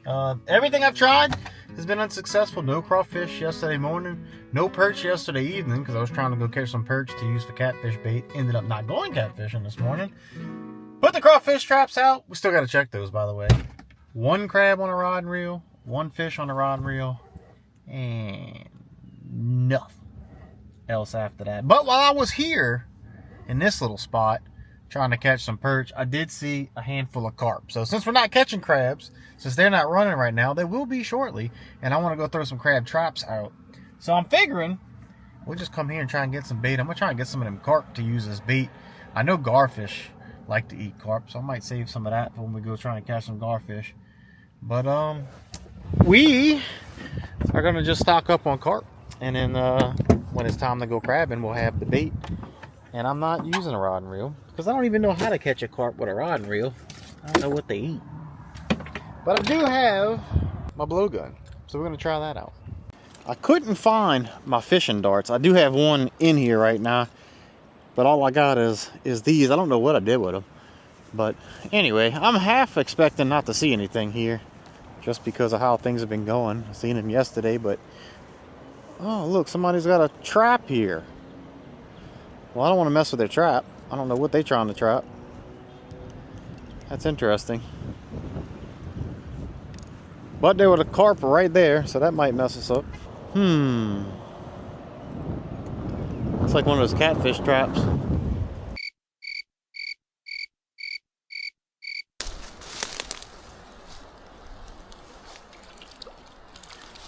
Everything I've tried has been unsuccessful. No crawfish yesterday morning. No perch yesterday evening because I was trying to go catch some perch to use for catfish bait. Ended up not going catfishing this morning. Put the crawfish traps out. We still got to check those, by the way. One crab on a rod and reel. One fish on a rod and reel. And nothing else after that. But while I was here in this little spot trying to catch some perch, I did see a handful of carp. So since we're not catching crabs, since they're not running right now, they will be shortly, and I want to go throw some crab traps out. So I'm figuring we'll just come here and try and get some bait. I'm gonna try and get some of them carp to use as bait. I know garfish like to eat carp, so I might save some of that for when we go try and catch some garfish. But we are gonna just stock up on carp, and then when it's time to go crabbing, we'll have the bait. And I'm not using a rod and reel because I don't even know how to catch a carp with a rod and reel. I don't know what they eat. But I do have my blowgun, so we're gonna try that out. I couldn't find my fishing darts. I do have one in here right now, but all I got is these. I don't know what I did with them. But anyway, I'm half expecting not to see anything here just because of how things have been going. I seen them yesterday, but oh, look, somebody's got a trap here. Well, I don't want to mess with their trap. I don't know what they're trying to trap. That's interesting. But there was a carp right there, so that might mess us up. It's like one of those catfish traps.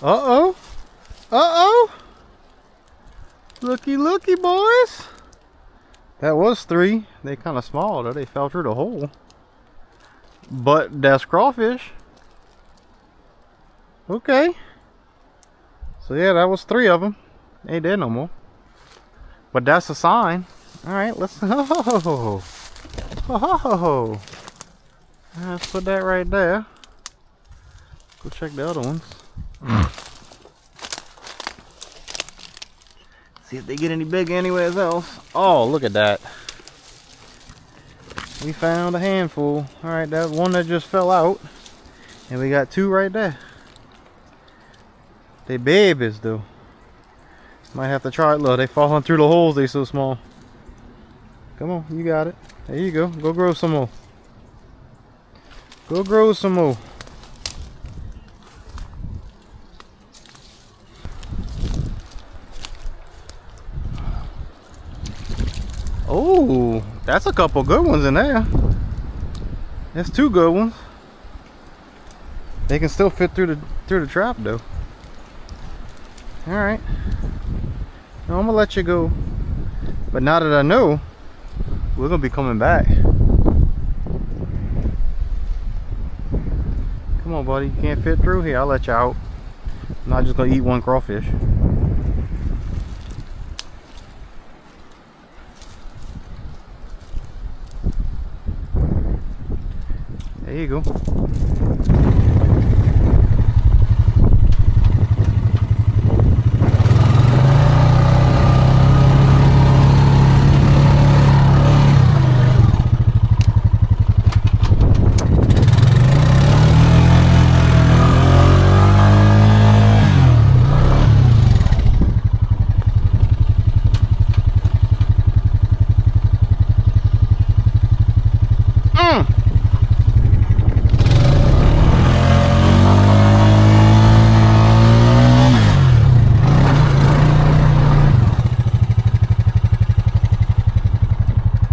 Uh-oh. Uh-oh. Looky, looky, boys. That was 3. They kind of small though. They fell through the hole. But that's crawfish. Okay. So yeah, that was 3 of them. Ain't there no more. But that's a sign. All right, let's. Oh. Oh. Let's put that right there. Go check the other ones. See if they get any bigger anywhere else. Oh, look at that. We found a handful. All right, that one that just fell out. And we got 2 right there. They babies though. Might have to try it. Look, they falling through the holes. They so small. Come on, you got it. There you go. Go grow some more. Go grow some more. Oh, that's a couple good ones in there. That's 2 good ones. They can still fit through the trap though. All right. Now I'm gonna let you go. But now that I know, we're gonna be coming back. Come on, buddy. You can't fit through here. I'll let you out. I'm not just gonna eat 1 crawfish. There you go.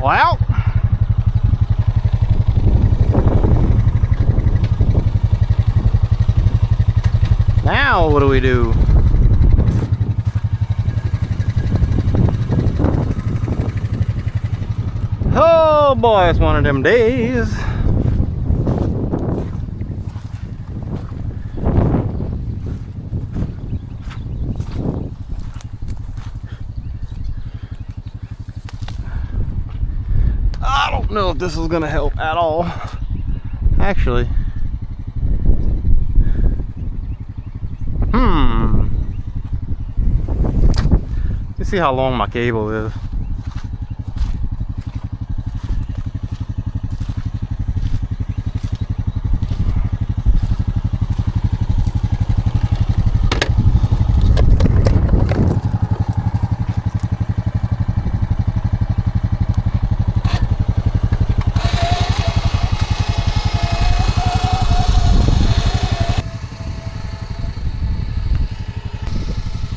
Well, now what do we do? Oh boy, it's one of them days. I don't know if this is gonna help at all. Actually. You see how long my cable is.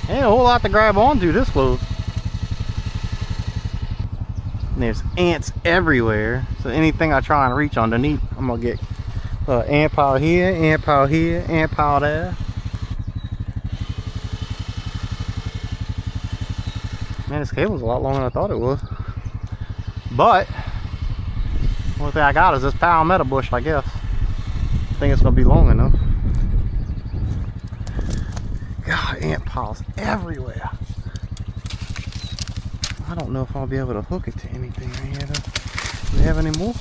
Ain't a whole lot to grab onto this close. And there's ants everywhere, so anything I try and reach underneath, I'm gonna get ant pile here, ant pile here, ant pile there. Man, this cable's a lot longer than I thought it was. But only thing I got is this palmetto bush, I guess. I think it's gonna be long enough. God, ant piles everywhere. I don't know if I'll be able to hook it to anything right here though. Do we have any more?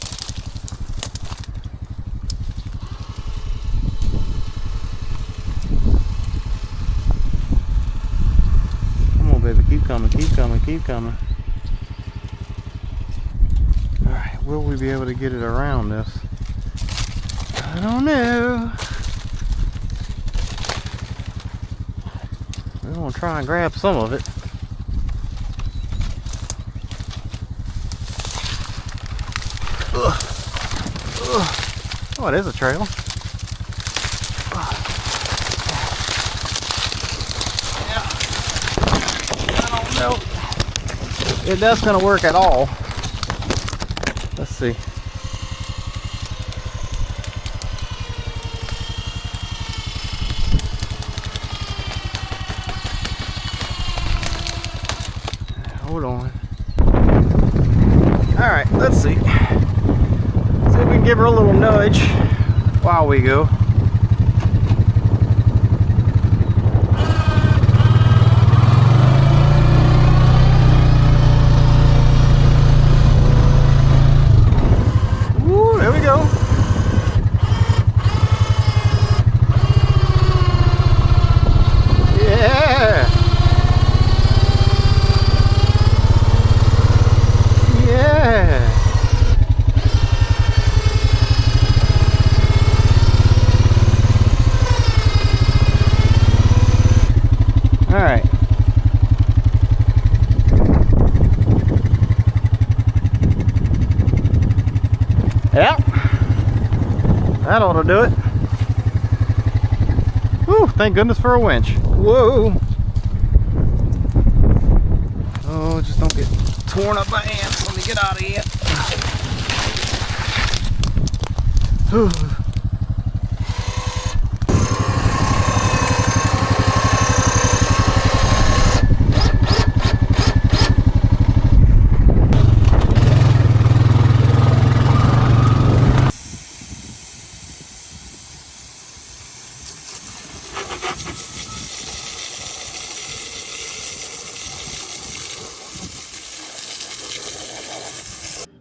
Come on, baby, keep coming, keep coming, keep coming. Alright, will we be able to get it around this? I don't know. We're gonna try and grab some of it. Ugh. Ugh. Oh, it is a trail. Yeah. I don't know if that's gonna work at all. Let's see. Hold on. All right, let's see. See if we can give her a little nudge while we go. Woo, there we go. Yeah. Yeah. That ought to do it. Whew, thank goodness for a winch. Whoa. Oh, just don't get torn up by ants. Let me get out of here. Whew.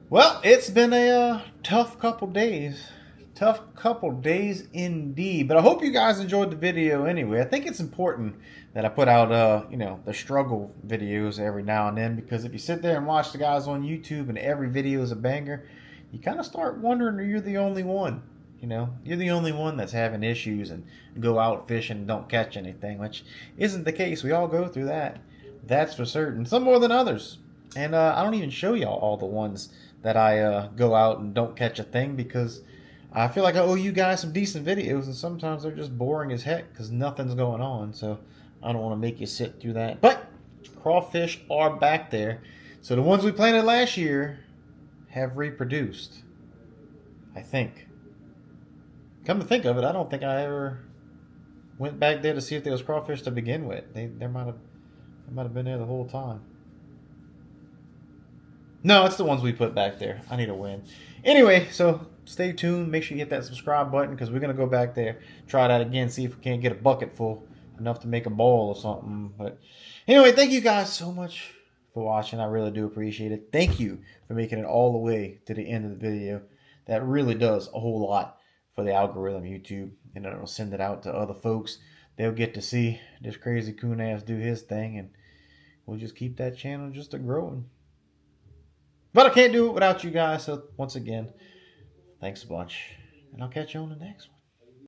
Well, it's been a tough couple days. Tough couple days indeed. But I hope you guys enjoyed the video anyway. I think it's important that I put out, you know, the struggle videos every now and then, because if you sit there and watch the guys on YouTube and every video is a banger, you kind of start wondering if you're the only one. You know, you're the only one that's having issues and go out fishing and don't catch anything, which isn't the case. We all go through that. That's for certain. Some more than others. And I don't even show y'all all the ones that I go out and don't catch a thing, because I feel like I owe you guys some decent videos, and sometimes they're just boring as heck because nothing's going on. So I don't want to make you sit through that. But crawfish are back there. So the ones we planted last year have reproduced, I think. Come to think of it, I don't think I ever went back there to see if there was crawfish to begin with. They might have been there the whole time. No, it's the ones we put back there. I need a win. Anyway, so stay tuned. Make sure you hit that subscribe button, because we're going to go back there, try that again, see if we can't get a bucket full, enough to make a bowl or something. But anyway, thank you guys so much for watching. I really do appreciate it. Thank you for making it all the way to the end of the video. That really does a whole lot for the algorithm, YouTube, and it'll send it out to other folks. They'll get to see this crazy coon ass do his thing, and we'll just keep that channel just a growing. But I can't do it without you guys, so once again, thanks a bunch, and I'll catch you on the next one.